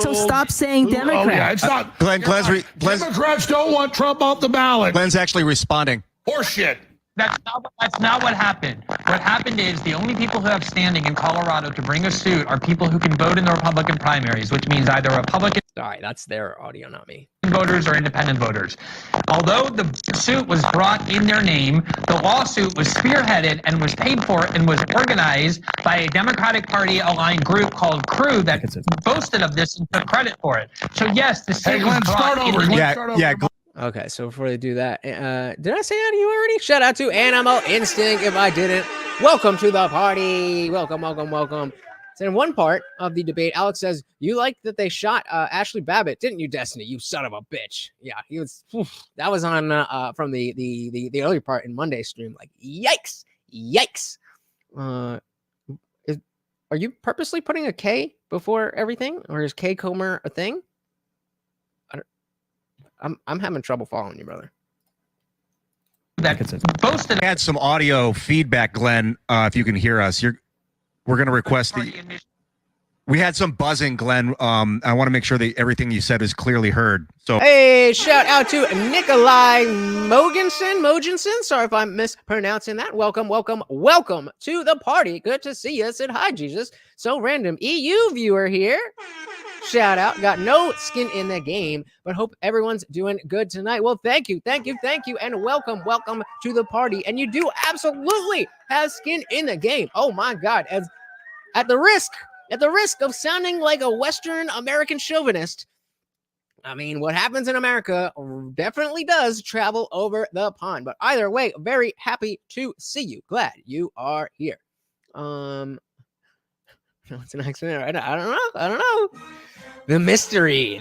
So stop saying Democrats. Oh, yeah, it's not. Democrats don't want Trump off the ballot. Glenn's actually responding. Horseshit. That's not what happened. What happened is the only people who have standing in Colorado to bring a suit are people who can vote in the Republican primaries, which means either Republican. All right, that's their audio, not me. Voters or independent voters. Although the suit was brought in their name, the lawsuit was spearheaded and was paid for and was organized by a Democratic Party aligned group called Crew that boasted of this and took credit for it. So yes, the suit was brought in. Okay, so before they do that, did I say that to you already? Shout out to Animal Instinct if I didn't. Welcome to the party. Welcome. So in one part of the debate, Alex says, you like that they shot Ashley Babbitt, didn't you, Destiny? You son of a bitch. Yeah, he was. That was on from the earlier part in Monday's stream. Like, yikes. Are you purposely putting a K before everything? Or is K Comer a thing? I'm having trouble following you, brother. Boasted had some audio feedback, Glenn. If you can hear us, we're going to request we had some buzzing, Glenn. I want to make sure that everything you said is clearly heard. So hey, shout out to Nikolai Mogensen. Sorry if I'm mispronouncing that. Welcome to the party. Good to see you. Said hi, Jesus. So random EU viewer here. Shout out. Got no skin in the game, but hope everyone's doing good tonight. Well, thank you, and welcome to the party. And you do absolutely have skin in the game. Oh my God! As at the risk of sounding like a Western American chauvinist, I mean, what happens in America definitely does travel over the pond. But either way, very happy to see you. Glad you are here. What's the next minute? I don't know. The mystery.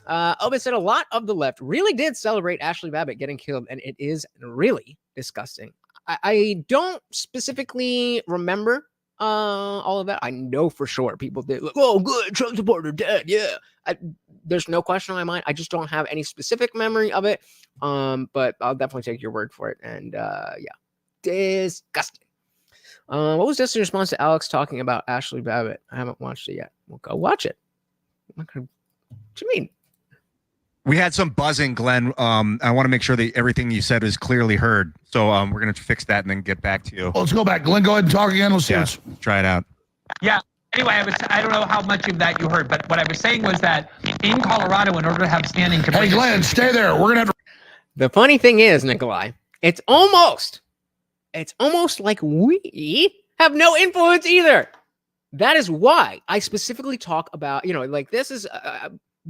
Obit said a lot of the left really did celebrate Ashley Babbitt getting killed, and it is really disgusting. I don't specifically remember all of that. I know for sure people did. Like, oh, good, Trump supporter dead. Yeah. There's no question in my mind. I just don't have any specific memory of it. But I'll definitely take your word for it. And yeah, disgusting. What was this in response to Alex talking about Ashley Babbitt? I haven't watched it yet. We'll go watch it. What do you mean? We had some buzzing, Glenn. I want to make sure that everything you said is clearly heard. So we're going to fix that and then get back to you. Let's go back. Glenn, go ahead and talk again. We'll see. Try it out. Yeah. Anyway, I don't know how much of that you heard, but what I was saying was that in Colorado, in order to have standing to Hey, Glenn, stay there. We're gonna have to. The funny thing is, Nikolai, it's almost like we have no influence either. That is why I specifically talk about, like this is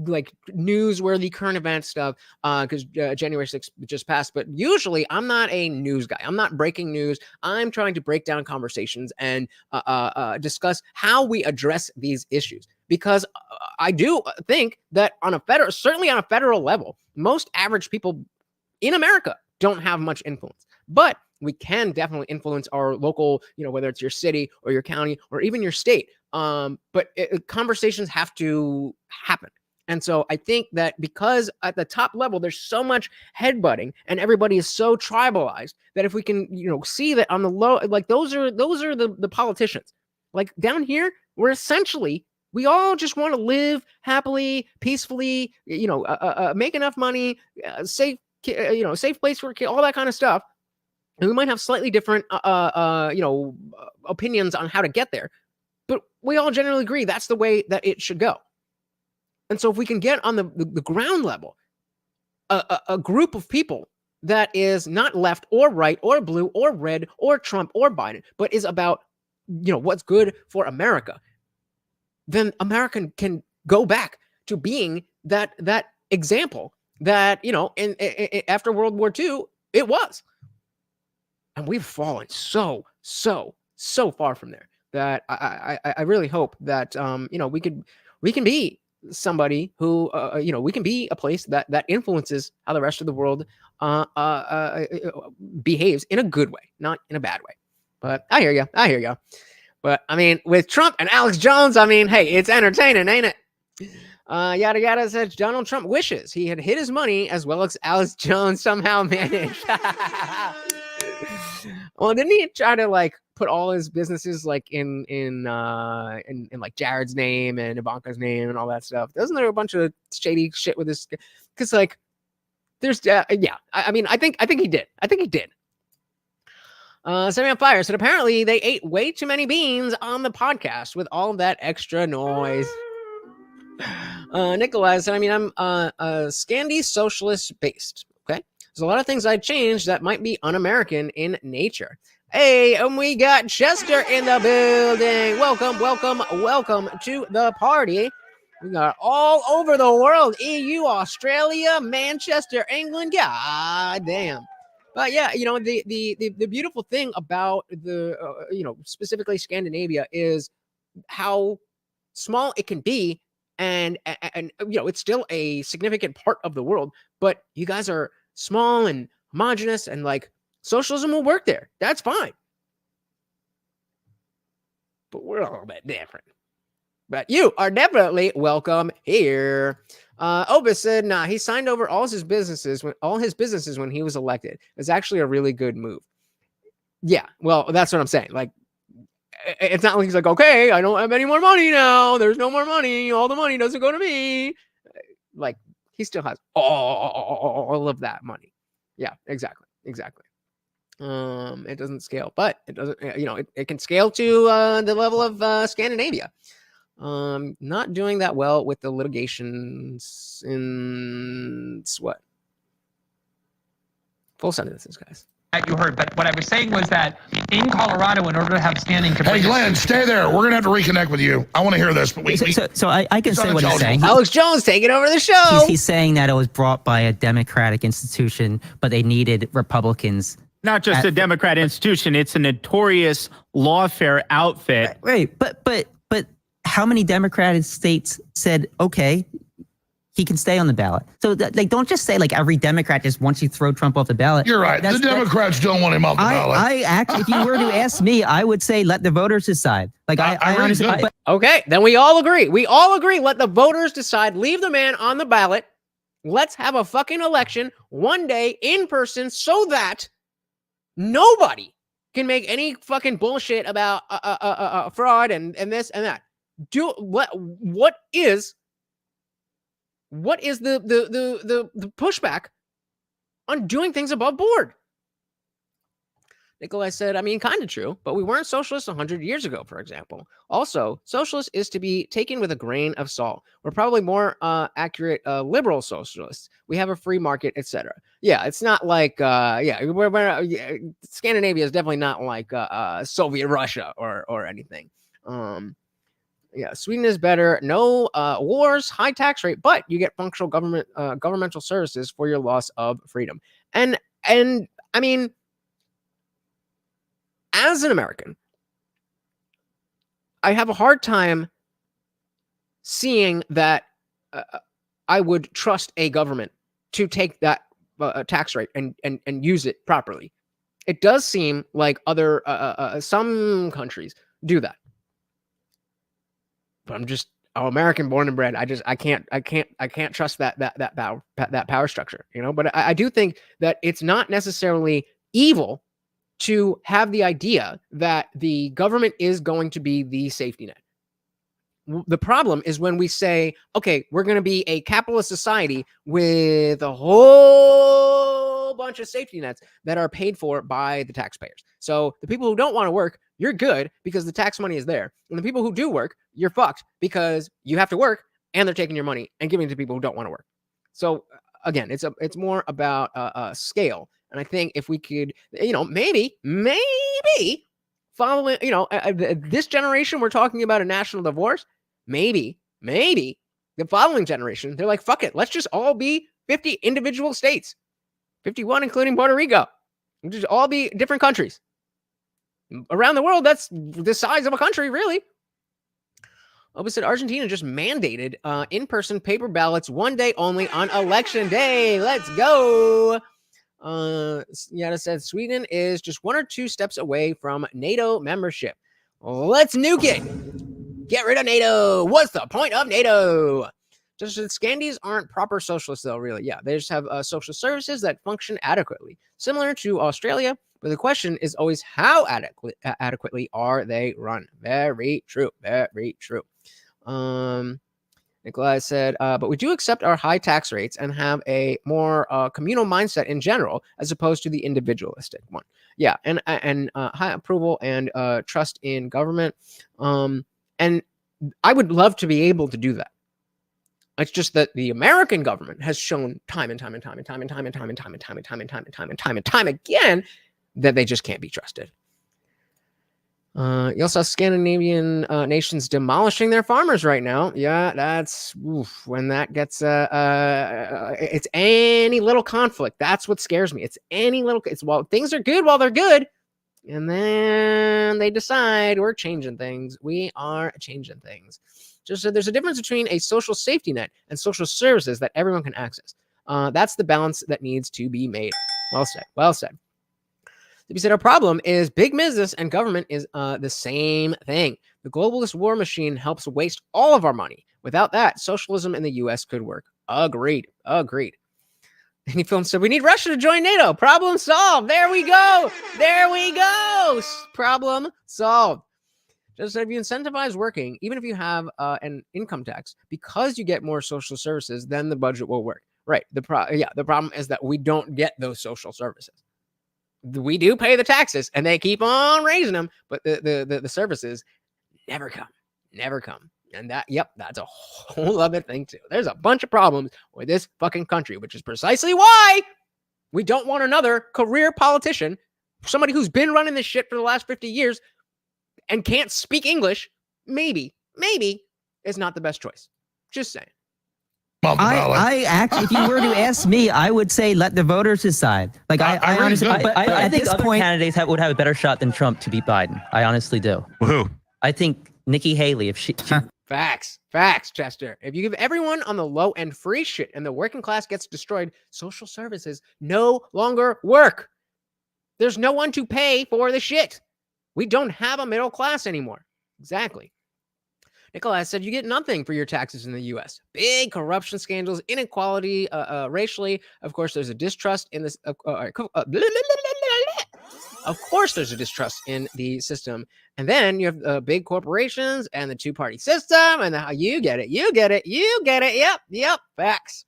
like newsworthy current event stuff because January 6th just passed. But usually I'm not a news guy. I'm not breaking news. I'm trying to break down conversations and discuss how we address these issues. Because I do think that certainly on a federal level, most average people in America don't have much influence. But we can definitely influence our local, whether it's your city or your county or even your state. But conversations have to happen. And so I think that because at the top level, there's so much headbutting and everybody is so tribalized that if we can, see that on the low, like those are the politicians. Like down here, we all just want to live happily, peacefully, make enough money, safe place for kids, all that kind of stuff. And we might have slightly different, opinions on how to get there, but we all generally agree that's the way that it should go. And so if we can get on the ground level, a group of people that is not left or right or blue or red or Trump or Biden, but is about, what's good for America, then America can go back to being that example that, in after World War II, it was. And we've fallen so far from there that I really hope that, we can be somebody who, we can be a place that influences how the rest of the world behaves in a good way, not in a bad way. But I hear you. But I mean, with Trump and Alex Jones, hey, it's entertaining, ain't it? Yada yada says Donald Trump wishes he had hid his money as well as Alex Jones somehow managed. Well, didn't he try to like put all his businesses like in like Jared's name and Ivanka's name and all that stuff? Doesn't there a bunch of shady shit with this? Because like, there's I think he did. Semi on Fire said apparently they ate way too many beans on the podcast with all of that extra noise. Nikolai said, I'm Scandi socialist based. Okay. There's a lot of things I'd change that might be un-American in nature. Hey, and we got Chester in the building. Welcome to the party. We got all over the world. EU, Australia, Manchester, England. God damn. But yeah, the beautiful thing about the, specifically Scandinavia is how small it can be. And it's still a significant part of the world, but you guys are small and homogenous and like socialism will work there. That's fine. But we're a little bit different. But you are definitely welcome here. Obis said, nah, he signed over all his businesses when he was elected. It's actually a really good move. Yeah, well, that's what I'm saying. Like, it's not like he's like, okay, I don't have any more money now. There's no more money. All the money doesn't go to me. Like, he still has all of that money. Yeah, exactly. It doesn't scale, but it doesn't, it can scale to the level of Scandinavia. Not doing that well with the litigations in what? Full sentences, guys. You heard, but what I was saying was that in Colorado, in order to have standing to Hey, Glenn, stay there. We're going to have to reconnect with you. I want to hear this. But so I can say what he's saying. Alex Jones taking over the show. He's saying that it was brought by a Democratic institution, but they needed Republicans. Not just a Democrat institution. It's a notorious lawfare outfit. Right. But how many Democratic states said, okay, he can stay on the ballot? So like, don't just say like every Democrat just wants you to throw Trump off the ballot. You're right. The Democrats don't want him off the ballot. I actually, if you were to ask me, I would say let the voters decide. Like I honestly. Okay, then we all agree. Let the voters decide. Leave the man on the ballot. Let's have a fucking election one day in person so that nobody can make any fucking bullshit about fraud and this and that. What is the pushback on doing things above board? Nikolai said, I mean, kind of true, but we weren't socialists 100 years ago, for example. Also, socialist is to be taken with a grain of salt. We're probably more accurate liberal socialists. We have a free market, etc. Yeah, it's not like, Scandinavia is definitely not like Soviet Russia or anything. Yeah, Sweden is better. No wars, high tax rate, but you get functional governmental services for your loss of freedom. And I mean, as an American, I have a hard time seeing that I would trust a government to take that tax rate and use it properly. It does seem like other some countries do that, but I'm just American born and bred. I can't trust that power structure, you know. But I do think that it's not necessarily evil to have the idea that the government is going to be the safety net. The problem is when we say, okay, we're going to be a capitalist society with a whole bunch of safety nets that are paid for by the taxpayers. So the people who don't want to work, you're good because the tax money is there. And the people who do work, you're fucked because you have to work and they're taking your money and giving it to people who don't want to work. So again, it's more about scale. And I think if we could, you know, maybe following, you know, this generation, we're talking about a national divorce. Maybe the following generation, they're like, fuck it. Let's just all be 50 individual states, 51, including Puerto Rico. We'll just all be different countries around the world. That's the size of a country, really. Oba said Argentina just mandated in-person paper ballots one day only on election day. Let's go. Yada said Sweden is just 1 or 2 steps away from NATO membership. Let's nuke it. Get rid of NATO. What's the point of NATO? Just the Scandies aren't proper socialists, though, really. Yeah, they just have social services that function adequately, similar to Australia. But the question is always how adequately are they run? Very true. Very true. Nikolai said, but we do accept our high tax rates and have a more communal mindset in general, as opposed to the individualistic one. Yeah, and high approval and trust in government. And I would love to be able to do that. It's just that the American government has shown time and time again that they just can't be trusted. You also have Scandinavian nations demolishing their farmers right now. Yeah, that's when that gets it's any little conflict. That's what scares me. It's any little. It's while things are good while they're good, and then they decide we're changing things. We are changing things. Just so there's a difference between a social safety net and social services that everyone can access. That's the balance that needs to be made. Well said. Well said. We said our problem is big business and government is the same thing. The globalist war machine helps waste all of our money. Without that, socialism in the U.S. could work. Agreed. Agreed. And he filmed said, we need Russia to join NATO. Problem solved. There we go. There we go. Problem solved. Just if you incentivize working, even if you have an income tax, because you get more social services, then the budget will work. Right. The problem is that we don't get those social services. We do pay the taxes and they keep on raising them, but the services never come. And that's a whole other thing too. There's a bunch of problems with this fucking country, which is precisely why we don't want another career politician, somebody who's been running this shit for the last 50 years and can't speak English. Maybe is not the best choice. Just saying. I actually, if you were to ask me, I would say let the voters decide. Like I honestly, I think other candidates would have a better shot than Trump to beat Biden. I honestly do. Woohoo! I think Nikki Haley, if she Facts, Chester. If you give everyone on the low end free shit and the working class gets destroyed, social services no longer work. There's no one to pay for the shit. We don't have a middle class anymore. Exactly. Nikolai said you get nothing for your taxes in the U.S. Big corruption scandals, inequality, racially. Of course, there's a distrust in this. Of course, there's a distrust in the system. And then you have big corporations and the two-party system. And you get it. Yep. Facts.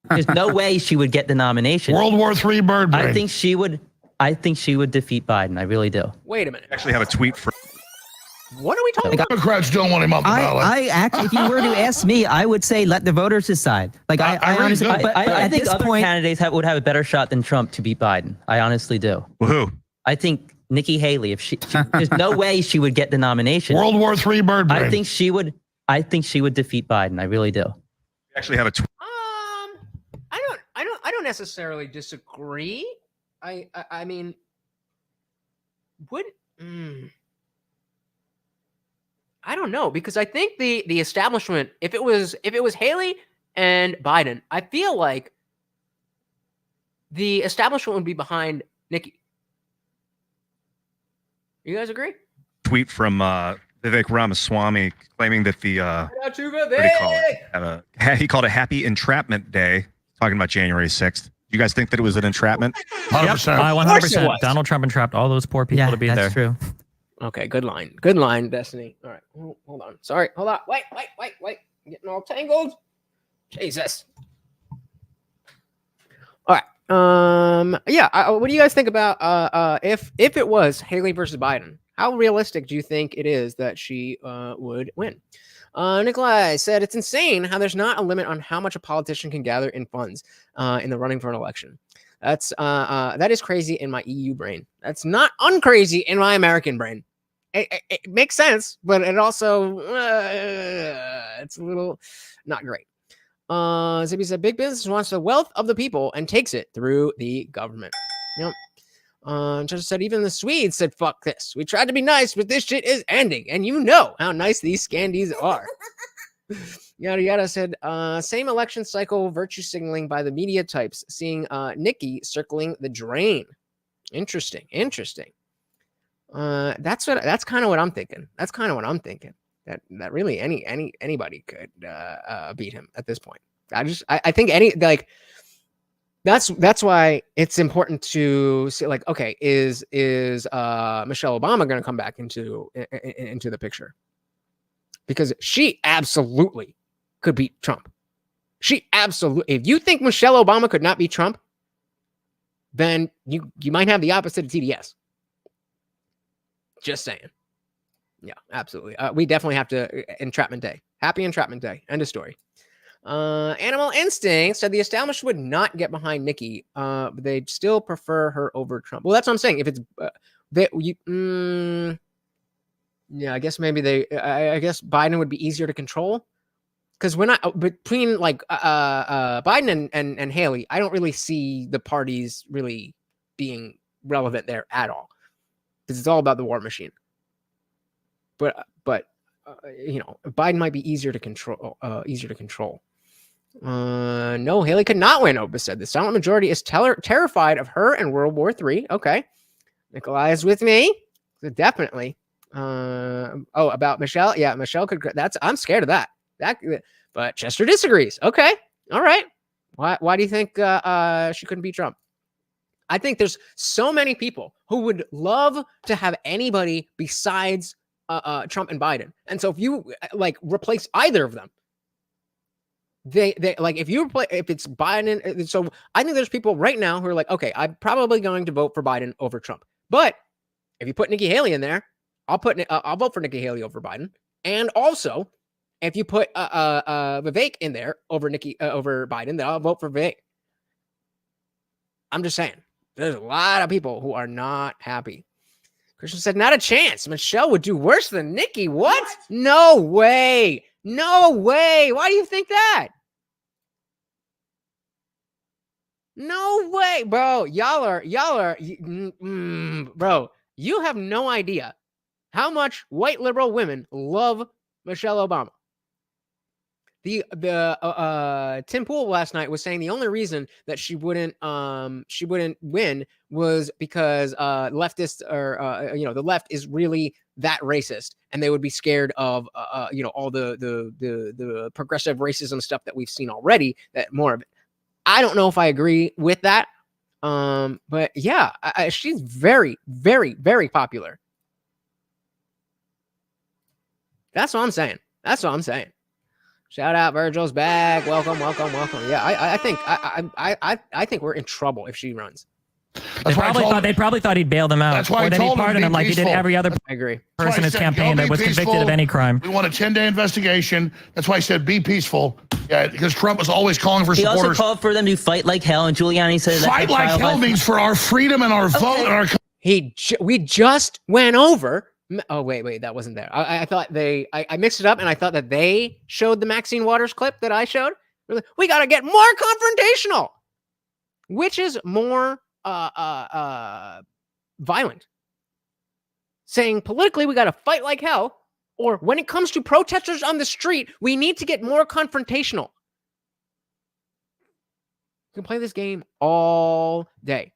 There's no way she would get the nomination. World War III bird brain. I think she would I think she would defeat Biden. I really do. Wait a minute. I actually have a tweet for. What are we talking about? Democrats don't want him on the ballot. I actually, if you were to ask me, I would say let the voters decide. Like I really honestly, do. but I at think this other point, candidates would have a better shot than Trump to beat Biden. I honestly do. Well, who? I think Nikki Haley, if she there's no way she would get the nomination. World War III bird brain. I think she would defeat Biden. I really do. I actually have a tweet. I don't necessarily disagree. I mean, would I don't know, because I think the establishment, if it was Haley and Biden, I feel like the establishment would be behind Nikki. You guys agree? Tweet from Vivek Ramaswamy claiming that the what do you call it? He called it Happy Entrapment Day, talking about January 6th. You guys think that it was an entrapment? 100%. Yep, 100%. Donald Trump entrapped all those poor people to be there. That's true. Okay, good line. Good line, Destiny. All right, hold on. Sorry, hold on. Wait. Getting all tangled. Jesus. All right. Yeah. What do you guys think about if it was Haley versus Biden? How realistic do you think it is that she would win? Nikolai said it's insane how there's not a limit on how much a politician can gather in funds in the running for an election. That is crazy in my EU brain. That's not uncrazy in my American brain. It makes sense, but it also it's a little not great. Zippy said big business wants the wealth of the people and takes it through the government. Yep. Just said even the Swedes said fuck this. We tried to be nice, but this shit is ending, and you know how nice these scandies are. Yada yada said same election cycle virtue signaling by the media types, seeing Nikki circling the drain. Interesting. That's kind of what I'm thinking. That really anybody could beat him at this point. I think that's why it's important to see, like, okay, is Michelle Obama going to come back into the picture? Because she absolutely could beat Trump. If you think Michelle Obama could not beat Trump, then you might have the opposite of TDS. Just saying. Yeah, absolutely. We definitely have to entrapment day. Happy entrapment day. End of story. Animal Instinct said the establishment would not get behind Nikki, but they'd still prefer her over Trump. Well, that's what I'm saying. If it's yeah, I guess maybe I guess Biden would be easier to control, because when between like Biden and Haley, I don't really see the parties really being relevant there at all, because it's all about the war machine. But Biden might be easier to control. No, Haley could not win. Opus said the silent majority is terrified of her and World War III. Okay, Nikolai is with me. Definitely. About Michelle. Yeah, Michelle could. I'm scared of that. But Chester disagrees. Okay, all right. Why do you think she couldn't beat Trump? I think there's so many people who would love to have anybody besides Trump and Biden. And so if you replace either of them, they like if it's Biden. So I think there's people right now who are like, okay, I'm probably going to vote for Biden over Trump. But if you put Nikki Haley in there, I'll vote for Nikki Haley over Biden. And also, if you put Vivek in there over Biden, then I'll vote for Vivek. I'm just saying, there's a lot of people who are not happy. Christian said, not a chance. Michelle would do worse than Nikki. What? No way. Why do you think that? No way, bro. Y'all are, bro, you have no idea how much white liberal women love Michelle Obama. The Tim Pool last night was saying the only reason that she wouldn't win was because leftists or the left is really that racist, and they would be scared of all the progressive racism stuff that we've seen already. That more of it. I don't know if I agree with that, but yeah, she's very, very, very popular. That's what I'm saying. Shout out, Virgil's back. Welcome. Yeah, I think we're in trouble if she runs. They probably thought he'd bail them out. That's why or I that told he'd pardon him him like he did every other I agree. person in his campaign that was convicted of any crime. We want a 10-day investigation. That's why I said be peaceful. Yeah, because Trump was always calling for supporters. He also called for them to fight like hell, and Giuliani said fight like hell means for our freedom and our vote and our. We just went over. Oh wait, that wasn't there. I thought I mixed it up, and I thought that they showed the Maxine Waters clip that I showed. We got to get more confrontational. Which is more violent? Saying politically we got to fight like hell, or when it comes to protesters on the street, we need to get more confrontational. You can play this game all day.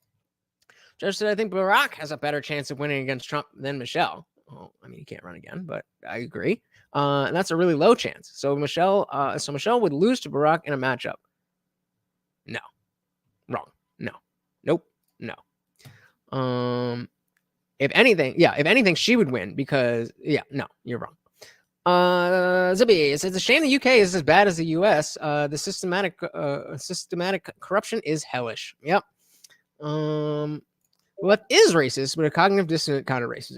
Judge said, I think Barack has a better chance of winning against Trump than Michelle. Well, I mean, he can't run again, but I agree. And that's a really low chance. So Michelle would lose to Barack in a matchup. No. Wrong. No. Nope. No. If anything, she would win because no, you're wrong. Zippy, it says the shame the UK is as bad as the US. The systematic corruption is hellish. Yep. Left is racist, but a cognitive dissonant kind of racist.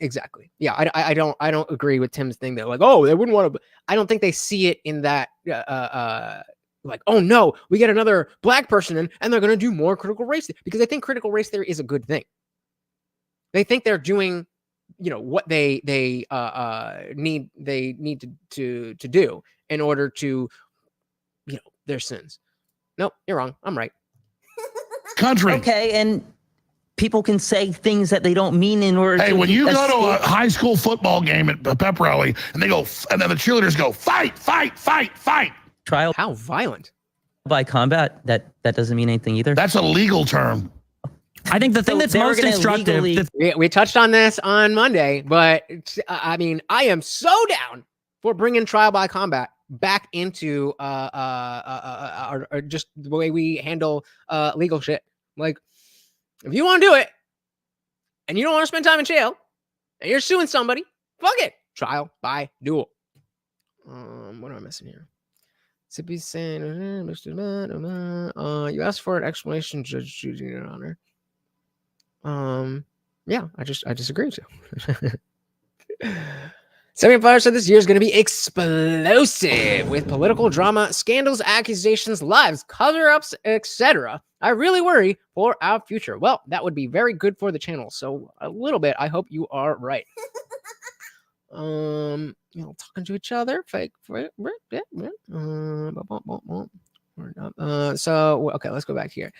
Exactly. Yeah, I don't agree with Tim's thing that like, oh, they wouldn't want to. I don't think they see it in that like, oh no, we get another black person in, and they're going to do more critical race because I think critical race theory is a good thing. They think they're doing, what they need to do in order to, their sins. Nope, you're wrong. I'm right. Country. Okay, and people can say things that they don't mean in order. Hey, when you go to a high school football game at a pep rally, and they go, and then the cheerleaders go, fight, fight, fight, fight. Trial. How violent? By combat, that doesn't mean anything either. That's a legal term. I think the thing that's most instructive. We touched on this on Monday, but I mean, I am so down for bringing trial by combat back into just the way we handle legal shit. Like, if you want to do it and you don't want to spend time in jail and you're suing somebody, fuck it. Trial by duel. What am I missing here? Zippy saying, you asked for an explanation, Judge Judy, Your Honor. Yeah, I disagree with you. 75 said this year is going to be explosive with political drama, scandals, accusations, lives, cover-ups, etc. I really worry for our future. Well, that would be very good for the channel. So a little bit, I hope you are right. Talking to each other, fake. So okay, let's go back here.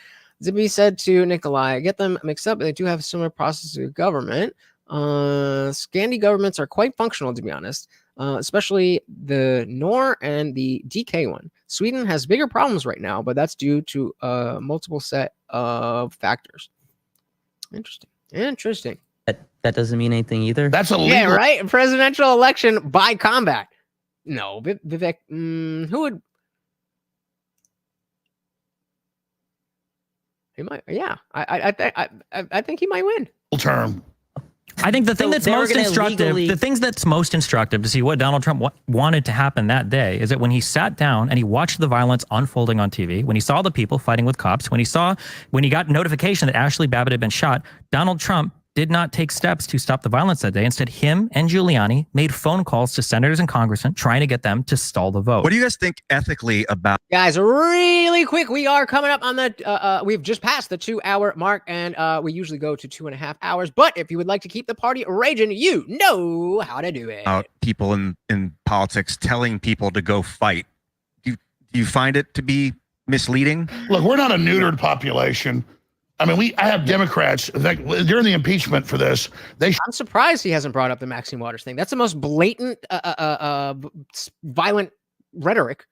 Zippy said to Nikolai, get them mixed up, but they do have similar processes to government. Scandi governments are quite functional, to be honest, especially the NOR and the DK one. Sweden has bigger problems right now, but that's due to a multiple set of factors. Interesting. That doesn't mean anything either. That's illegal. Yeah, right? Presidential election by combat. No, Vivek, who would... He might, yeah. I think he might win. Term. I think the thing that's most instructive, the things that's most instructive to see what Donald Trump wanted to happen that day is that when he sat down and he watched the violence unfolding on TV, when he saw the people fighting with cops, when he got notification that Ashley Babbitt had been shot, Donald Trump did not take steps to stop the violence that day. Instead, him and Giuliani made phone calls to senators and congressmen trying to get them to stall the vote. What do you guys think ethically about... Guys, really quick, we are coming up on the... we've just passed the 2-hour mark, and we usually go to 2.5 hours. But if you would like to keep the party raging, you know how to do it. People in politics telling people to go fight. Do you find it to be misleading? Look, we're not a neutered population. I mean, I have Democrats during the impeachment for this. I'm surprised he hasn't brought up the Maxine Waters thing. That's the most blatant, violent rhetoric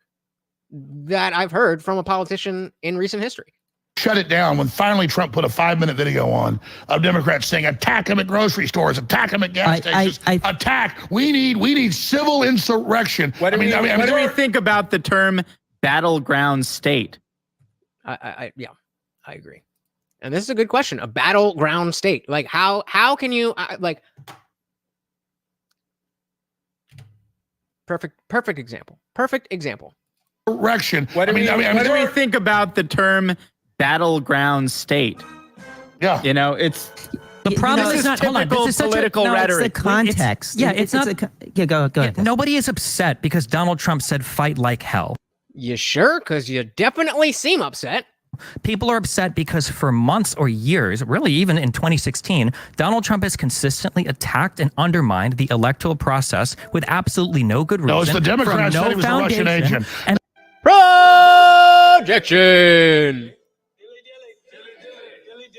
that I've heard from a politician in recent history. Shut it down when finally Trump put a 5-minute video on of Democrats saying, attack them at grocery stores, attack them at gas stations, attack. We need civil insurrection. What do we think about the term battleground state? Yeah, I agree. And this is a good question. A battleground state. Like how can you perfect example. Perfect example. Direction. What do we think about the term battleground state? Yeah. You know, it's the problem is not typical political rhetoric. It's the context. It's not. Go ahead. Nobody is upset because Donald Trump said fight like hell. You sure? Because you definitely seem upset. People are upset because for months or years, really even in 2016, Donald Trump has consistently attacked and undermined the electoral process with absolutely no good reason. No, it's the Democrats said he was a Russian agent. And projection.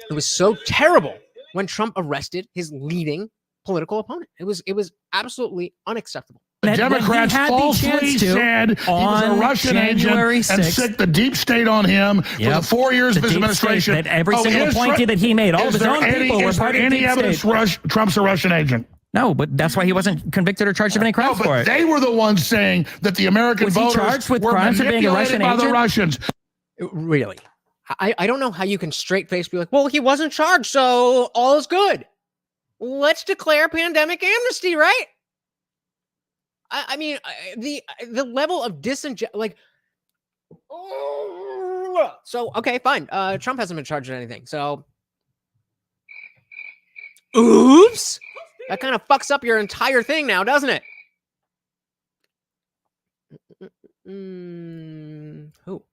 It was so terrible when Trump arrested his leading political opponent. It was absolutely unacceptable. The Democrats falsely said he was a Russian agent and sick the deep state on him for the 4 years of his administration. That every single appointee that he made, all of his own people were part of the deep evidence Trump's a Russian agent? No, but that's why he wasn't convicted or charged of any crimes for it. They were the ones saying that the American voters charged with were crimes for being a manipulated Russian by the agent? Russians. Really? I don't know how you can straight face be like, well, he wasn't charged, so all is good. Let's declare pandemic amnesty, right? I mean, the level of so okay, fine. Trump hasn't been charged with anything, so oops, that kind of fucks up your entire thing now, doesn't it? Who?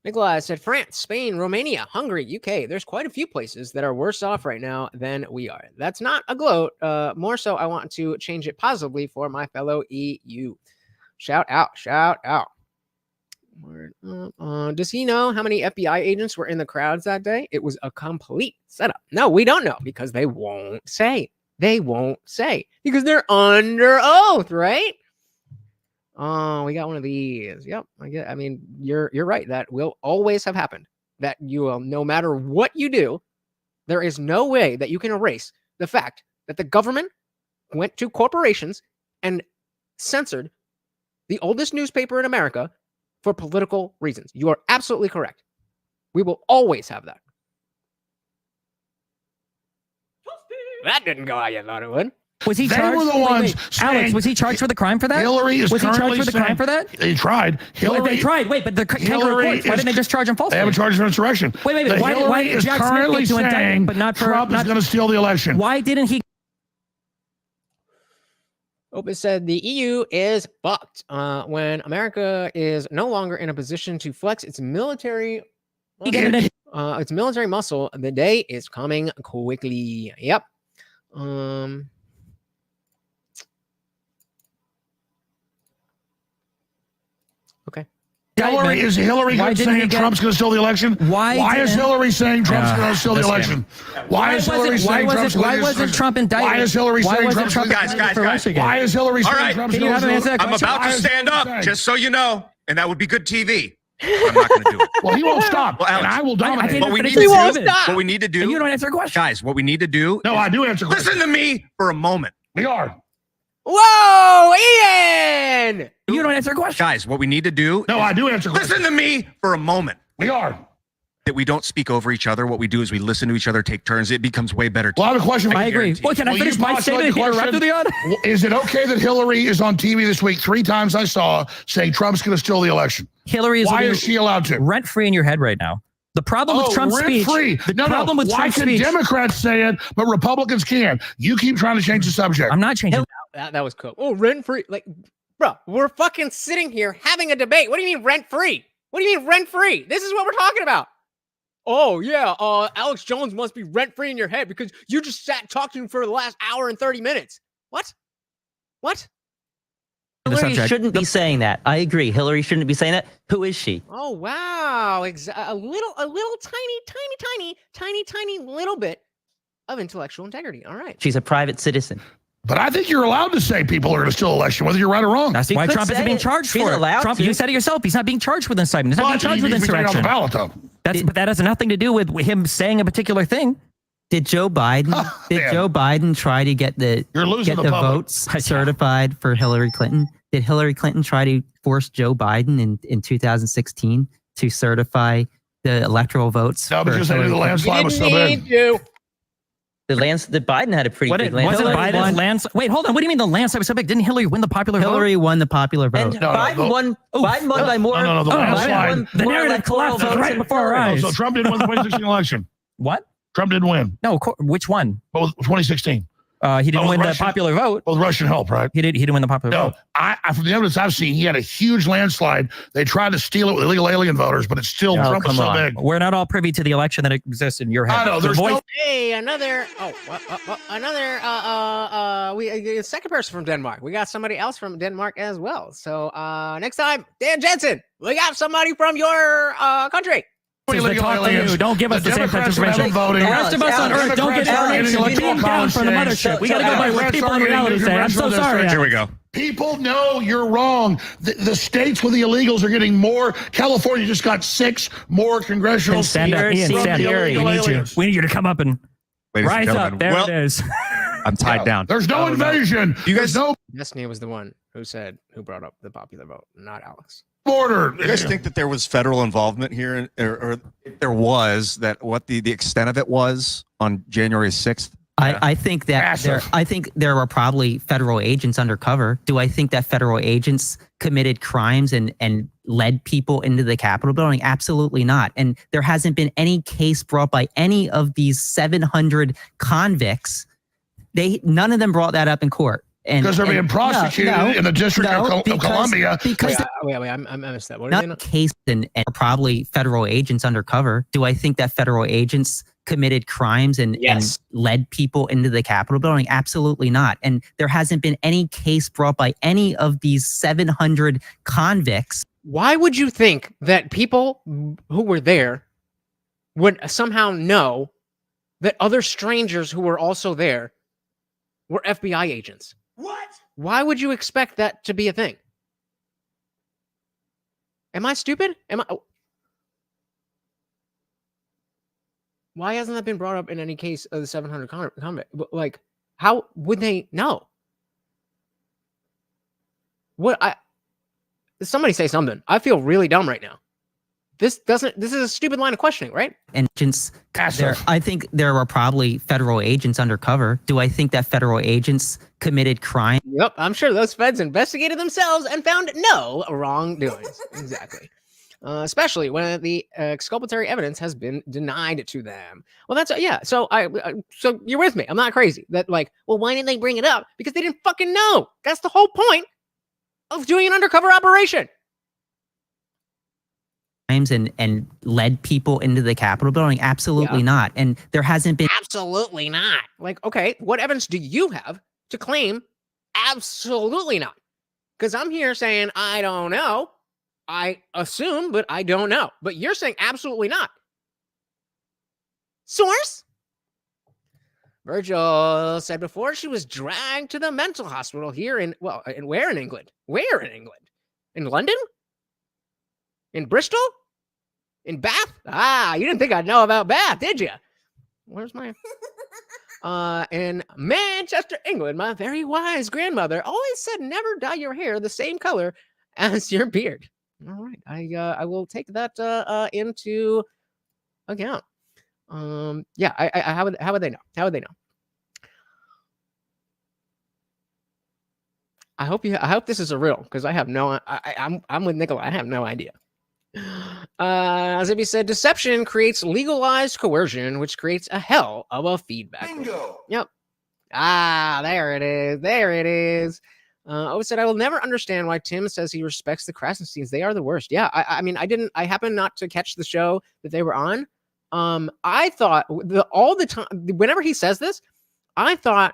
Nikolai said France, Spain, Romania, Hungary, UK. There's quite a few places that are worse off right now than we are. That's not a gloat. More so, I want to change it positively for my fellow EU. Shout out, shout out. Does he know how many FBI agents were in the crowds that day? It was a complete setup. No, we don't know because they won't say. They won't say because they're under oath, right? Oh, we got one of these. Yep. I mean, you're right. That will always have happened. That you will, no matter what you do, there is no way that you can erase the fact that the government went to corporations and censored the oldest newspaper in America for political reasons. You are absolutely correct. We will always have that. That didn't go how you thought it would. Was he charged? They were the ones saying, Alex, was he charged for the crime for that? Hillary is was he currently charged for the crime for that? They tried. They tried. Wait, but the Hillary courts, why didn't they just charge him falsely? They haven't charged him for insurrection. Wait. Why is Jack currently Smith get to indict saying him, but not for Trump is going to steal the election? Why didn't he? Opus said the EU is fucked when America is no longer in a position to flex its military muscle. The day is coming quickly. Yep. Okay. Is Hillary saying Trump's going to steal the election? Why is Hillary saying Trump's going to steal the election? Why is Hillary saying Trump's going to steal the election? Why wasn't Trump indicted? Why is Hillary saying Trump's going to Guys. Why is Hillary saying Trump's going to steal the election? I'm about to stand up, just so you know, and that would be good TV. I'm not going to do it. Well, he won't stop, Alex, and I will dominate. What we need to do. You don't answer a question. Guys, what we need to do. No, I do answer questions. Listen to me for a moment. We are. Whoa, Ian! You don't answer a question. Guys, what we need to do. No, I do answer questions. Listen to me for a moment. We are. That we don't speak over each other. What we do is we listen to each other, take turns. It becomes way better. Well, I have a question. I agree. Well, can I finish my statement here right through the end? Is it okay that Hillary is on TV this week 3 times I saw saying Trump's going to steal the election? Hillary is. Why is she allowed to? Rent free in your head right now. The problem with Trump's speech. The problem with Trump's speech. Why can Democrats say it, but Republicans can't? You keep trying to change the subject. I'm not changing. That was cool. Oh, rent free. Like, bro, we're fucking sitting here having a debate. What do you mean rent free? What do you mean rent free? This is what we're talking about. Oh, yeah. Alex Jones must be rent free in your head because you just sat talking for the last hour and 30 minutes. What? Hillary shouldn't be saying that. I agree. Hillary shouldn't be saying that. Who is she? Oh, wow. A little tiny little bit of intellectual integrity. All right. She's a private citizen. But I think you're allowed to say people are going to steal election, whether you're right or wrong. That's why Trump isn't being charged for it. Trump, you said it yourself. He's not being charged with incitement. He's not being charged with insurrection. On the ballot, though. But that has nothing to do with him saying a particular thing. Did Joe Biden try to get the votes certified for Hillary Clinton? Did Hillary Clinton try to force Joe Biden in 2016 to certify the electoral votes? No, because the landslide was so big. The Biden had a pretty big landslide. Wasn't Biden's landslide? Wait, hold on. What do you mean the landslide was so big? Didn't Hillary win the popular vote? Hillary won the popular vote. And Biden won by more. No, the landslide. The narrative collapsed right before our eyes. So Trump didn't win the 2016 election. What? Trump didn't win. No, which one? Well, 2016. He didn't win the popular vote. Well, Russian help, right? He didn't win the popular vote. I from the evidence I've seen, he had a huge landslide. They tried to steal it with illegal alien voters, but it's still Trump was so big. We're not all privy to the election that exists in your head. I know. There's Hey, another. A second person from Denmark. We got somebody else from Denmark as well. So next time, Dan Jensen, we got somebody from your country. Don't give us the same type of information. The rest of us on Earth don't get information beamed down from the mothership. We got to go by what people in reality say. I'm so sorry. Here we go. People know you're wrong. The states with the illegals are getting more. California just got 6 more congressional seats. Stand up, Ian. Stand up. We need you to come up and rise up. There it is. I'm tied down. There's no invasion. You guys know. Destiny was the one who brought up the popular vote, not Alex. Border. You guys think that there was federal involvement here, or if there was, that what the extent of it was on January 6th? I think that there were probably federal agents undercover. Do I think that federal agents committed crimes and led people into the Capitol building? Absolutely not. And there hasn't been any case brought by any of these 700 convicts. None of them brought that up in court. Because they're being prosecuted in the District of Columbia. Wait, I missed that. What are not case and probably federal agents undercover. Do I think that federal agents committed crimes and led people into the Capitol building? Absolutely not. And there hasn't been any case brought by any of these 700 convicts. Why would you think that people who were there would somehow know that other strangers who were also there were FBI agents? What? Why would you expect that to be a thing? Am I stupid? Why hasn't that been brought up in any case of the 700 convict? Like, how would they know? Somebody say something. I feel really dumb right now. This is a stupid line of questioning, right? Agents. I think there were probably federal agents undercover. Do I think that federal agents committed crime? Yep, I'm sure those feds investigated themselves and found no wrongdoings. Exactly. Especially when the exculpatory evidence has been denied to them. Well, that's So so you're with me. I'm not crazy. That well, why didn't they bring it up? Because they didn't fucking know. That's the whole point of doing an undercover operation. And led people into the Capitol building? Absolutely not. And there hasn't been. Absolutely not. Okay, what evidence do you have to claim absolutely not? Because I'm here saying I don't know. I assume, but I don't know. But you're saying absolutely not. Source? Virgil said before she was dragged to the mental hospital here where in England? Where in England? In London? In Bristol? In Bath? You didn't think I'd know about Bath, did you? Where's my... in Manchester, England, my very wise grandmother always said never dye your hair the same color as your beard. All right. I will take that into account. How would they know? How would they know? I hope this is a riddle, because I have no... I'm with Nicola. I have no idea. As if he said, deception creates legalized coercion, which creates a hell of a feedback. Bingo. Yep. There it is. There it is. Said, I will never understand why Tim says he respects the Krassensteins. They are the worst. Yeah. I happened not to catch the show that they were on. I thought all the time, whenever he says this, I thought,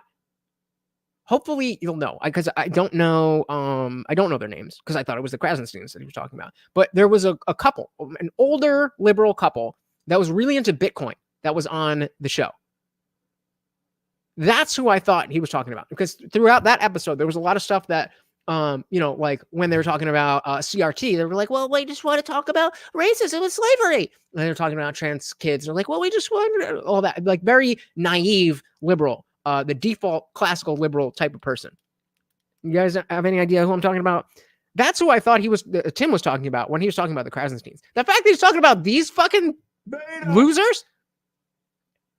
hopefully you'll know, because I don't know. I don't know their names, because I thought it was the Krassensteins that he was talking about. But there was a couple, an older liberal couple that was really into Bitcoin that was on the show. That's who I thought he was talking about, because throughout that episode, there was a lot of stuff that, like when they were talking about CRT, they were like, well, we just want to talk about racism and slavery. And they were talking about trans kids. They're like, well, we just want all that, like very naive liberal. The default classical liberal type of person. You guys have any idea who I'm talking about? That's who I thought Tim was talking about when he was talking about the Krassensteins. The fact that he's talking about these fucking losers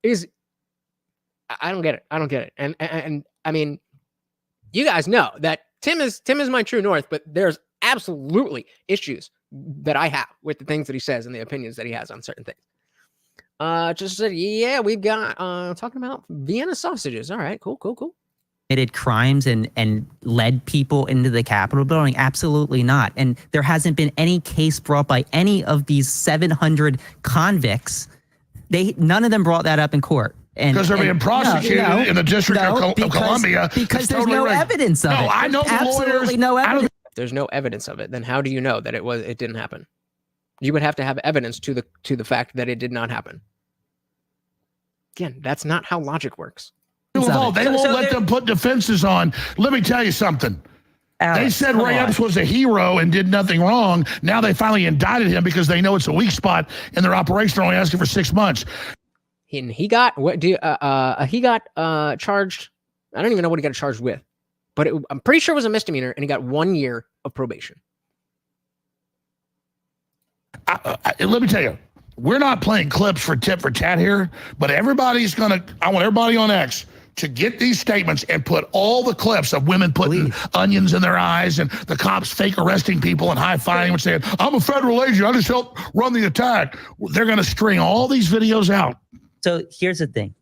is, I don't get it. I don't get it. And I mean, you guys know that Tim is my true north, but there's absolutely issues that I have with the things that he says and the opinions that he has on certain things. Just said, yeah, we've got talking about Vienna sausages. All right, cool. Committed crimes and led people into the Capitol building? Absolutely not. And there hasn't been any case brought by any of these 700 convicts. None of them brought that up in court. Because they're being prosecuted in the District of Columbia. Because there's no evidence of it. No, I know the absolutely lawyers. no evidence. If there's no evidence of it, then how do you know that it didn't happen? You would have to have evidence to the fact that it did not happen. Again, that's not how logic works. They won't let them put defenses on. Let me tell you something. Alex, they said Ray Epps was a hero and did nothing wrong. Now they finally indicted him because they know it's a weak spot in their operation. They're only asking for 6 months. And he got charged. I don't even know what he got charged with, but I'm pretty sure it was a misdemeanor, and he got 1 year of probation. Let me tell you, we're not playing clips for tit for tat here, but I want everybody on X to get these statements and put all the clips of women putting onions in their eyes and the cops fake arresting people and high-fiving and saying, I'm a federal agent, I just helped run the attack. They're going to string all these videos out. So here's the thing.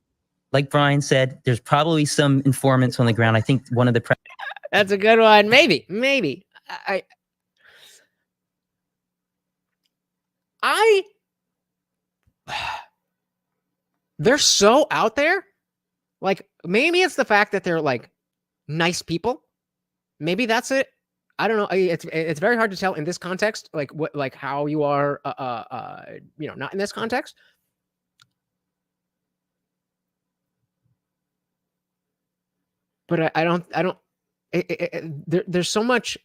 Like Brian said, there's probably some informants on the ground. I think one of the... That's a good one. Maybe. They're so out there. Like, maybe it's the fact that they're like nice people. Maybe that's it. I don't know. It's very hard to tell in this context, like how you are, not in this context. But there's so much,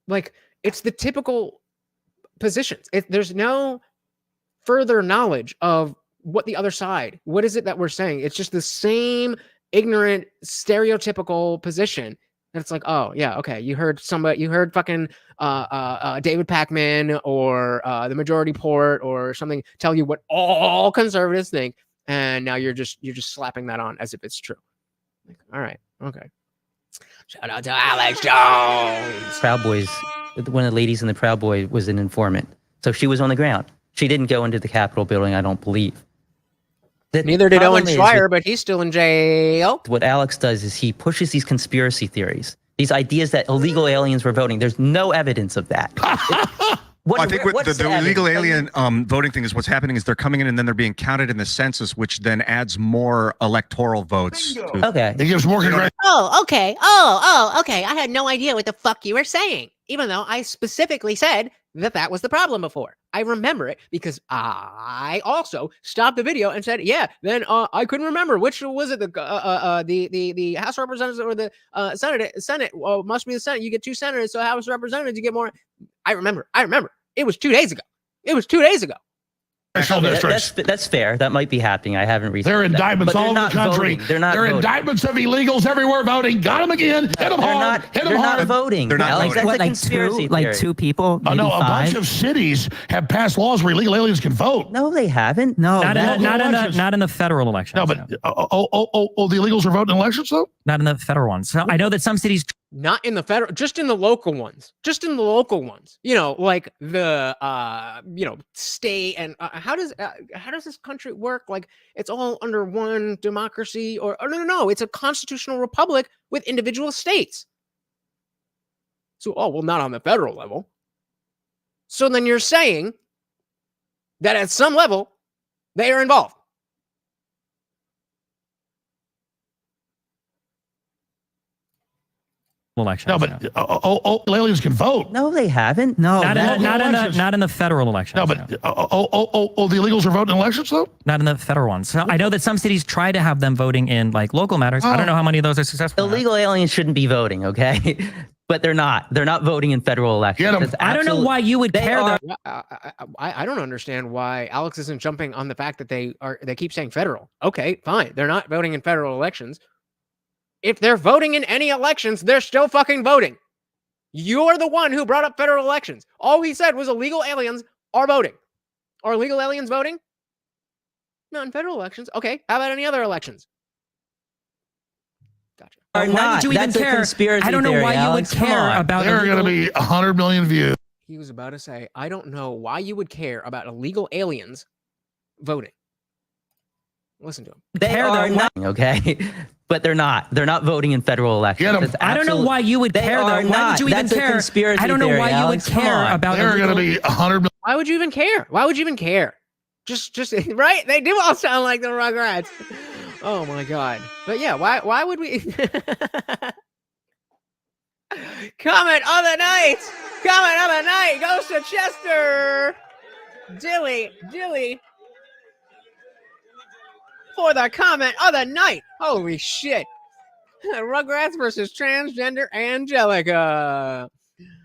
like, it's the typical positions. There's no further knowledge of what the other side, what is it that we're saying? It's just the same ignorant, stereotypical position. And it's like, oh yeah, okay. You heard fucking David Pakman or the Majority Report or something tell you what all conservatives think, and now you're just slapping that on as if it's true. Like, all right, okay. Shout out to Alex Jones. Proud Boys, one of the ladies in the Proud Boy was an informant. So she was on the ground. She didn't go into the Capitol building, I don't believe. Neither did Owen Schreier, but he's still in jail. What Alex does is he pushes these conspiracy theories, these ideas that illegal aliens were voting. There's no evidence of that. I think the illegal alien voting thing is what's happening is they're coming in and then they're being counted in the census, which then adds more electoral votes. Okay. It gives more. Oh, okay. Oh, okay. I had no idea what the fuck you were saying, even though I specifically said that was the problem before. I remember it because I also stopped the video and said, yeah, then I couldn't remember which was it, the House of Representatives or the Senate. Well, must be the Senate. You get 2 senators, so House of Representatives, you get more. I remember. It was 2 days ago. That's fair. That might be happening. I haven't researched. There are indictments all over the country. They're not. There are indictments of illegals everywhere voting. Got them again. Hit them hard. Hit them hard. They're not voting. They're not voting. That's a conspiracy theory. Like 2 people. Oh no, a bunch of cities have passed laws where illegal aliens can vote. No, they haven't. No, not in the federal elections. No, but the illegals are voting in elections though. Not in the federal ones. So I know that some cities. Not in the federal, just in the local ones. You know, like the state and how does this country work? Like it's all under one democracy or no, it's a constitutional republic with individual states. So not on the federal level. So then you're saying that at some level they are involved. Elections. No, but aliens can vote. No, they haven't. No, not in the federal elections. No, but the illegals are voting in elections though. Not in the federal ones. So I know that some cities try to have them voting in like local matters. I don't know how many of those are successful. Illegal aliens shouldn't be voting, okay? But they're not. They're not voting in federal elections. I don't know why you would care. I don't understand why Alex isn't jumping on the fact that they keep saying federal. Okay, fine. They're not voting in federal elections. If they're voting in any elections, they're still fucking voting. You're the one who brought up federal elections. All he said was illegal aliens are voting. Are illegal aliens voting? Not in federal elections. Okay, how about any other elections? Gotcha. Why would you even care? I don't know why you would care about. There are going to be 100 million views. He was about to say, I don't know why you would care about illegal aliens voting. Listen to him. They are not, okay? But they're not. They're not voting in federal elections. I don't know why you would care, though. Why would you even care? I don't know why you would care about They're going to be 100 million. Why would you even care? Why would you even care? Just right? They do all sound like the Rugrats. Oh my god. But yeah, why would we comment of the night? Comment of the night goes to Chester Dilly for the comment of the night. Holy shit. Rugrats versus transgender Angelica.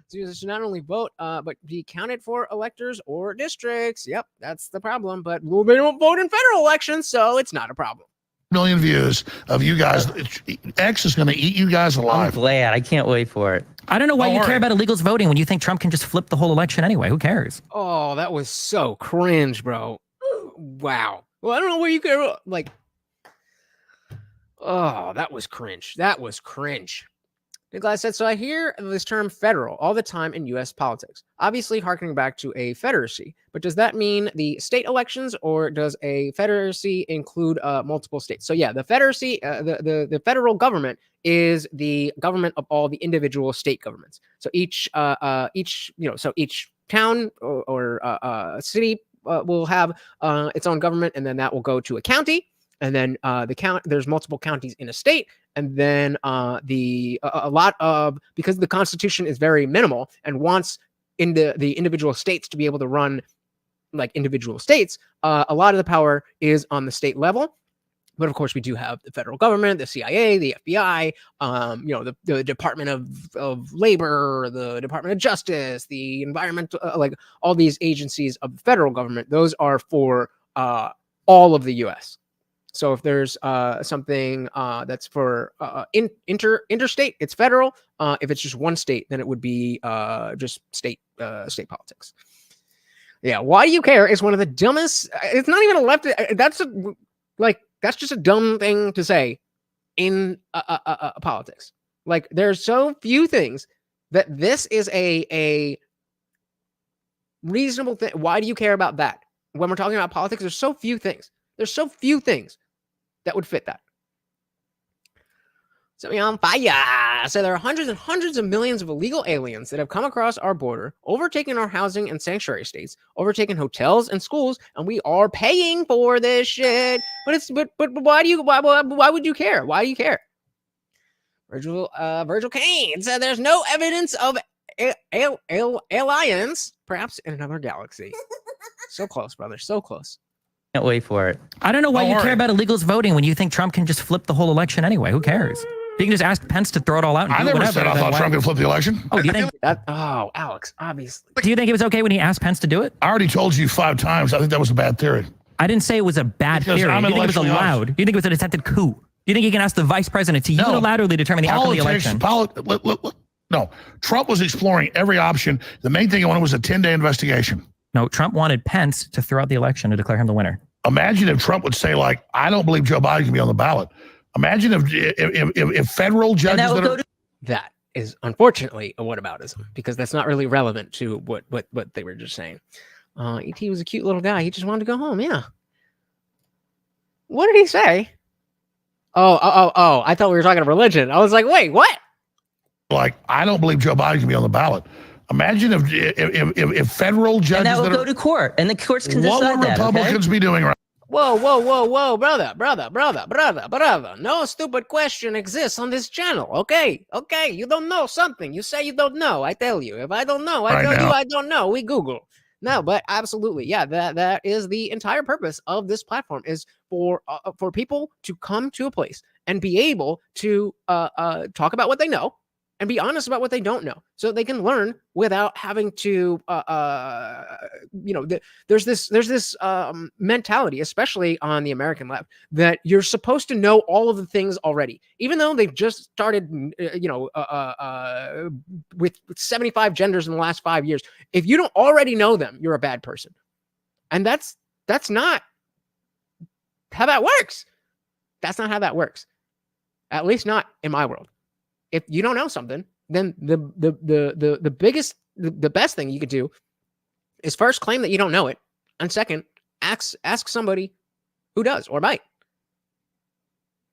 So you should not only vote, but be counted for electors or districts. Yep, that's the problem. But they don't vote in federal elections, so it's not a problem. Million views of you guys. X is going to eat you guys alive. I'm glad. I can't wait for it. I don't know why you care about illegals voting when you think Trump can just flip the whole election anyway. Who cares? Oh, that was so cringe, bro. Wow. Well, I don't know where you care. Like, oh, that was cringe. That was cringe. Nikolai said, so I hear this term federal all the time in U.S. politics, obviously harkening back to a federacy. But does that mean the state elections, or does a federacy include multiple states? So yeah, the federacy, the federal government is the government of all the individual state governments. So each town or city will have its own government, and then that will go to a county. And then there's multiple counties in a state, and then a lot of, because the Constitution is very minimal and wants the individual states to be able to run like individual states, a lot of the power is on the state level. But of course, we do have the federal government, the CIA, the FBI, the Department of Labor, the Department of Justice, the environmental, like all these agencies of the federal government. Those are for all of the U.S. So if there's something that's for interstate, it's federal. If it's just one state, then it would be just state politics. Yeah, why do you care? It's one of the dumbest. It's not even a left. That's just a dumb thing to say in politics. Like, there's so few things that this is a reasonable thing. Why do you care about that? When we're talking about politics, there's so few things. There's so few things that would fit that. Set me on fire. So there are hundreds and hundreds of millions of illegal aliens that have come across our border, overtaken our housing and sanctuary states, overtaken hotels and schools, and we are paying for this shit. But why would you care? Why do you care? Virgil Kane said there's no evidence of aliens, perhaps in another galaxy. So close, brother. So close. Can't wait for it. I don't know why you care about illegals voting when you think Trump can just flip the whole election anyway. Who cares? You can just ask Pence to throw it all out. And I never said I thought Trump could flip the election. Oh, do you think that? Oh, Alex, obviously. Do you think it was okay when he asked Pence to do it? I already told you 5 times. I think that was a bad theory. I didn't say it was a bad theory. Do you think it was allowed? Do you think it was an attempted coup? Do you think you can ask the vice president to unilaterally determine the outcome of the election? No, Trump was exploring every option. The main thing he wanted was a 10-day investigation. No, Trump wanted Pence to throw out the election to declare him the winner. Imagine if Trump would say, like, I don't believe Joe Biden can be on the ballot. Imagine if federal judges that is unfortunately a whataboutism, because that's not really relevant to what they were just saying. E.T. was a cute little guy. He just wanted to go home. Yeah. What did he say? Oh! I thought we were talking religion. I was like, wait, what? Like, I don't believe Joe Biden can be on the ballot. Imagine if federal judges and that will go to court, and the courts can decide that. What would Republicans be doing right? Whoa, brother. No stupid question exists on this channel. Okay. You don't know something. You say you don't know. I tell you. If I don't know, I tell you I don't know. We Google. No, but absolutely. Yeah, that is the entire purpose of this platform, is for people to come to a place and be able to talk about what they know and be honest about what they don't know, so they can learn without having to, there's this mentality, especially on the American left, that you're supposed to know all of the things already, even though they've just started, with 75 genders in the last 5 years. If you don't already know them, you're a bad person. And that's not how that works. That's not how that works. At least not in my world. If you don't know something, then the best thing you could do is first claim that you don't know it, and second, ask somebody who does or might.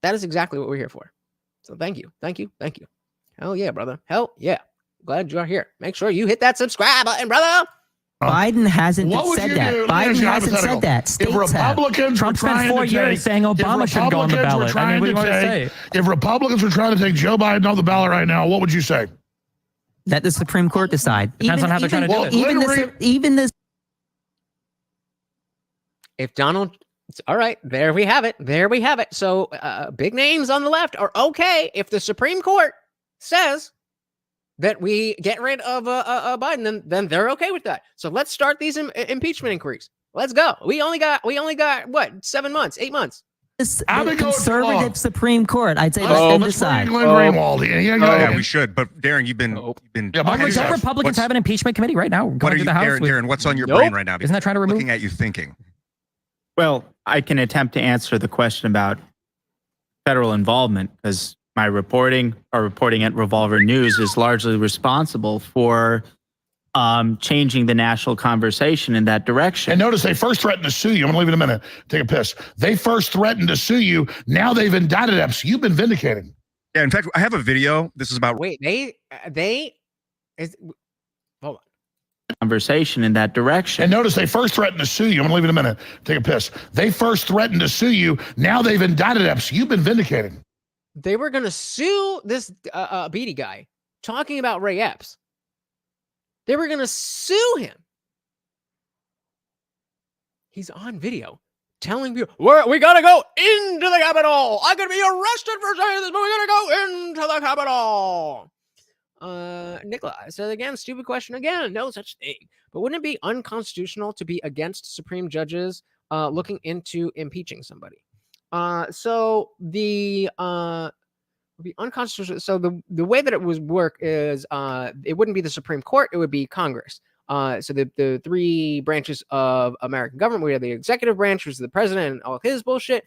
That is exactly what we're here for. So thank you. Hell yeah, brother. Hell yeah. Glad you're here. Make sure you hit that subscribe button, brother. Biden hasn't said that. Biden hasn't said that. If Republicans Trump spent 4 years saying Obama should go on the ballot. I mean, what do you want to say? If Republicans were trying to take Joe Biden off the ballot right now, what would you say? Let the Supreme Court decide. Depends on how they're trying to do it. Even this. If Donald, all right, there we have it. So big names on the left are okay if the Supreme Court says that we get rid of Biden, then they're okay with that. So let's start these impeachment inquiries. Let's go. We only got what, 7 months, 8 months. The conservative Supreme Court, I'd say, let's decide. Greenwald. Yeah, we should. But Darren, you've been. Don't Republicans have an impeachment committee right now? What are you, Darren? What's on your brain right now? Isn't that trying to remove? Looking at you thinking. Well, I can attempt to answer the question about federal involvement because my reporting at Revolver News is largely responsible for changing the national conversation in that direction. And notice they first threatened to sue you. I'm going to leave it a minute. Take a piss. They first threatened to sue you. Now they've indicted them. So you've been vindicated. Yeah, in fact, I have a video. This is about. Wait, hold on. Conversation in that direction. And notice they first threatened to sue you. I'm going to leave it a minute. Take a piss. They first threatened to sue you. Now they've indicted them. So you've been vindicated. They were going to sue this Beattie guy talking about Ray Epps. They were going to sue him. He's on video telling people, we got to go into the Capitol. I could be arrested for saying this, but we got to go into the Capitol. Nicola said again, stupid question again. No such thing. But wouldn't it be unconstitutional to be against Supreme judges looking into impeaching somebody? So the would be unconstitutional. So the way that it would work is it wouldn't be the Supreme Court, it would be Congress. So the three branches of American government, we have the executive branch, which is the president and all of his bullshit.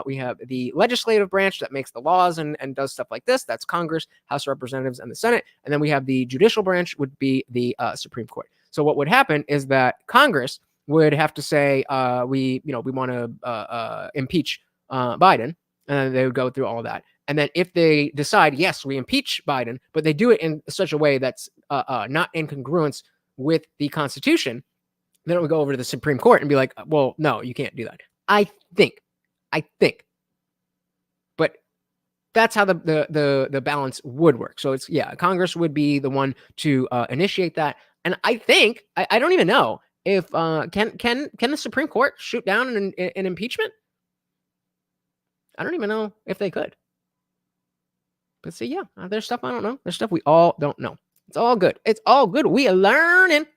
We have the legislative branch that makes the laws and does stuff like this. That's Congress, House of Representatives, and the Senate. And then we have the judicial branch would be the Supreme Court. So what would happen is that Congress would have to say, we want to impeach Biden, and then they would go through all of that. And then if they decide, yes, we impeach Biden, but they do it in such a way that's not in congruence with the Constitution, then it would go over to the Supreme Court and be like, well, no, you can't do that. I think. But that's how the balance would work. So it's, Congress would be the one to initiate that. And I think, I don't even know if, can the Supreme Court shoot down an impeachment? I don't even know if they could. But see, there's stuff I don't know. There's stuff we all don't know. It's all good. We are learning.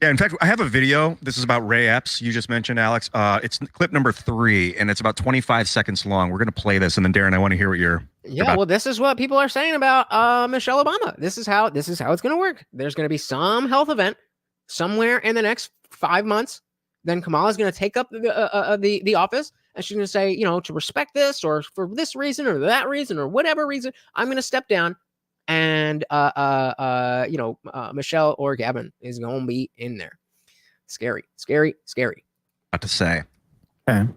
Yeah, in fact, I have a video. This is about Ray Epps. You just mentioned, Alex. It's clip number 3, and it's about 25 seconds long. We're going to play this, and then Darren, I want to hear what you're. Well, this is what people are saying about Michelle Obama. This is how it's going to work. There's going to be some health event somewhere in the next 5 months. Then Kamala's going to take up the office, and she's going to say, to respect this, or for this reason, or that reason, or whatever reason, I'm going to step down. And Michelle or Gavin is gonna be in there. Scary. What to say? Okay.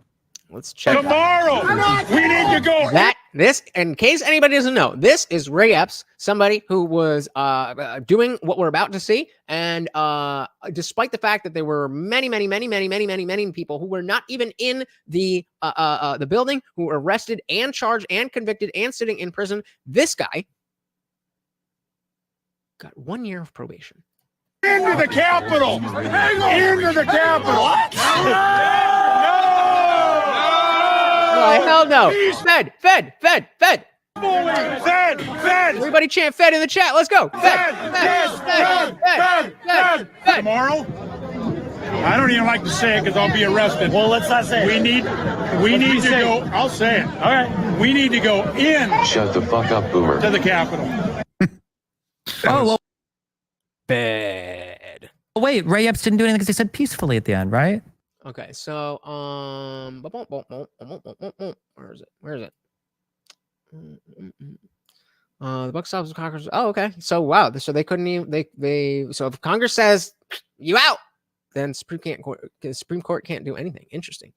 Let's check. Tomorrow, we need to go. This, in case anybody doesn't know, this is Ray Epps, somebody who was doing what we're about to see, and despite the fact that there were many people who were not even in the building, who were arrested and charged and convicted and sitting in prison, this guy got 1 year of probation. Into the Capitol! Into the Capitol! What? No! Hell no! Fed! Fed! Everybody chant Fed in the chat. Let's go! Fed! Tomorrow? I don't even like to say it because I'll be arrested. Well, let's not say it. We need to go. I'll say it. All right. We need to go in. Shut the fuck up, Boomer. To the Capitol. Oh, well. Bad. Oh, wait, Ray Epps didn't do anything because they said peacefully at the end, right? Okay, so where is it? The buck stops with Congress. Oh, okay. So wow. So they couldn't even so if Congress says you out, then Supreme Court can't do anything. Interesting.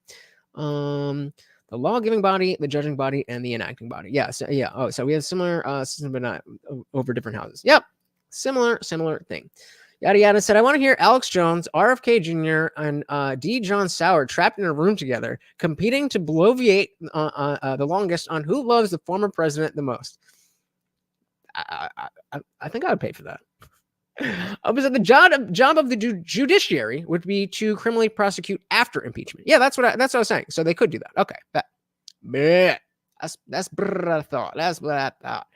the law-giving body, the judging body, and the enacting body. Yeah. So yeah. Oh, so we have similar system, but not over different houses. Yep. Similar thing. Yada yada said, I want to hear Alex Jones, RFK Jr., and D. John Sauer trapped in a room together, competing to bloviate the longest on who loves the former president the most. I think I would pay for that. The job of the judiciary would be to criminally prosecute after impeachment. Yeah, that's what I was saying. So they could do that. Okay, that's what I thought. That's what I thought.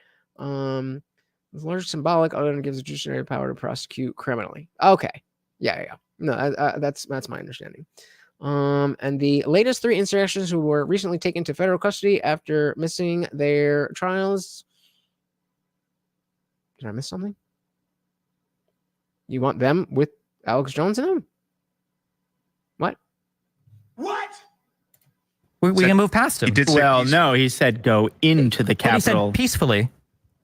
It's largely symbolic, other than it gives the judiciary power to prosecute criminally. Okay, yeah. No, that's my understanding. And the latest 3 insurrectionists who were recently taken to federal custody after missing their trials. Did I miss something? You want them with Alex Jones in them? What? We can move past him. He did say Well, no, he said go into the He Capitol. said peacefully.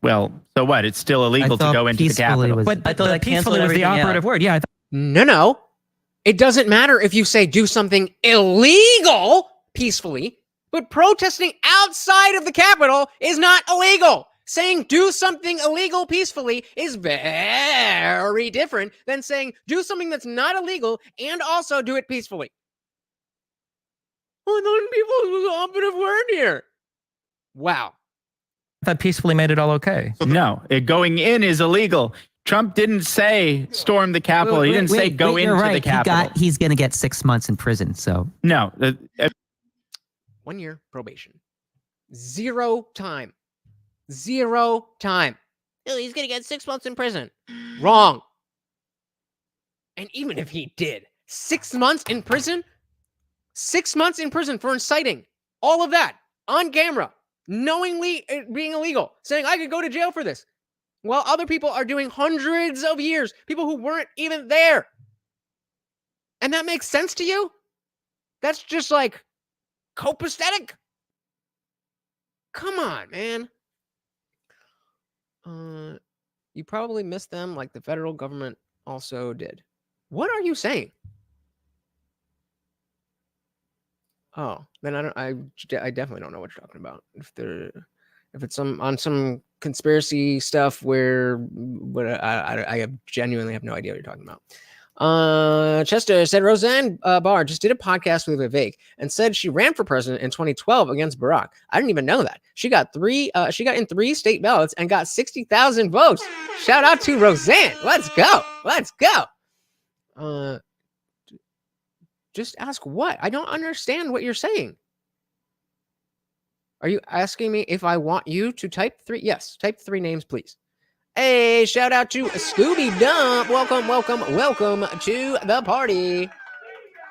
Well, so what? It's still illegal to thought go into the peacefully Capitol. was- But I thought that peacefully canceled was the everything operative out. word. Yeah. No. It doesn't matter if you say do something illegal peacefully, but protesting outside of the Capitol is not illegal. Saying do something illegal peacefully is very different than saying do something that's not illegal and also do it peacefully. Oh, those people use the operative word here. Wow. I thought peacefully made it all okay. No, going in is illegal. Trump didn't say storm the Capitol. He didn't say go into the Capitol. He's going to get 6 months in prison. So No. 1 year probation. 0 time. 0 time. Oh, he's going to get 6 months in prison. Wrong. And even if he did, 6 months in prison? 6 months in prison for inciting. All of that on camera. Knowingly being illegal. Saying I could go to jail for this. While other people are doing hundreds of years. People who weren't even there. And that makes sense to you? That's just like copacetic? Come on, man. You probably missed them like the federal government also did. What are you saying? Oh, then I definitely don't know what you're talking about. If it's some conspiracy stuff where I genuinely have no idea what you're talking about. Chester said Roseanne Barr just did a podcast with Vivek and said she ran for president in 2012 against Barack. I didn't even know that. She got in 3 state ballots and got 60,000 votes. Shout out to Roseanne. Let's go. Just ask what? I don't understand what you're saying. Are you asking me if I want you to type 3? Yes, type 3 names, please. Hey, shout out to Scooby Dump. Welcome to the party.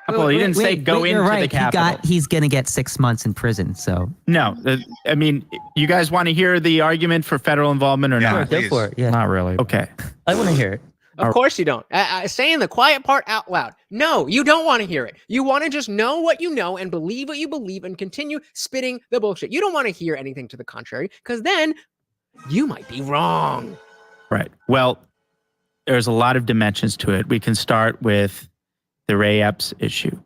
Well, he didn't say go into the Capitol. He's going to get 6 months in prison. So No, I mean, you guys want to hear the argument for federal involvement or not? Go for it. Yeah. Not really. Okay. I want to hear it. Of course you don't. Saying the quiet part out loud. No, you don't want to hear it. You want to just know what you know and believe what you believe and continue spitting the bullshit. You don't want to hear anything to the contrary because then you might be wrong. Right. Well, there's a lot of dimensions to it. We can start with the Ray Epps issue.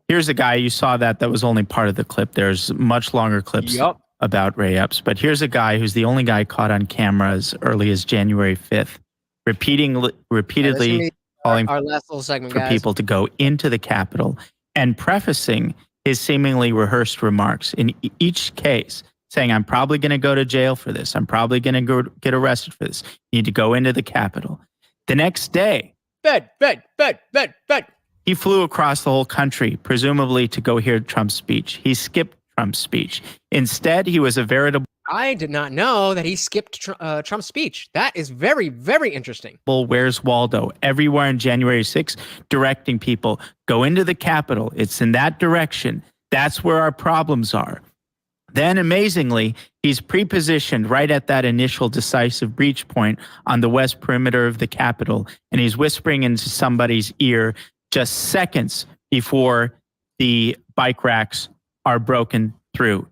Here's a guy, you saw that was only part of the clip. There's much longer clips about Ray Epps, but here's a guy who's the only guy caught on camera as early as January 5th, repeatedly calling our last little segment, for guys. people to go into the Capitol and prefacing his seemingly rehearsed remarks in each case, saying, I'm probably going to go to jail for this. I'm probably going to go get arrested for this. You need to go into the Capitol. The next day, Fed. he flew across the whole country, presumably to go hear Trump's speech. He skipped Trump's speech. Instead, he was a veritable... I did not know that he skipped Trump's speech. That is very, very interesting. Where's Waldo? Everywhere on January 6th, directing people, go into the Capitol. It's in that direction. That's where our problems are. Then, amazingly, he's pre-positioned right at that initial decisive breach point on the west perimeter of the Capitol, and he's whispering into somebody's ear just seconds before the bike racks are broken through.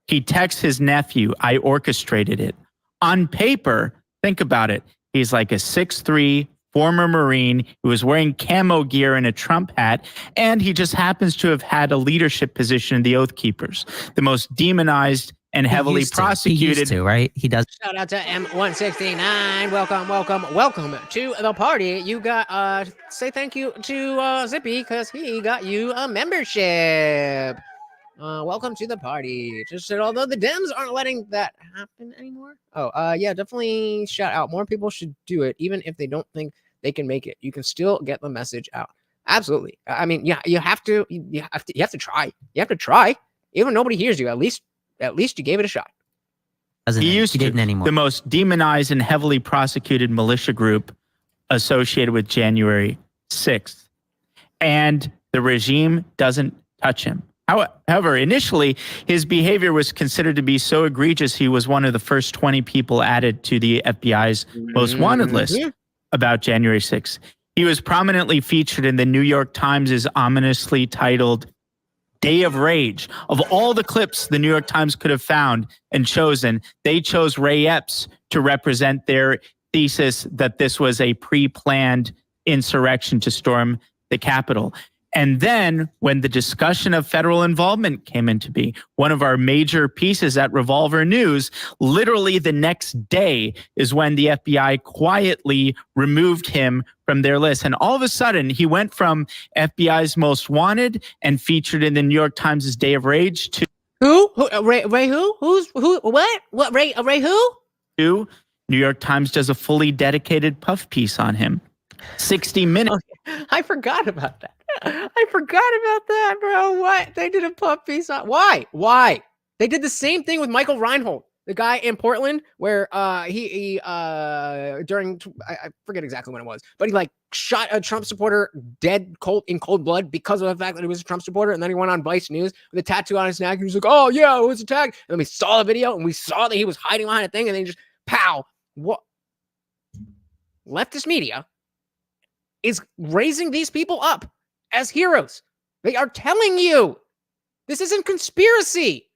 He texts his nephew, I orchestrated it. On paper, think about it, he's like a 6'3", former Marine who was wearing camo gear and a Trump hat, and he just happens to have had a leadership position in the Oath Keepers, the most demonized and heavily prosecuted. He used to, right? He does. Shout out to M169. Welcome to the party. You got say thank you to Zippy because he got you a membership. Welcome to the party. Just said, although the Dems aren't letting that happen anymore. Yeah, definitely shout out. More people should do it, even if they don't think they can make it. You can still get the message out. Absolutely. I mean, yeah, you have to try. You have to try. Even nobody hears you. At least you gave it a shot. He didn't anymore. The most demonized and heavily prosecuted militia group associated with January 6th. And the regime doesn't touch him. However, initially, his behavior was considered to be so egregious, he was one of the first 20 people added to the FBI's most wanted list about January 6th. He was prominently featured in the New York Times' ominously titled Day of Rage. Of all the clips the New York Times could have found and chosen, they chose Ray Epps to represent their thesis that this was a pre-planned insurrection to storm the Capitol. And then when the discussion of federal involvement came into being, one of our major pieces at Revolver News, literally the next day is when the FBI quietly removed him from their list. And all of a sudden, he went from FBI's most wanted and featured in the New York Times' Day of Rage to Ray who? Who? What? Ray who? To New York Times does a fully dedicated puff piece on him. 60 Minutes. I forgot about that. Bro. What? They did a puff piece on. Why? They did the same thing with Michael Reinhold, the guy in Portland, where he during I forget exactly when it was, but he like shot a Trump supporter dead in cold blood because of the fact that he was a Trump supporter, and then he went on Vice News with a tattoo on his neck. He was like, "Oh yeah, it was a tag," and then we saw the video and we saw that he was hiding behind a thing, and then just pow. What? Leftist media is raising these people up as heroes. They are telling you this isn't conspiracy.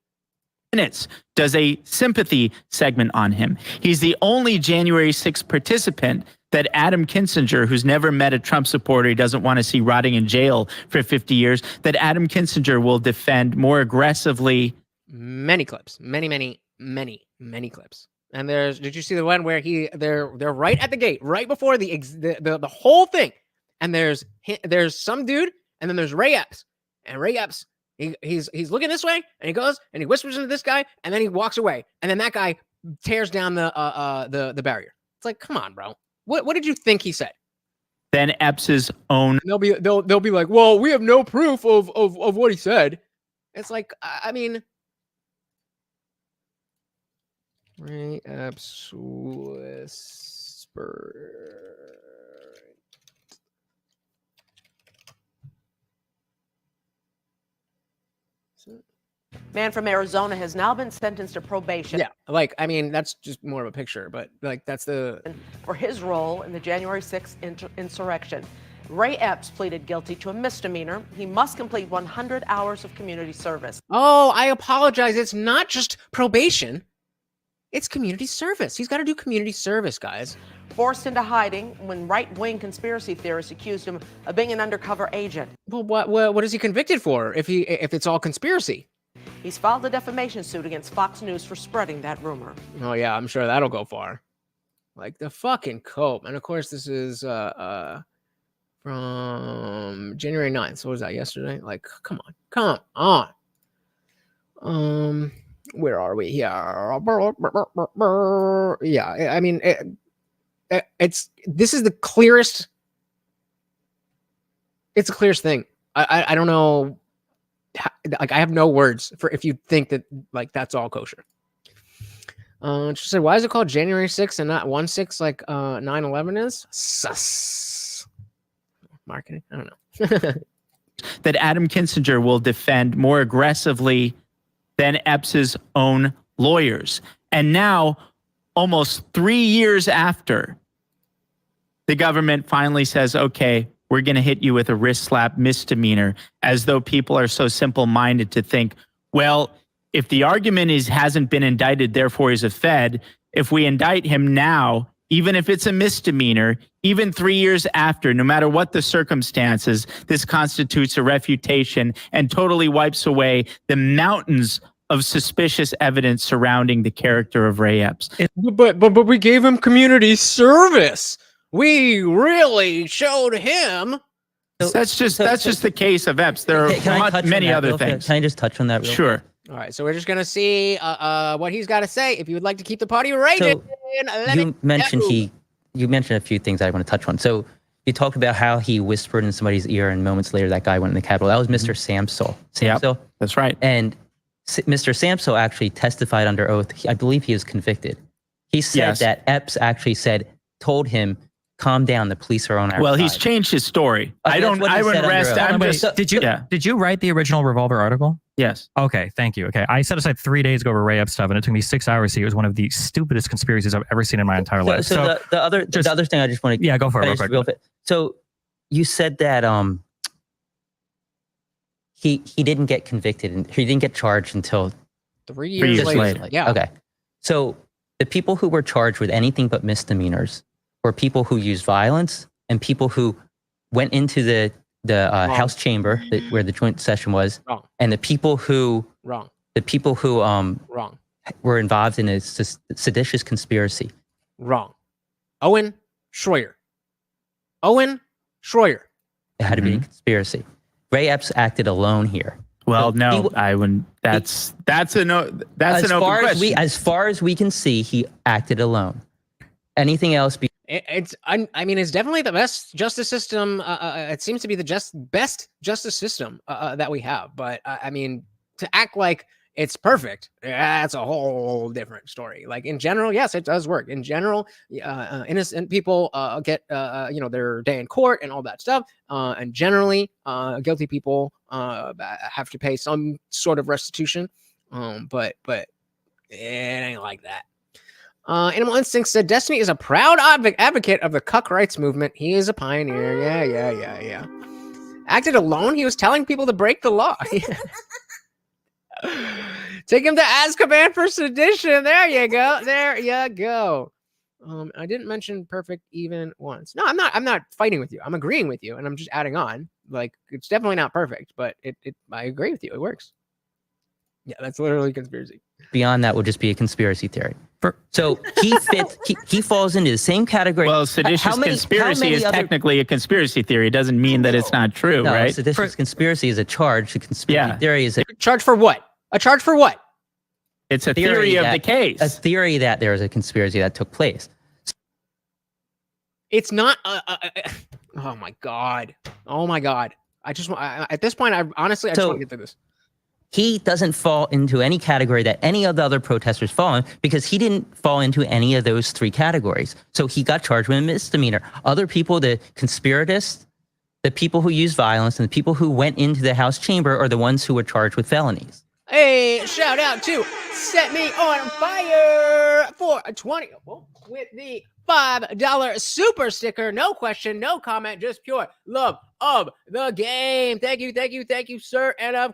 Minutes does a sympathy segment on him. He's the only January 6th participant that Adam Kinzinger, who's never met a Trump supporter he doesn't want to see rotting in jail for 50 years, that Adam Kinzinger will defend more aggressively. Many clips, many clips. And did you see the one where they're right at the gate, right before the whole thing, and there's some dude, and then there's Ray Epps, and Ray Epps, he's looking this way, and he goes and he whispers into this guy, and then he walks away, and then that guy tears down the barrier. It's like, come on, bro, what did you think he said? Then Epps's own. And they'll be like, well, we have no proof of what he said. It's like, I mean. Ray Epps whisper. Man from Arizona has now been sentenced to probation. Yeah, like, I mean, that's just more of a picture, but like that's the... For his role in the January 6th insurrection. Ray Epps pleaded guilty to a misdemeanor. He must complete 100 hours of community service. Oh, I apologize. It's not just probation. It's community service. He's got to do community service, guys. Forced into hiding when right-wing conspiracy theorists accused him of being an undercover agent. Well, what is he convicted for if it's all conspiracy? He's filed a defamation suit against Fox News for spreading that rumor. Oh yeah, I'm sure that'll go far. Like the fucking cope. And of course this is from January 9th. So what was that, yesterday? Like, come on. Where are we? Yeah, I mean, this is the clearest. It's the clearest thing. I don't know. Like, I have no words for if you think that like that's all kosher. She said, why is it called January 6th and not 1/6 like 9/11 is? Sus. Marketing. I don't know. That Adam Kinzinger will defend more aggressively than Epps's own lawyers. And now, almost 3 years after, the government finally says, okay, we're going to hit you with a wrist slap misdemeanor, as though people are so simple-minded to think, well, if the argument hasn't been indicted, therefore he's a Fed, if we indict him now, even if it's a misdemeanor, even 3 years after, no matter what the circumstances, this constitutes a refutation and totally wipes away the mountains of suspicious evidence surrounding the character of Ray Epps. But we gave him community service. We really showed him. That's just the case of Epps. There are many other things. Can I just touch on that real quick? Sure. All right, so we're just gonna see what he's got to say. If you would like to keep the party rated, You mentioned a few things I want to touch on. So you talked about how he whispered in somebody's ear, and moments later that guy went in the Capitol. That was Mr. Samsel. Yep, that's right. And Mr. Samsel actually testified under oath. I believe he was convicted. He said that Epps actually told him, "Calm down. The police are on our side." He's changed his story. I wouldn't rest. Did you write the original Revolver article? Yes. Okay, thank you. Okay, I set aside 3 days to go over Ray Epps stuff, and it took me 6 hours to see. It was one of the stupidest conspiracies I've ever seen in my entire life. So the other thing I just want to go for it real quick. So you said that he didn't get convicted and he didn't get charged until 3 years later. Yeah. Okay. So the people who were charged with anything but misdemeanors were people who used violence and people who went into the House chamber where the joint session was, and the people who were involved in a seditious conspiracy. Wrong. Owen Schroyer. It had to be a conspiracy. Ray Epps acted alone here. Well, no, I wouldn't. That's an open question. As far as we can see, he acted alone. Anything else? I mean, it's definitely the best justice system. It seems to be the best justice system that we have. But I mean, to act like it's perfect, that's a whole different story. Like in general, yes, it does work. In general, innocent people get their day in court and all that stuff. And generally, guilty people have to pay some sort of restitution. But it ain't like that. Animal Instinct said Destiny is a proud advocate of the cuck rights movement. He is a pioneer. Yeah. Acted alone. He was telling people to break the law. Take him to Azkaban for sedition. There you go. I didn't mention perfect even once. No, I'm not fighting with you. I'm agreeing with you, and I'm just adding on. Like, it's definitely not perfect, but I agree with you. It works. Yeah, that's literally conspiracy. Beyond that would just be a conspiracy theory. So he falls into the same category. Well, seditious conspiracy is technically a conspiracy theory. It doesn't mean that it's not true, right? Seditious conspiracy is a charge. A conspiracy theory is a charge for what? A charge for what? It's a theory of the case. A theory that there is a conspiracy that took place. It's not. Oh my god. I just want. At this point, I just want to get through this. He doesn't fall into any category that any of the other protesters fall in because he didn't fall into any of those three categories. So he got charged with a misdemeanor. Other people, the conspiratists, the people who used violence, and the people who went into the House chamber are the ones who were charged with felonies. Hey, shout out to Set Me on Fire for 20 with the $5 super sticker. No question, no comment, just pure love of the game. Thank you, sir. And of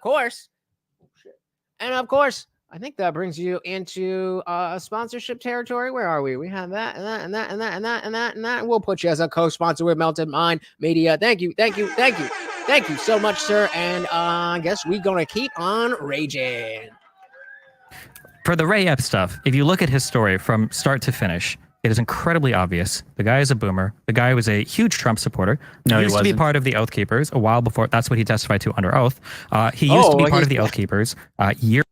course, I think that brings you into sponsorship territory. Where are we? We have that and that. We'll put you as a co-sponsor with Melted Mind Media. Thank you so much, sir. And I guess we're gonna keep on raging. For the Ray Epps stuff, if you look at his story from start to finish, it is incredibly obvious. The guy is a boomer. The guy was a huge Trump supporter. No, he used to be part of the Oath Keepers a while before. That's what he testified to under oath. He used to be part of the Oath Keepers years.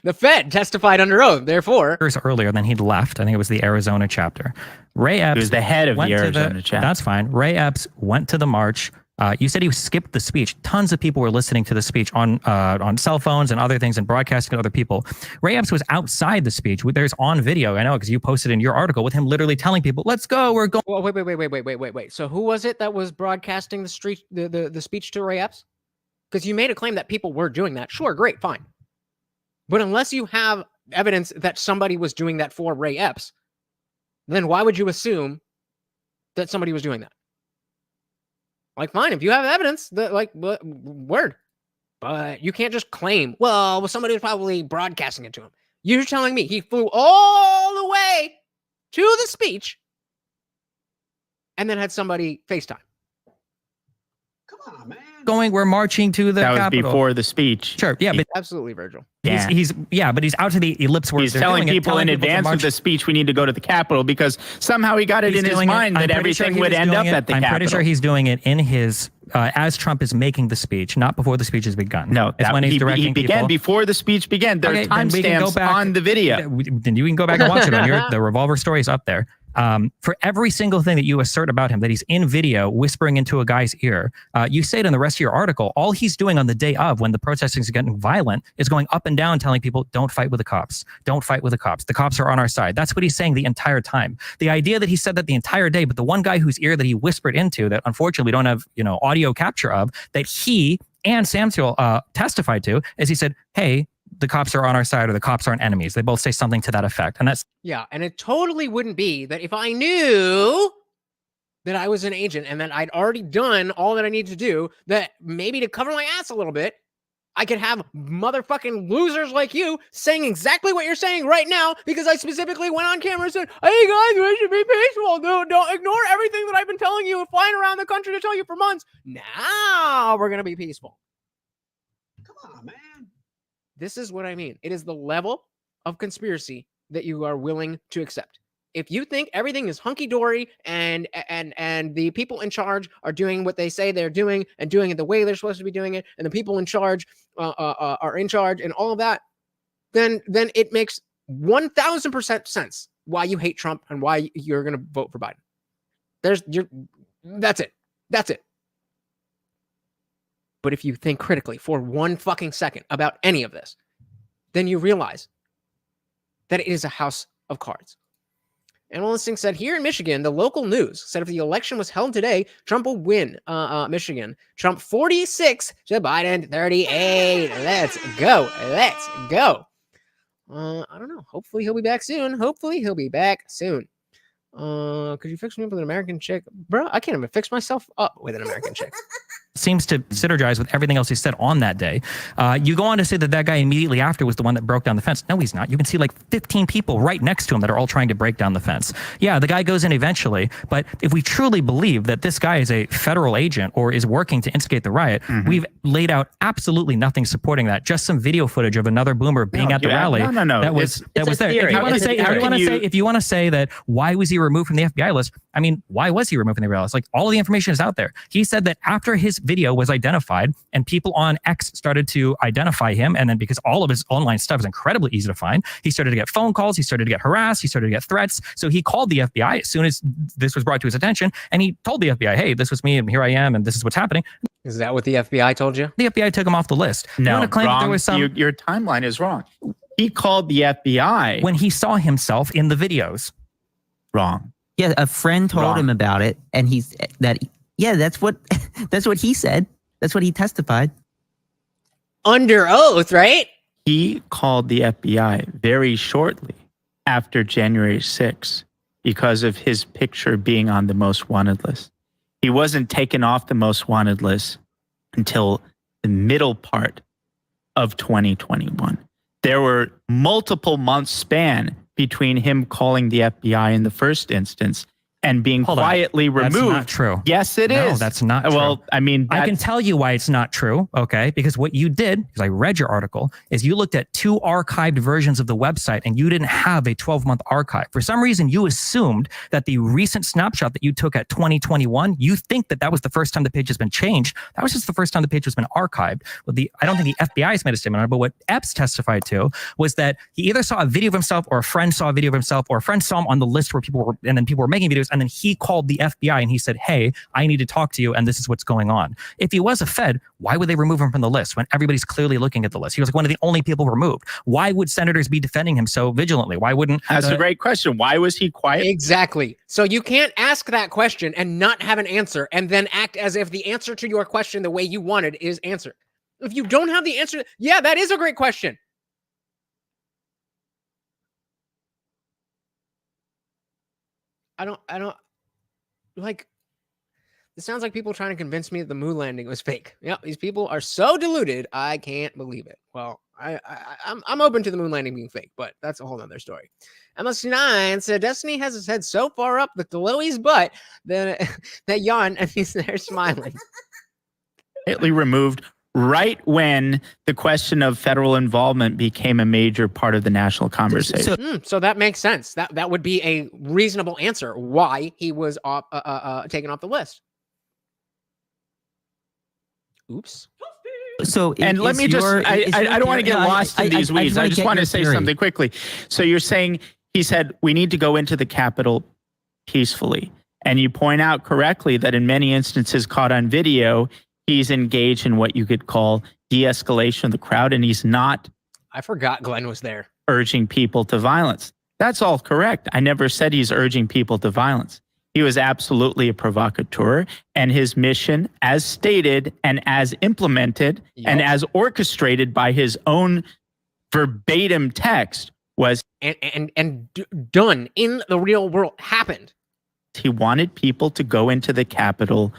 The Fed testified under oath, therefore. Years earlier than he'd left. I think it was the Arizona chapter. Ray Epps. He was the head of the Arizona chapter. That's fine. Ray Epps went to the march. You said he skipped the speech. Tons of people were listening to the speech on cell phones and other things and broadcasting to other people. Ray Epps was outside the speech. There's on video, I know, because you posted in your article with him literally telling people, "Let's go, we're going." Well, wait. So who was it that was broadcasting the speech to Ray Epps? Because you made a claim that people were doing that. Sure, great, fine. But unless you have evidence that somebody was doing that for Ray Epps, then why would you assume that somebody was doing that? Like, fine, if you have evidence, word. But you can't just claim, well, somebody was probably broadcasting it to him. You're telling me he flew all the way to the speech and then had somebody FaceTime. We're marching to the That was Capitol. before the speech. Sure, yeah, but absolutely, Virgil. He's but he's out to the ellipse where he's telling people in advance of the speech we need to go to the Capitol because somehow he got it in his mind that everything would end up at the Capitol. I'm pretty sure he's doing it in his as Trump is making the speech, not before the speech has begun. No, it's when he's directing he began people. before the speech began. There are timestamps on the video. Then you can go back and watch it on the Revolver story is up there. For every single thing that you assert about him, that he's in video whispering into a guy's ear, you say it in the rest of your article. All he's doing on the day of when the protesting is getting violent is going up and down telling people, don't fight with the cops. Don't fight with the cops. The cops are on our side. That's what he's saying the entire time. The idea that he said that the entire day, but the one guy whose ear that he whispered into that unfortunately we don't have audio capture of, that he and Samuel testified to, is he said, hey, the cops are on our side or the cops aren't enemies. They both say something to that effect. And that's... Yeah, and it totally wouldn't be that if I knew that I was an agent and that I'd already done all that I need to do, that maybe to cover my ass a little bit, I could have motherfucking losers like you saying exactly what you're saying right now because I specifically went on camera and said, hey guys, we should be peaceful. Don't ignore everything that I've been telling you and flying around the country to tell you for months. Now we're going to be peaceful. Come on, man. This is what I mean. It is the level of conspiracy that you are willing to accept. If you think everything is hunky-dory and the people in charge are doing what they say they're doing and doing it the way they're supposed to be doing it, and the people in charge are in charge and all of that, then it makes 1,000% sense why you hate Trump and why you're going to vote for Biden. That's it. That's it. But if you think critically for one fucking second about any of this, then you realize that it is a house of cards. And one thing said here in Michigan, the local news said if the election was held today, Trump will win Michigan. Trump 46 to Biden 38. Let's go. Let's go. I don't know. Hopefully he'll be back soon. Could you fix me up with an American chick? Bro, I can't even fix myself up with an American chick. Seems to synergize with everything else he said on that day. You go on to say that guy immediately after was the one that broke down the fence. No, he's not. You can see like 15 people right next to him that are all trying to break down the fence. Yeah, the guy goes in eventually, but if we truly believe that this guy is a federal agent or is working to instigate the riot, we've laid out absolutely nothing supporting that. Just some video footage of another boomer being at the rally. No. That was there. If you want to say that, why was he removed from the FBI list? I mean, why was he removed from the FBI list? Like, all of the information is out there. He said that after his video was identified and people on X started to identify him, and then because all of his online stuff is incredibly easy to find, he started to get phone calls, he started to get harassed, he started to get threats. So he called the FBI as soon as this was brought to his attention, and he told the FBI, hey, this was me, and here I am, and this is what's happening. Is that what the FBI told you? The FBI took him off the list. No, you want to claim wrong. That there was some... Your timeline is wrong. He called the FBI when he saw himself in the videos. Wrong. Yeah, a friend told him about it, and that's what he said. That's what he testified. Under oath, right? He called the FBI very shortly after January 6th because of his picture being on the most wanted list. He wasn't taken off the most wanted list until the middle part of 2021. There were multiple months span between him calling the FBI in the first instance and being quietly removed. That's not true. Yes, it is. No, that's not true. Well, I mean, I can tell you why it's not true, okay? Because what you did, because I read your article, is you looked at 2 archived versions of the website and you didn't have a 12-month archive. For some reason, you assumed that the recent snapshot that you took at 2021, you think that was the first time the page has been changed. That was just the first time the page has been archived. I don't think the FBI has made a statement on it, but what Epps testified to was that he either saw a video of himself or a friend saw a video of himself or a friend saw him on the list where people were making videos, and then he called the FBI and he said, hey, I need to talk to you and this is what's going on. If he was a Fed, why would they remove him from the list when everybody's clearly looking at the list? He was like one of the only people removed. Why would senators be defending him so vigilantly? Why wouldn't... That's a great question. Why was he quiet? Exactly. So you can't ask that question and not have an answer and then act as if the answer to your question the way you wanted is answered. If you don't have the answer, yeah, that is a great question. I don't like, it sounds like people trying to convince me that the moon landing was fake. Yeah, these people are so deluded, I can't believe it. Well, I'm open to the moon landing being fake, but that's a whole nother story. MS9 said Destiny has his head so far up the Chloe's butt that yawn and he's there smiling. Removed right when the question of federal involvement became a major part of the national conversation. So that makes sense. That would be a reasonable answer why he was taken off the list. Oops. So, and let me just, I don't want to get lost in these weeds. I just want to say something quickly. So you're saying, he said, we need to go into the Capitol peacefully. And you point out correctly that in many instances caught on video, he's engaged in what you could call de-escalation of the crowd. And he's not. I forgot Glenn was there. Urging people to violence. That's all correct. I never said he's urging people to violence. He was absolutely a provocateur, and his mission, as stated and as implemented and as orchestrated by his own verbatim text, was and done in the real world, happened. He wanted people to go into the Capitol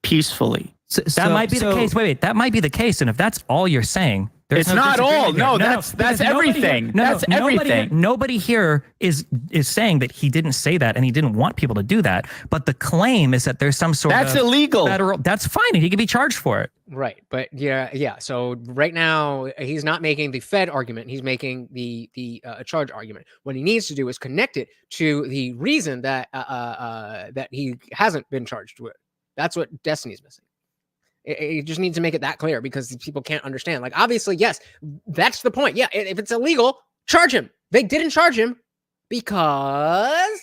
peacefully. That might be the case. Wait, that might be the case. And if that's all you're saying, it's not all. No, that's everything. That's everything. Nobody here is saying that he didn't say that and he didn't want people to do that. But the claim is that there's some sort of that's illegal. Federal, that's fine. He can be charged for it. Right. But yeah. So right now he's not making the Fed argument. He's making the charge argument. What he needs to do is connect it to the reason that that he hasn't been charged with. That's what Destiny's missing. You just need to make it that clear because people can't understand. Like, obviously, yes, that's the point. Yeah, if it's illegal, charge him. They didn't charge him because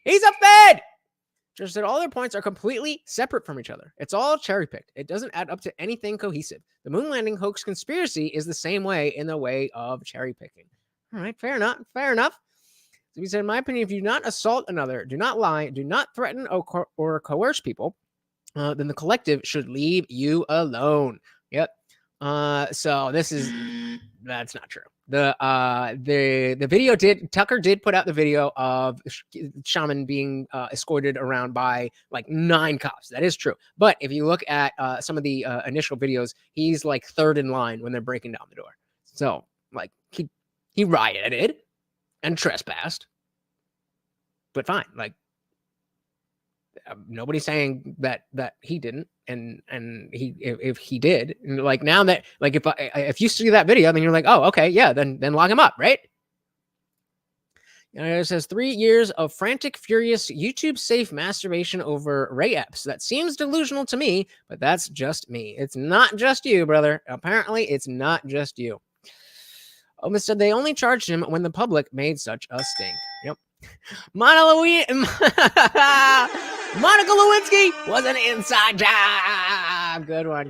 he's a Fed. Just that all their points are completely separate from each other. It's all cherry-picked. It doesn't add up to anything cohesive. The moon landing hoax conspiracy is the same way in the way of cherry-picking. All right, fair enough. Fair enough. So he said, in my opinion, if you do not assault another, do not lie, do not threaten or coerce people, then the collective should leave you alone. Yep. So this is, that's not true. The video Tucker did put out the video of Shaman being escorted around by like 9 cops. That is true. But if you look at some of the initial videos, he's like 3rd in line when they're breaking down the door. So like he rioted and trespassed, but fine. Like, nobody's saying that he didn't, and he if he did, like now that like if you see that video, then you're like, oh, okay, yeah, then lock him up, right? It says 3 years of frantic, furious, YouTube safe masturbation over Ray Epps. That seems delusional to me, but that's just me. It's not just you, brother. Apparently, it's not just you. Omis said they only charged him when the public made such a stink. Yep. Monica Lewinsky was an inside job. Good one.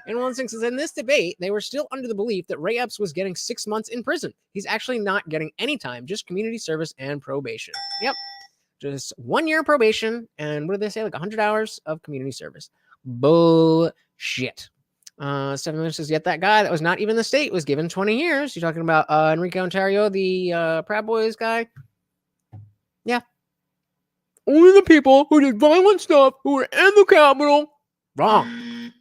And 16 says, in this debate, they were still under the belief that Ray Epps was getting 6 months in prison. He's actually not getting any time, just community service and probation. Yep. Just 1 year probation. And what did they say? Like 100 hours of community service. Bullshit. 7 minutes says, yet that guy that was not even the state was given 20 years. You're talking about Enrique Ontario, the Proud Boys guy? Yeah. Only the people who did violent stuff who were in the Capitol. Wrong.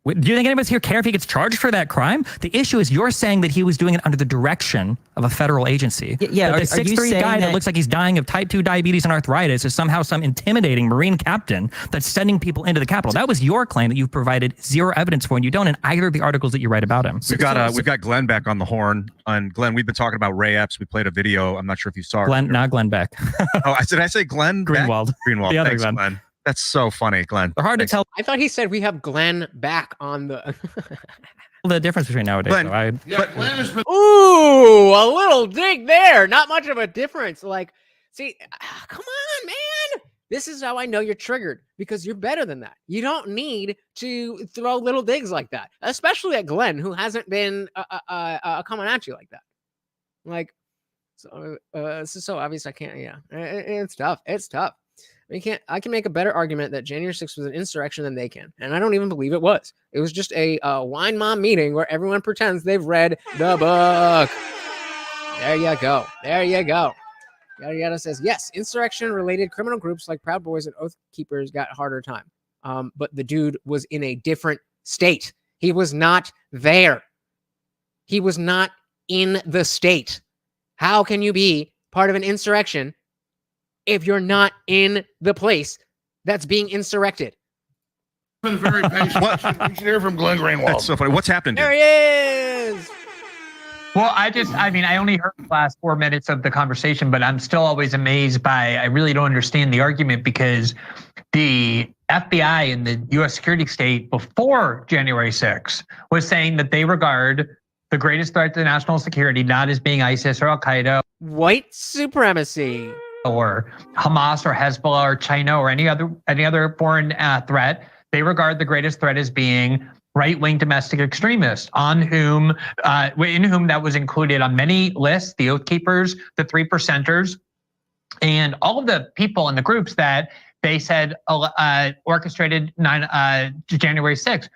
Do you think anybody's here care if he gets charged for that crime? The issue is you're saying that he was doing it under the direction of a federal agency. Yeah, that the 6'3" guy that looks like he's dying of type 2 diabetes and arthritis is somehow some intimidating Marine captain that's sending people into the Capitol. That was your claim that you've provided zero evidence for, and you don't in either of the articles that you write about him. We've got Glenn back on the horn. And Glenn, we've been talking about Ray Epps. We played a video. I'm not sure if you saw it. Not Glenn Beck. Oh, did I say Glenn? Greenwald. Greenwald. The other Thanks, Glenn. That's so funny, Glenn. They're hard to tell. I thought he said we have Glenn back on the... the difference between nowadays. Glenn, Ooh, a little dig there. Not much of a difference. Like, see, come on, man. This is how I know you're triggered, because you're better than that. You don't need to throw little digs like that, especially at Glenn, who hasn't been coming at you like that. Like, so this is so obvious. I can't. Yeah, it's tough. It's tough. I can make a better argument that January 6th was an insurrection than they can. And I don't even believe it was. It was just a wine mom meeting where everyone pretends they've read the book. There you go. There you go. Yada Yada says, yes, insurrection-related criminal groups like Proud Boys and Oath Keepers got a harder time. But the dude was in a different state. He was not there. He was not in the state. How can you be part of an insurrection if you're not in the place that's being insurrected? Been very patient. We should hear from Glenn Greenwald. That's so funny. What's happened? There he is. Well, I only heard the last 4 minutes of the conversation, but I'm still always amazed by, I really don't understand the argument, because the FBI and the US security state before January 6th was saying that they regard the greatest threat to national security not as being ISIS or Al-Qaeda, white supremacy, or Hamas or Hezbollah or China or any other foreign threat. They regard the greatest threat as being right-wing domestic extremists, in whom that was included on many lists: the Oath Keepers, the 3%ers, and all of the people in the groups that they said orchestrated January 6th.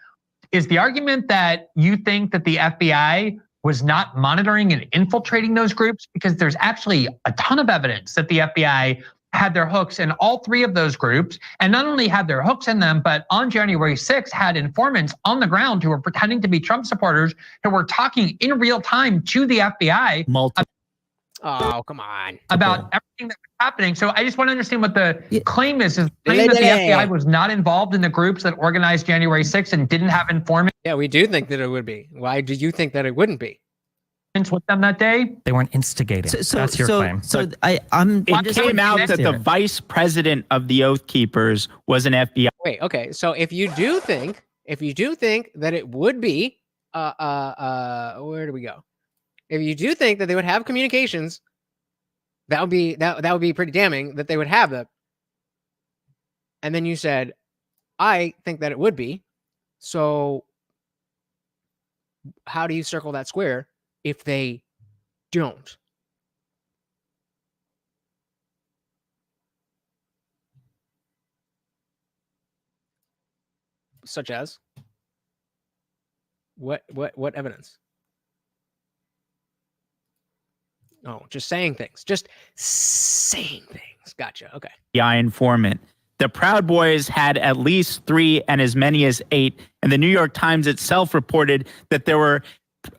Is the argument that you think that the FBI was not monitoring and infiltrating those groups? Because there's actually a ton of evidence that the FBI had their hooks in all three of those groups, and not only had their hooks in them, but on January 6th had informants on the ground who were pretending to be Trump supporters, who were talking in real time to the FBI. Oh, come on. About everything that was happening. So I just want to understand what the claim is the claim that the FBI was not involved in the groups that organized January 6th and didn't have informants. Yeah, we do think that it would be. Why do you think that it wouldn't be? With them that day? They weren't instigating. That's your claim. It came out that the vice president of the Oath Keepers was an FBI. Wait, okay. So if you do think that it would be, where do we go? If you do think that they would have communications, that would be pretty damning that they would have them. And then you said, I think that it would be. So how do you circle that square if they don't? Such as what evidence? Oh, just saying things. Just saying things. Gotcha. Okay. FBI informant. The Proud Boys had at least 3 and as many as 8. And the New York Times itself reported that there were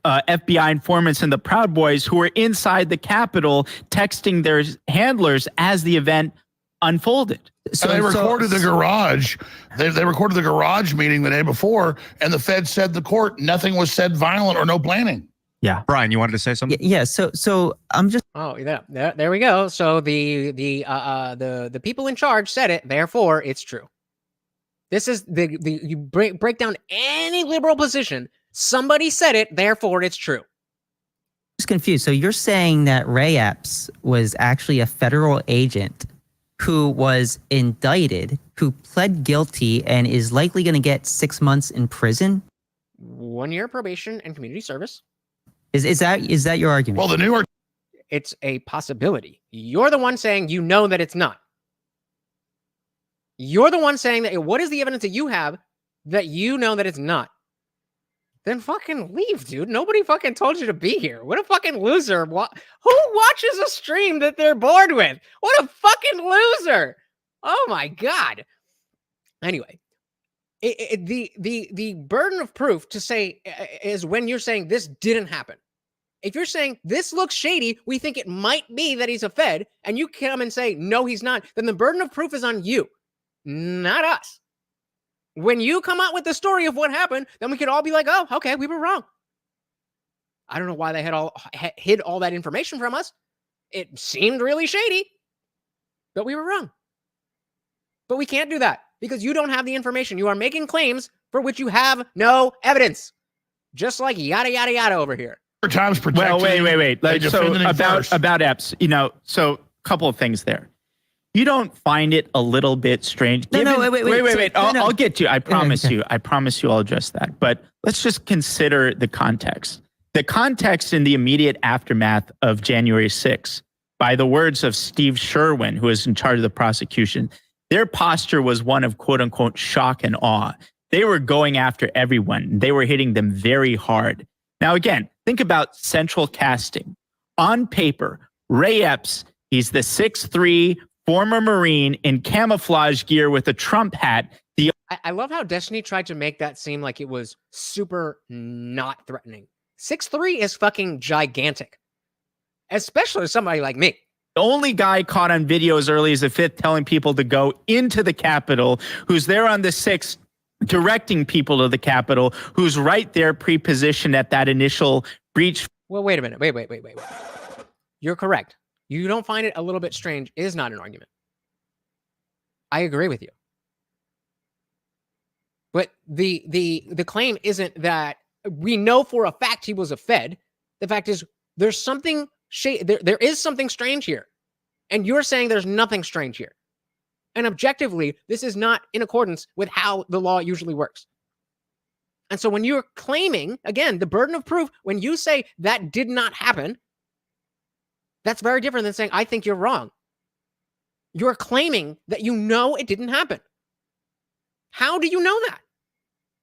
FBI informants in the Proud Boys who were inside the Capitol texting their handlers as the event unfolded. So they recorded the garage. They recorded the garage meeting the day before, and the Fed said to the court nothing was said violent or no planning. Yeah, Brian, you wanted to say something? Yeah. So I'm just. Oh, yeah. There we go. So the people in charge said it. Therefore, it's true. This is you break down any liberal position. Somebody said it. Therefore, it's true. Just confused. So you're saying that Ray Epps was actually a federal agent who was indicted, who pled guilty, and is likely going to get 6 months in prison? 1 year probation and community service. Is that your argument? Well, the New York. It's a possibility. You're the one saying you know that it's not. You're the one saying that. What is the evidence that you have that you know that it's not? Then fucking leave, dude. Nobody fucking told you to be here. What a fucking loser. Who watches a stream that they're bored with? What a fucking loser. Oh my God. Anyway, the burden of proof to say is when you're saying this didn't happen. If you're saying this looks shady, we think it might be that he's a Fed, and you come and say, no, he's not, then the burden of proof is on you, not us. When you come out with the story of what happened, then we could all be like, oh, okay, we were wrong. I don't know why they had hid all that information from us. It seemed really shady, but we were wrong. But we can't do that because you don't have the information. You are making claims for which you have no evidence. Just like yada, yada, yada over here. Times well, wait. Like, so about Epps, so a couple of things there. You don't find it a little bit strange? Wait. I'll get to you. I promise you. I promise you I'll address that. But let's just consider the context. The context in the immediate aftermath of January 6th, by the words of Steve Sherwin, who is in charge of the prosecution, their posture was one of quote unquote shock and awe. They were going after everyone. They were hitting them very hard. Now, again, think about central casting. On paper, Ray Epps, he's the 6'3", former Marine in camouflage gear with a Trump hat. I love how Destiny tried to make that seem like it was super not threatening. 6'3" is fucking gigantic, especially somebody like me. The only guy caught on video as early as the 5th telling people to go into the Capitol, who's there on the 6th directing people to the Capitol, who's right there pre-positioned at that initial breach. Well, wait a minute. Wait. You're correct. You don't find it a little bit strange is not an argument. I agree with you. But the claim isn't that we know for a fact he was a Fed. The fact is there's something there is something strange here. And you're saying there's nothing strange here. And objectively, this is not in accordance with how the law usually works. And so when you're claiming, again, the burden of proof, when you say that did not happen, that's very different than saying, I think you're wrong. You're claiming that you know it didn't happen. How do you know that?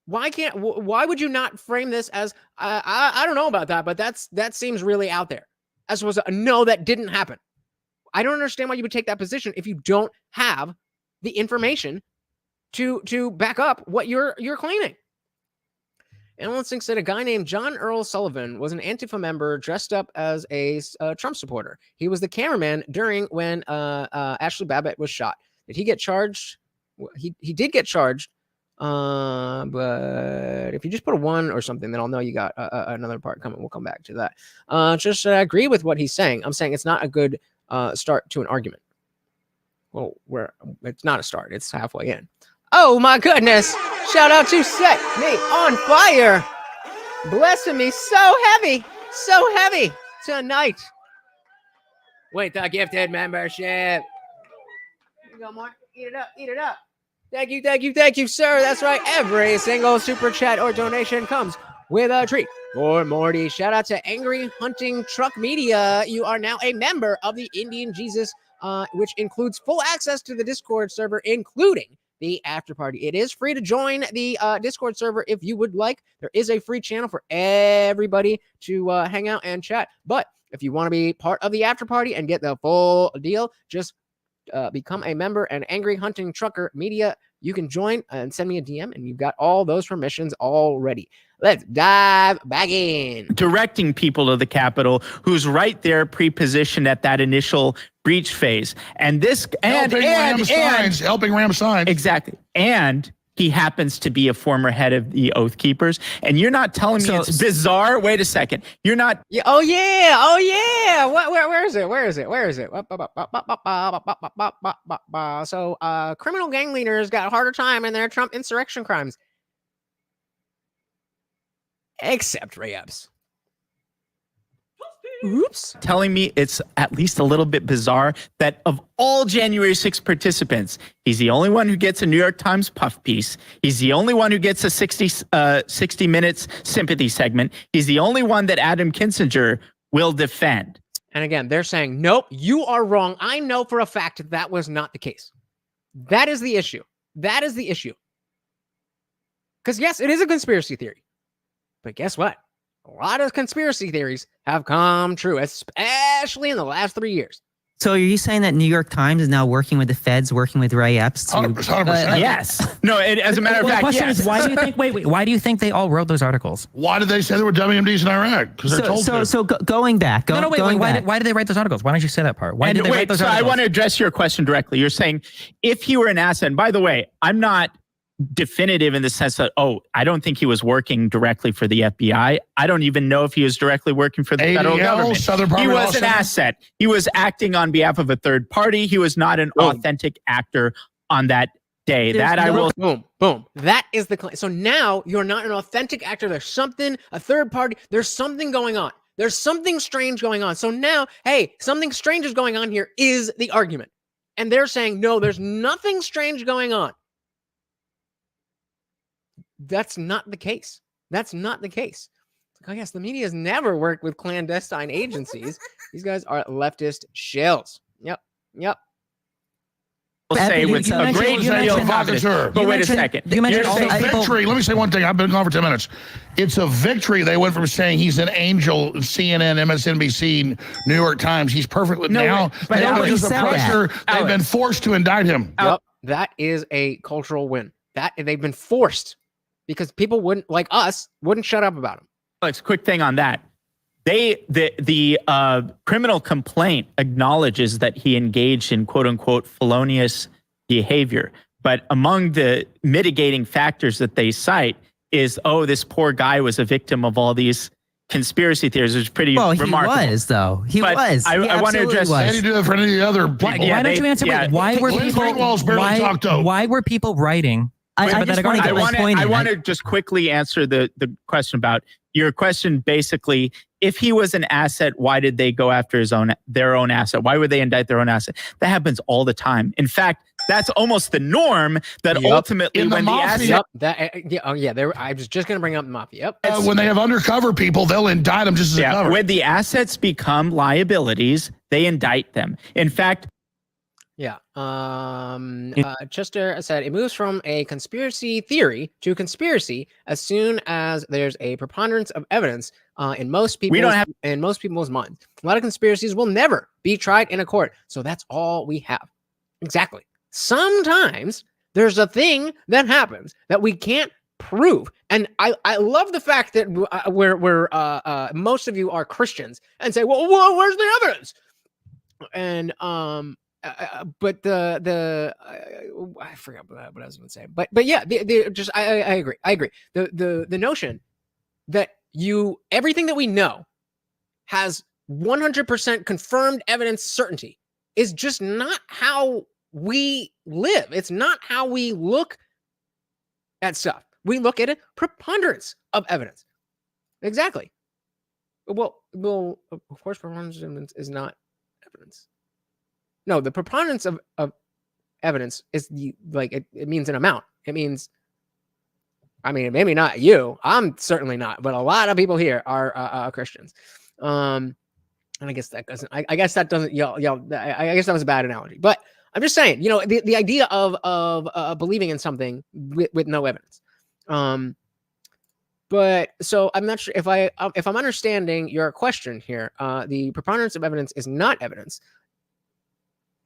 Why would you not frame this as, I don't know about that, but that seems really out there. As opposed to, no, that didn't happen. I don't understand why you would take that position if you don't have the information to back up what you're claiming. Analyst thinks that a guy named John Earl Sullivan was an Antifa member dressed up as a Trump supporter. He was the cameraman during when Ashley Babbitt was shot. Did he get charged? He did get charged, but if you just put a 1 or something, then I'll know you got another part coming. We'll come back to that. Just I agree with what he's saying. I'm saying it's not a good start to an argument. Well, it's not a start. It's halfway in. Oh my goodness! Shout out to Set Me on Fire, blessing me so heavy tonight. Wait, the gifted membership. Here you go, Mark. Eat it up. Thank you, sir. That's right. Every single super chat or donation comes with a treat for Morty. Shout out to Angry Hunting Truck Media. You are now a member of the Indian Jesus, which includes full access to the Discord server, including the after party. It is free to join the Discord server if you would like. There is a free channel for everybody to hang out and chat. But if you want to be part of the after party and get the full deal, just become a member and Angry Hunting Trucker Media. You can join and send me a DM, and you've got all those permissions already. Let's dive back in. Directing people to the Capitol, who's right there pre-positioned at that initial breach phase. And this helping ram signs. Exactly. And he happens to be a former head of the Oath Keepers. And you're not telling me it's bizarre. Wait a second. You're not. Yeah, oh yeah. Where is it? So criminal gang leaders got a harder time in their Trump insurrection crimes. Except Ray Epps. Oops. Telling me it's at least a little bit bizarre that of all January 6 participants, he's the only one who gets a New York Times puff piece. He's the only one who gets a 60 minutes sympathy segment. He's the only one that Adam Kinzinger will defend. And again, they're saying, nope, you are wrong. I know for a fact that was not the case. That is the issue. Because yes, it is a conspiracy theory. But guess what? A lot of conspiracy theories have come true, especially in the last 3 years. So are you saying that New York Times is now working with the feds, working with Ray Epps? 100%. Yes. No, as a matter of fact, the question yes. is, why do you think? Wait. Why do you think they all wrote those articles? Why did they say there were WMDs in Iraq? Because they're told to. So going back. Why did they write those articles? Why don't you say that part? Why did they write those articles? I want to address your question directly. You're saying if he were an asset, and by the way, I'm not definitive in the sense that, I don't think he was working directly for the FBI. I don't even know if he was directly working for the federal government. He was an asset. He was acting on behalf of a third party. He was not an authentic actor on that day. Boom. That is the claim. So now you're not an authentic actor. There's something, a third party. There's something going on. There's something strange going on. So now, hey, something strange is going on here is the argument. And they're saying, no, there's nothing strange going on. That's not the case. Oh, yes, the media has never worked with clandestine agencies. These guys are leftist shills. Yep. We'll say with a great deal of confidence. But wait a second. It's a victory. Let me say one thing. I've been gone for 10 minutes. It's a victory. They went from saying he's an angel, CNN, MSNBC, New York Times. He's perfectly now. They've been forced to indict him. Yep. That is a cultural win. That they've been forced because people wouldn't like us wouldn't shut up about them. Alex, quick thing on that. The criminal complaint acknowledges that he engaged in quote unquote felonious behavior. But among the mitigating factors that they cite is, oh, this poor guy was a victim of all these conspiracy theories. It was pretty remarkable. He was, though. He was. I want to address. How do you do that for any other people? Why don't you answer? Why were people? Why were people writing? I want to just quickly answer the question about your question. Basically, if he was an asset, why did they go after their own asset? Why would they indict their own asset? That happens all the time. In fact, that's almost the norm. That ultimately, when the asset, I was just going to bring up the mafia. When they have undercover people, they'll indict them just as a cover. When the assets become liabilities, they indict them. In fact. Yeah. Chester said it moves from a conspiracy theory to conspiracy as soon as there's a preponderance of evidence in most people's minds. A lot of conspiracies will never be tried in a court. So that's all we have. Exactly. Sometimes there's a thing that happens that we can't prove. And I love the fact that we're most of you are Christians and say, well, where's the evidence? And but I forgot what I was going to say, but yeah, I agree. The notion that everything that we know has 100% confirmed evidence certainty is just not how we live. It's not how we look at stuff. We look at a preponderance of evidence. Exactly. Well, of course, preponderance of evidence is not evidence. No, the preponderance of evidence is it means an amount. It means, I mean, maybe not you. I'm certainly not, but a lot of people here are Christians. And I guess that doesn't. I guess that doesn't. I guess that was a bad analogy. But I'm just saying, the idea of believing in something with no evidence. But so I'm not sure if I'm understanding your question here. The preponderance of evidence is not evidence.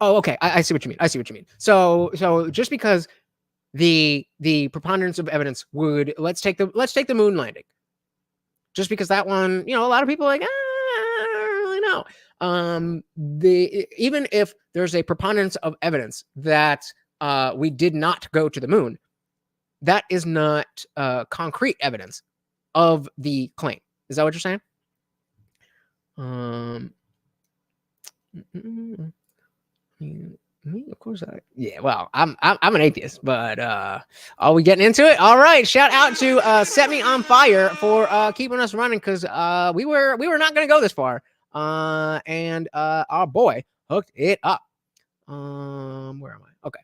Oh, okay. I see what you mean. So just because the preponderance of evidence would let's take the moon landing. Just because that one, a lot of people are like, I don't really know. Even if there's a preponderance of evidence that we did not go to the moon, that is not concrete evidence of the claim. Is that what you're saying? Me, of course. Well, I'm an atheist, but are we getting into it? All right. Shout out to Set Me on Fire for keeping us running because we were not going to go this far, and our boy hooked it up. Where am I? Okay.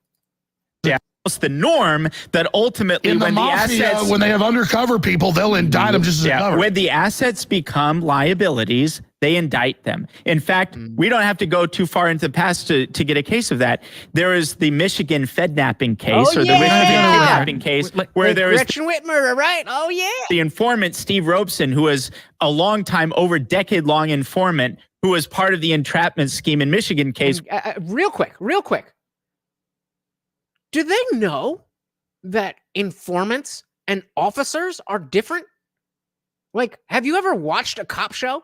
Yeah. It's the norm that ultimately when they have undercover people, they'll indict them just as a cover. When the assets become liabilities, they indict them. In fact, we don't have to go too far into the past to get a case of that. There is the Michigan Fednapping case the Michigan kidnapping case where there is Gretchen Whitmer, right? Oh yeah. The informant Steve Robeson, who was a long time, over decade-long informant who was part of the entrapment scheme in Michigan case. Real quick. Do they know that informants and officers are different? Like, have you ever watched a cop show?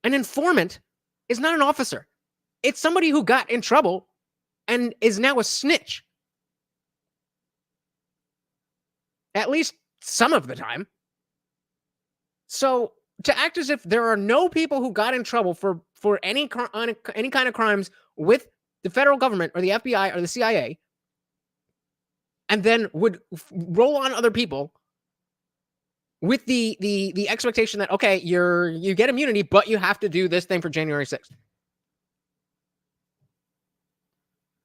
An informant is not an officer. It's somebody who got in trouble and is now a snitch. At least some of the time. So to act as if there are no people who got in trouble for any kind of crimes with the federal government or the FBI or the CIA, and then would roll on other people with the expectation that, okay, you get immunity, but you have to do this thing for January 6th.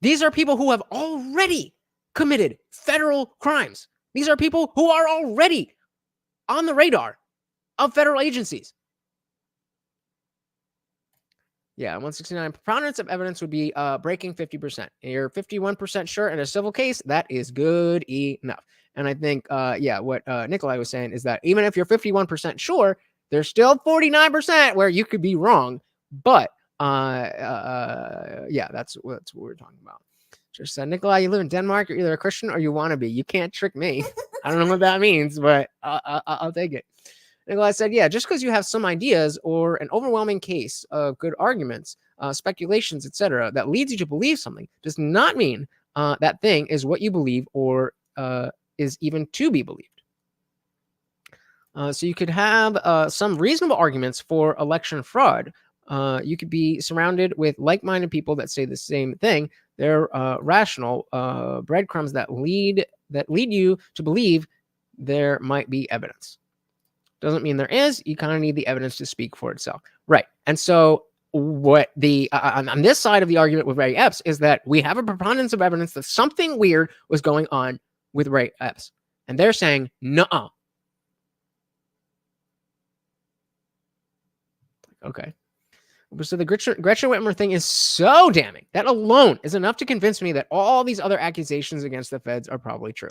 These are people who have already committed federal crimes. These are people who are already on the radar of federal agencies. Yeah, 169. Preponderance of evidence would be breaking 50%. You're 51% sure in a civil case. That is good enough. And I think, what Nikolai was saying is that even if you're 51% sure, there's still 49% where you could be wrong. But that's what we're talking about. Just said, Nikolai, you live in Denmark. You're either a Christian or you want to be. You can't trick me. I don't know what that means, but I'll take it. Nikolai said, yeah, just because you have some ideas or an overwhelming case of good arguments, speculations, etc., that leads you to believe something does not mean that thing is what you believe or is even to be believed. So you could have some reasonable arguments for election fraud. You could be surrounded with like-minded people that say the same thing. They're rational breadcrumbs that lead you to believe there might be evidence. Doesn't mean there is. You kind of need the evidence to speak for itself, right? And so, what the on this side of the argument with Ray Epps is that we have a preponderance of evidence that something weird was going on with Ray Epps, and they're saying, nuh-uh. Okay. So the Gretchen Whitmer thing is so damning. That alone is enough to convince me that all these other accusations against the feds are probably true.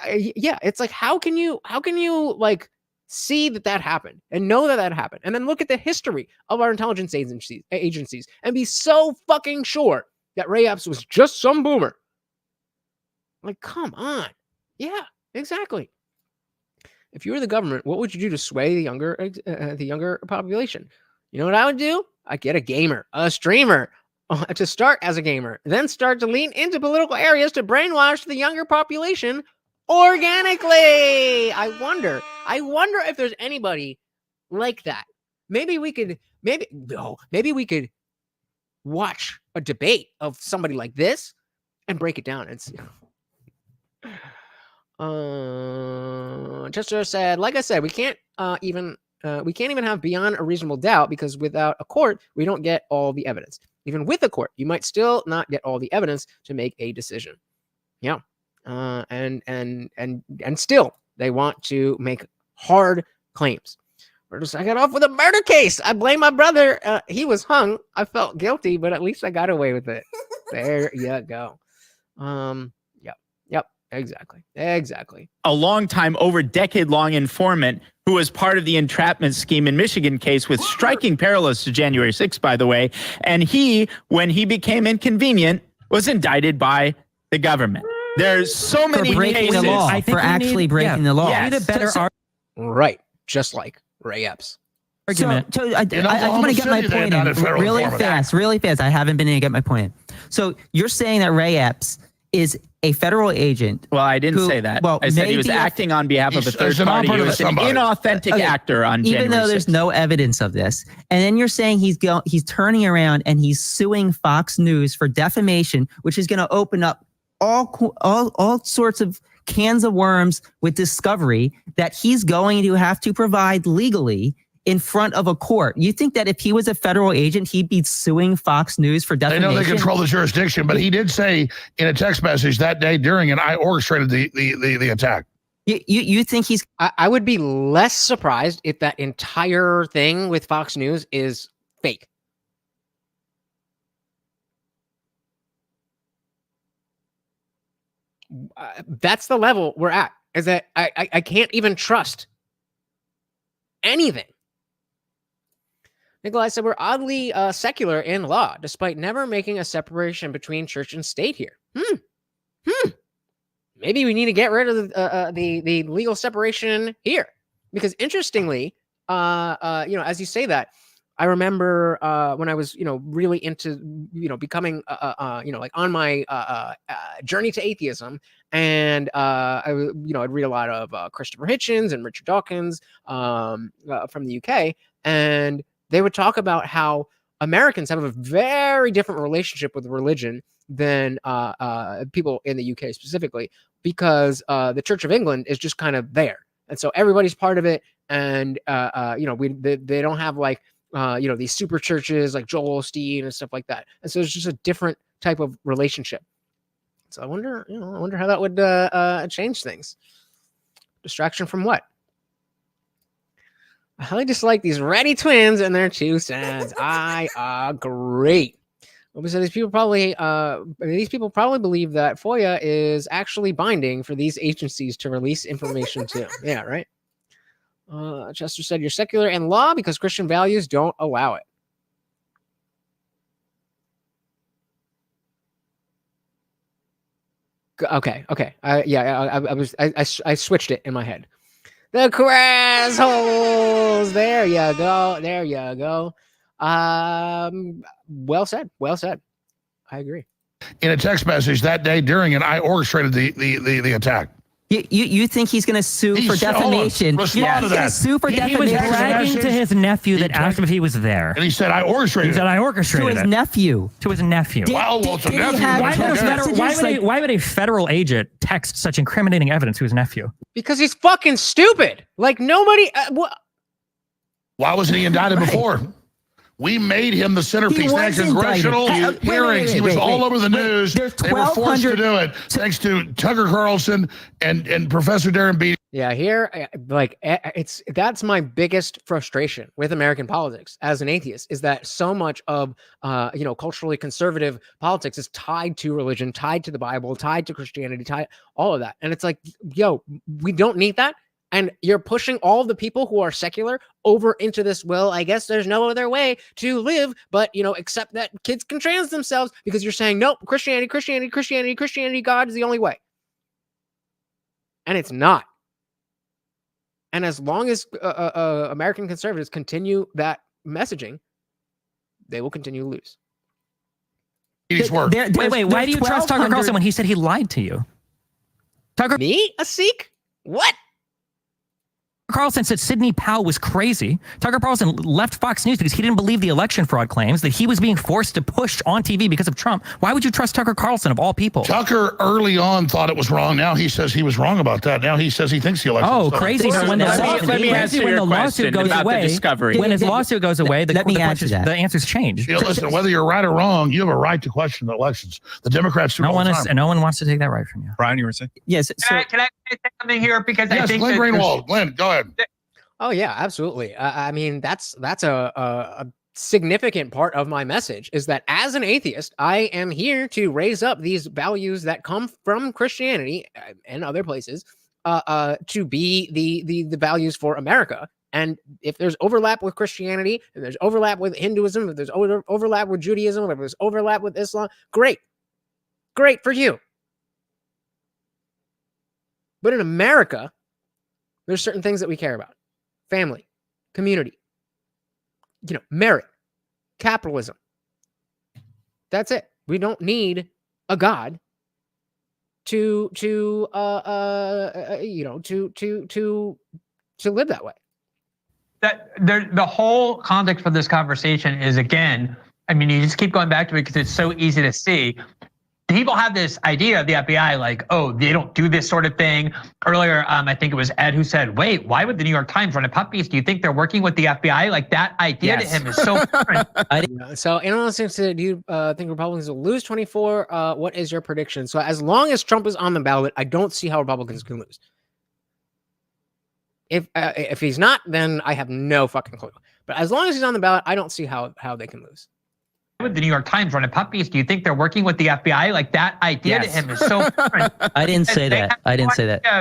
Yeah, it's like, how can you like see that happened and know that happened, and then look at the history of our intelligence agencies and be so fucking sure that Ray Epps was just some boomer? Like, come on. Yeah, exactly. If you were the government, what would you do to sway the younger population? You know what I would do? I'd get a gamer, a streamer, to start as a gamer, then start to lean into political areas to brainwash the younger population organically. I wonder if there's anybody like that. Maybe we could watch a debate of somebody like this and break it down and see. Chester said, like I said, we can't even have beyond a reasonable doubt, because without a court, we don't get all the evidence. Even with a court, you might still not get all the evidence to make a decision. Yeah. And still they want to make hard claims. I got off with a murder case. I blame my brother. He was hung. I felt guilty, but at least I got away with it. There you go. Yep. Exactly. A long time, over decade-long informant who was part of the entrapment scheme in Michigan case with striking parallels to January 6th, by the way. And he, when he became inconvenient, was indicted by the government. There's so many breaking the law, for actually breaking the law. Yes. Right. Just like Ray Epps. Argument. So I want to get my point in really fast. I haven't been able to get my point in. So you're saying that Ray Epps is a federal agent. Well, I didn't say that. Well, I said he was acting on behalf of a third party. He was an inauthentic actor on January 6th. Even though there's no evidence of this. And then you're saying he's turning around and he's suing Fox News for defamation, which is going to open up all sorts of cans of worms with discovery that he's going to have to provide legally in front of a court. You think that if he was a federal agent, he'd be suing Fox News for defamation? They know they control the jurisdiction, but he did say in a text message that day during, and I orchestrated the attack. You think he's... I would be less surprised if that entire thing with Fox News is fake. That's the level we're at, is that I can't even trust anything. Nikolai said, we're oddly secular in law, despite never making a separation between church and state here. Maybe we need to get rid of the legal separation here. Because interestingly, as you say that, I remember when I was, really into, becoming, like on my journey to atheism, and I'd read a lot of Christopher Hitchens and Richard Dawkins from the UK, and they would talk about how Americans have a very different relationship with religion than people in the UK specifically, because the Church of England is just kind of there, and so everybody's part of it, and they don't have like these super churches like Joel Osteen and stuff like that, and so it's just a different type of relationship. So I wonder how that would change things. Distraction from what? I highly dislike these Reddy twins and their 2 cents. I agree. So these people probably believe that FOIA is actually binding for these agencies to release information to. Yeah, right. Chester said, you're secular in law because Christian values don't allow it. Okay. I switched it in my head. The crass holes. There you go. Well said. I agree. In a text message that day during it, I orchestrated the attack. You think he's going to sue for defamation? He's going to sue for defamation. He was bragging to his nephew that asked him if he was there. And he said, I orchestrated it. To his nephew. To his nephew. Well, it's a nephew. Why would a federal agent text such incriminating evidence to his nephew? Because he's fucking stupid. Like nobody. Why wasn't he indicted before? We made him the centerpiece. That congressional hearings. He was all over the news. They were forced to do it thanks to Tucker Carlson and Professor Daren Beattie. Yeah, here, that's my biggest frustration with American politics as an atheist is that so much of culturally conservative politics is tied to religion, tied to the Bible, tied to Christianity, tied all of that, and it's like, yo, we don't need that. And you're pushing all of the people who are secular over into this, well, I guess there's no other way to live, but, except that kids can trans themselves because you're saying, nope, Christianity, God is the only way. And it's not. And as long as American conservatives continue that messaging, they will continue to lose. Wait, why do you trust Tucker Carlson when he said he lied to you? Me? A Sikh? What? Carlson said Sidney Powell was crazy. Tucker Carlson left Fox News because he didn't believe the election fraud claims that he was being forced to push on TV because of Trump. Why would you trust Tucker Carlson of all people? Tucker early on thought it was wrong. Now he says he was wrong about that. Now he says he thinks the election. Oh, crazy! So when the lawsuit goes away, when his lawsuit goes away, the answers change. Listen, whether you're right or wrong, you have a right to question the elections. The Democrats do. No one wants to take that right from you. Brian, you were saying? Yes. Can I say something here? Because I think Glenn Greenwald. Glenn, go ahead. Oh yeah, absolutely. I mean, that's a significant part of my message is that as an atheist, I am here to raise up these values that come from Christianity and other places to be the values for America. And if there's overlap with Christianity, and there's overlap with Hinduism, if there's overlap with Judaism, if there's overlap with Islam, great for you. But in America, there's certain things that we care about. Family, community, merit, capitalism. That's it. We don't need a God to live that way. The whole context for this conversation is, again, I mean, you just keep going back to it because it's so easy to see. People have this idea of the FBI, like, oh, they don't do this sort of thing. Earlier, I think it was Ed who said, wait, why would the New York Times run a puff piece? Do you think they're working with the FBI? Like, that idea to him is so different. So, analysts do you think Republicans will lose 24? What is your prediction? So, as long as Trump is on the ballot, I don't see how Republicans can lose. If he's not, then I have no fucking clue. But as long as he's on the ballot, I don't see how they can lose. Would the New York Times run a puff piece? Do you think they're working with the FBI? Like, that idea to him is so different. I didn't say that.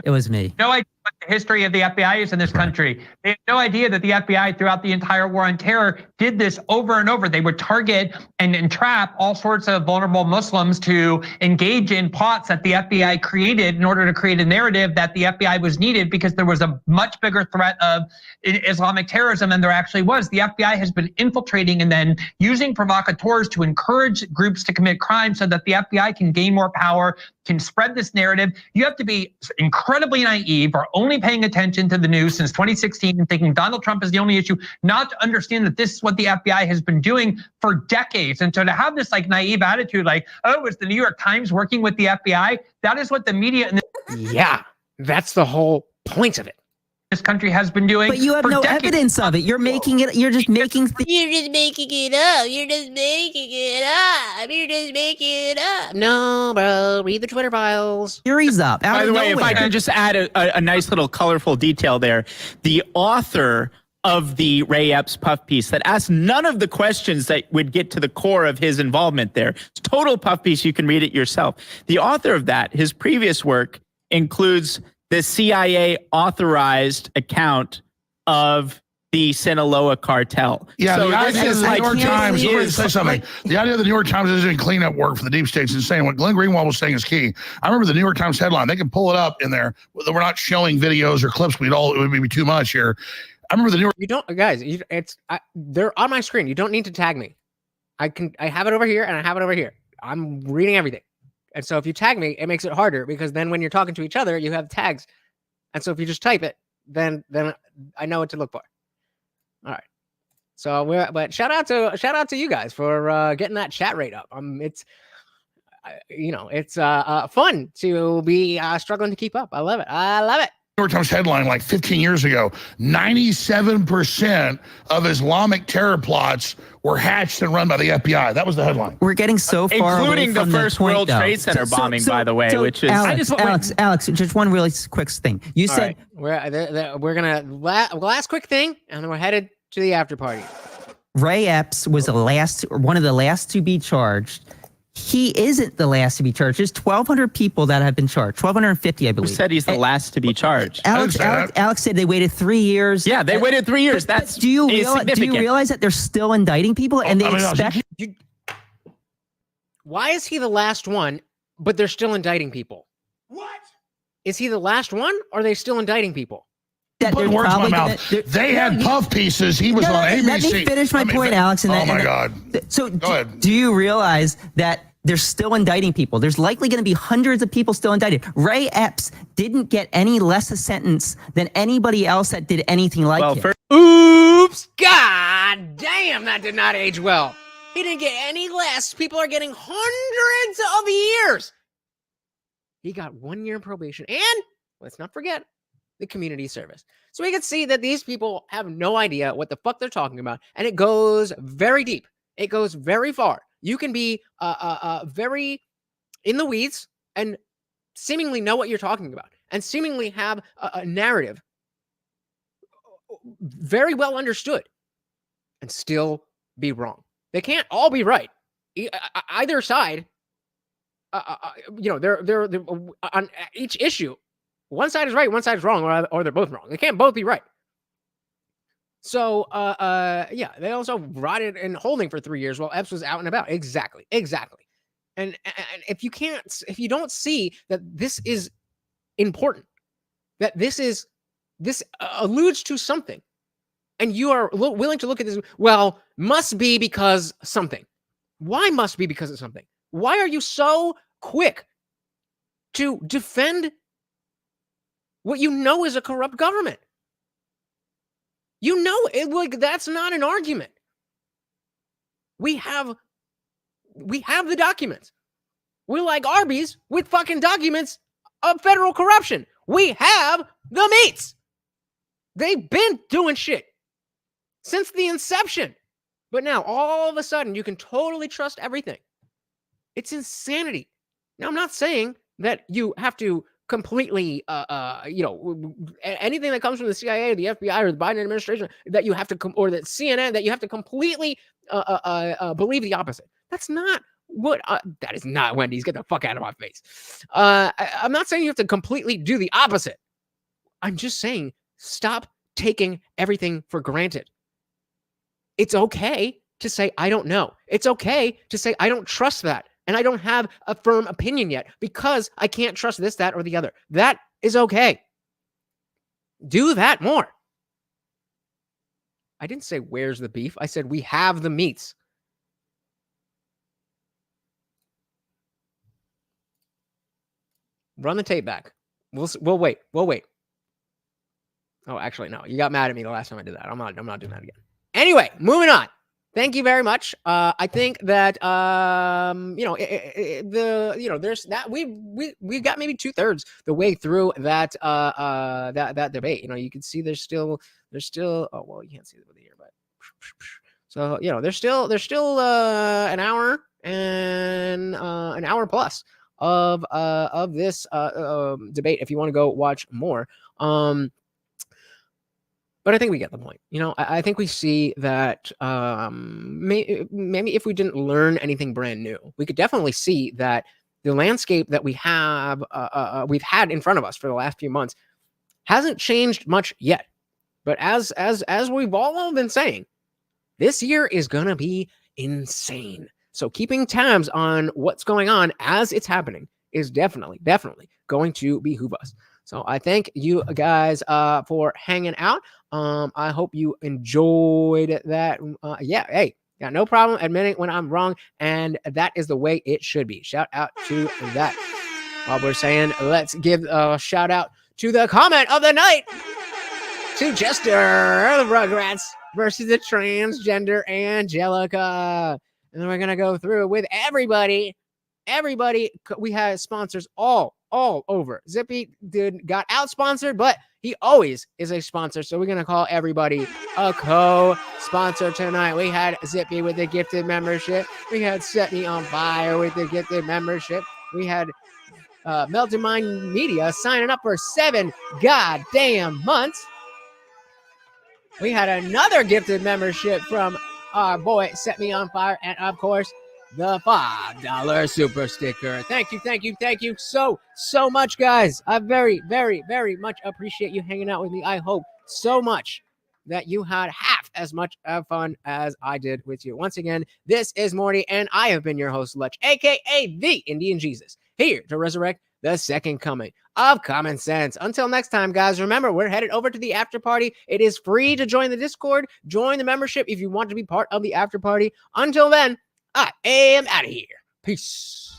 It was me. No idea what the history of the FBI is in this country. They have no idea that the FBI throughout the entire war on terror did this over and over. They would target and entrap all sorts of vulnerable Muslims to engage in plots that the FBI created in order to create a narrative that the FBI was needed because there was a much bigger threat of Islamic terrorism than there actually was. The FBI has been infiltrating and then using provocateurs to encourage groups to commit crimes so that the FBI can gain more power, can spread this narrative. You have to be incredibly naive or only paying attention to the news since 2016 and thinking Donald Trump is the only issue, not to understand that this is what the FBI has been doing for decades. And so to have this like naive attitude, like, oh, is the New York Times working with the FBI? That is what the media. Yeah, that's the whole point of it. This country has been doing. But you have no decades. evidence of it. You're making it. You're just making. You're just making it up. You're just making it up. You're just making it up. No, bro. Read the Twitter files. Theories up. By the way, if I can just add a nice little colorful detail there, the author of the Ray Epps puff piece that asked none of the questions that would get to the core of his involvement there. It's total puff piece. You can read it yourself. The author of that, his previous work includes the CIA authorized account of the Sinaloa cartel. Yeah, so the idea of the New York Times, let me is say something. The idea of the New York Times is doing cleanup work for the deep states is insane. What Glenn Greenwald was saying is key. I remember the New York Times headline. They can pull it up in there. We're not showing videos or clips. It would be too much here. I remember the New York. You don't, guys. They're on my screen. You don't need to tag me. I have it over here and I have it over here. I'm reading everything. And so if you tag me, it makes it harder because then when you're talking to each other, you have tags. And so if you just type it, then I know what to look for. All right. So but shout out to you guys for getting that chat rate up. It's fun to be struggling to keep up. I love it. New York Times headline like 15 years ago, 97% of Islamic terror plots were hatched and run by the FBI. That was the headline. We're getting so far including away the from first point, World though. Trade Center bombing, by the way, which is Alex, just one really quick thing. You All said right. we're gonna last quick thing, and then we're headed to the after party. Ray Epps was one of the last to be charged. He isn't the last to be charged. There's 1,200 people that have been charged. 1,250, I believe. Who said he's the last to be charged? Alex said they waited 3 years. Yeah, they waited 3 years. That's do you realize that they're still indicting people and they expect? Why is he the last one, but they're still indicting people? What? Is he the last one, or are they still indicting people? That Put words in my mouth. They had puff pieces. He was on ABC. Let me finish my point, Alex. Oh my God. So do you realize that they're still indicting people? There's likely going to be hundreds of people still indicted. Ray Epps didn't get any less a sentence than anybody else that did anything like it. Oops! God damn, that did not age well. He didn't get any less. People are getting hundreds of years. He got 1 year probation, and let's not forget the community service. So we can see that these people have no idea what the fuck they're talking about, and it goes very deep. It goes very far. You can be very in the weeds and seemingly know what you're talking about, and seemingly have a narrative very well understood, and still be wrong. They can't all be right. Either side, they're on each issue. One side is right, one side is wrong, or they're both wrong. They can't both be right. So, they also rotted in holding for 3 years while Epps was out and about. Exactly. And if you don't see that this is important, that this alludes to something, and you are willing to look at this, well, must be because something. Why must be because of something? Why are you so quick to defend what you know is a corrupt government? You know it, that's not an argument. We have the documents. We're like Arby's with fucking documents of federal corruption. We have the meats. They've been doing shit since the inception. But now, all of a sudden, you can totally trust everything. It's insanity. Now, I'm not saying that you have to completely, anything that comes from the CIA, or the FBI, or the Biden administration, that you have to, or the CNN, that you have to completely believe the opposite. That's not what, that is not Wendy's. Get the fuck out of my face. I'm not saying you have to completely do the opposite. I'm just saying, stop taking everything for granted. It's okay to say, I don't know. It's okay to say, I don't trust that. And I don't have a firm opinion yet because I can't trust this, that, or the other. That is okay. Do that more. I didn't say, where's the beef? I said, we have the meats. Run the tape back. We'll wait. Oh, actually, no. You got mad at me the last time I did that. I'm not doing that again. Anyway, moving on. Thank you very much. I think that there's that we've got maybe 2/3 the way through that that debate. You can see there's still oh well, you can't see it with here, but so there's still an hour and an hour plus of this debate if you want to go watch more. But I think we get the point. I think we see that maybe if we didn't learn anything brand new, we could definitely see that the landscape that we've had in front of us for the last few months hasn't changed much yet. But as we've all been saying, this year is gonna be insane. So keeping tabs on what's going on as it's happening is definitely going to behoove us. So I thank you guys for hanging out. I hope you enjoyed that. Yeah, hey, got no problem admitting when I'm wrong, and that is the way it should be. Shout out to that. While we're saying, let's give a shout out to the comment of the night to Jester, the Rugrats versus the transgender Angelica. And then we're gonna go through with everybody. We had sponsors all over. Zippy got out sponsored, but he always is a sponsor. So we're gonna call everybody a co-sponsor tonight. We had Zippy with the gifted membership. We had Set Me on Fire with the gifted membership. We had Melted Mind Media signing up for 7 goddamn months. We had another gifted membership from our boy Set Me on Fire, and of course the $5 super sticker. Thank you so much, guys. I very much appreciate you hanging out with me. I hope so much that you had half as much fun as I did with you. Once again, this is Morty, and I have been your host, Lutch, aka the Indian Jesus, here to resurrect the second coming of common sense. Until next time, guys, remember, we're headed over to the after party. It is free to join the Discord. Join the membership if you want to be part of the after party. Until then, I am out of here. Peace.